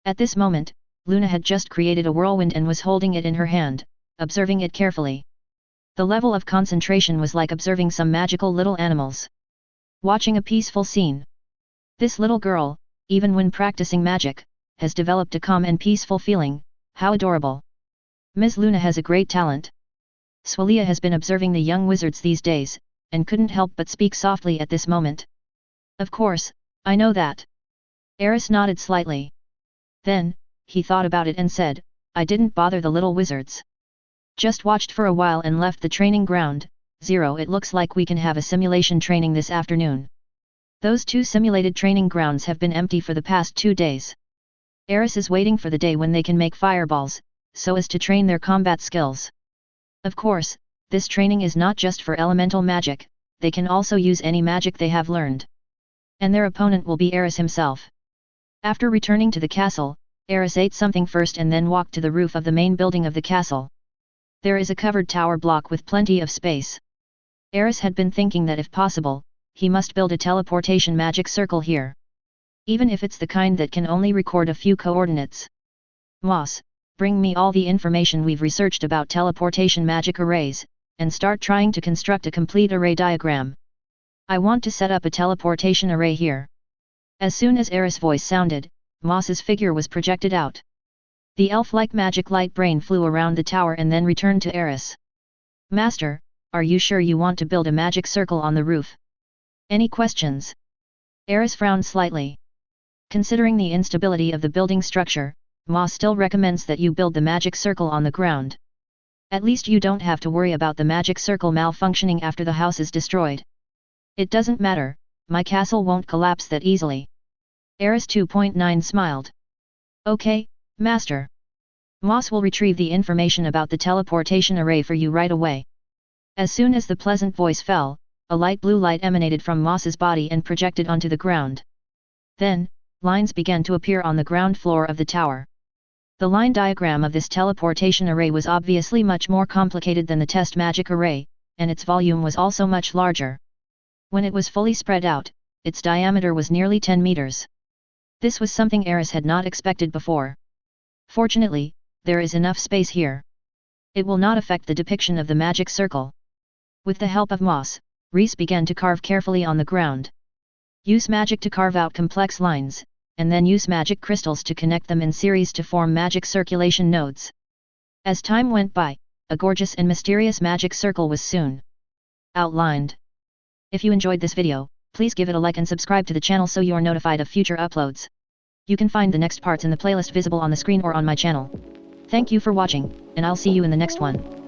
At this moment, Luna had just created a whirlwind and was holding it in her hand, observing it carefully. The level of concentration was like observing some magical little animals watching a peaceful scene. This little girl, even when practicing magic, has developed a calm and peaceful feeling. How adorable. Ms. Luna has a great talent. Swalia has been observing the young wizards these days, and couldn't help but speak softly at this moment. Of course, I know that. Aris nodded slightly. Then, he thought about it and said, I didn't bother the little wizards. Just watched for a while and left the training ground. 0 It looks like we can have a simulation training this afternoon. Those 2 simulated training grounds have been empty for the past 2 days. Aris is waiting for the day when they can make fireballs, so as to train their combat skills. Of course, this training is not just for elemental magic, they can also use any magic they have learned. And their opponent will be Aris himself. After returning to the castle, Aris ate something first and then walked to the roof of the main building of the castle. There is a covered tower block with plenty of space. Aris had been thinking that if possible, he must build a teleportation magic circle here. Even if it's the kind that can only record a few coordinates. Moss, bring me all the information we've researched about teleportation magic arrays, and start trying to construct a complete array diagram. I want to set up a teleportation array here. As soon as Aris' voice sounded, Moss's figure was projected out. The elf-like magic light brain flew around the tower and then returned to Aris. Master, are you sure you want to build a magic circle on the roof? Any questions? Aris frowned slightly. Considering the instability of the building structure, Moss still recommends that you build the magic circle on the ground. At least you don't have to worry about the magic circle malfunctioning after the house is destroyed. It doesn't matter, my castle won't collapse that easily. Aris 2.9 smiled. Okay, Master. Moss will retrieve the information about the teleportation array for you right away. As soon as the pleasant voice fell, a light blue light emanated from Moss's body and projected onto the ground. Then, lines began to appear on the ground floor of the tower. The line diagram of this teleportation array was obviously much more complicated than the test magic array, and its volume was also much larger. When it was fully spread out, its diameter was nearly 10 meters. This was something Aris had not expected before. Fortunately, there is enough space here. It will not affect the depiction of the magic circle. With the help of Moss, Reese began to carve carefully on the ground. Use magic to carve out complex lines, and then use magic crystals to connect them in series to form magic circulation nodes. As time went by, a gorgeous and mysterious magic circle was soon outlined. If you enjoyed this video, please give it a like and subscribe to the channel so you are notified of future uploads. You can find the next parts in the playlist visible on the screen or on my channel. Thank you for watching, and I'll see you in the next one.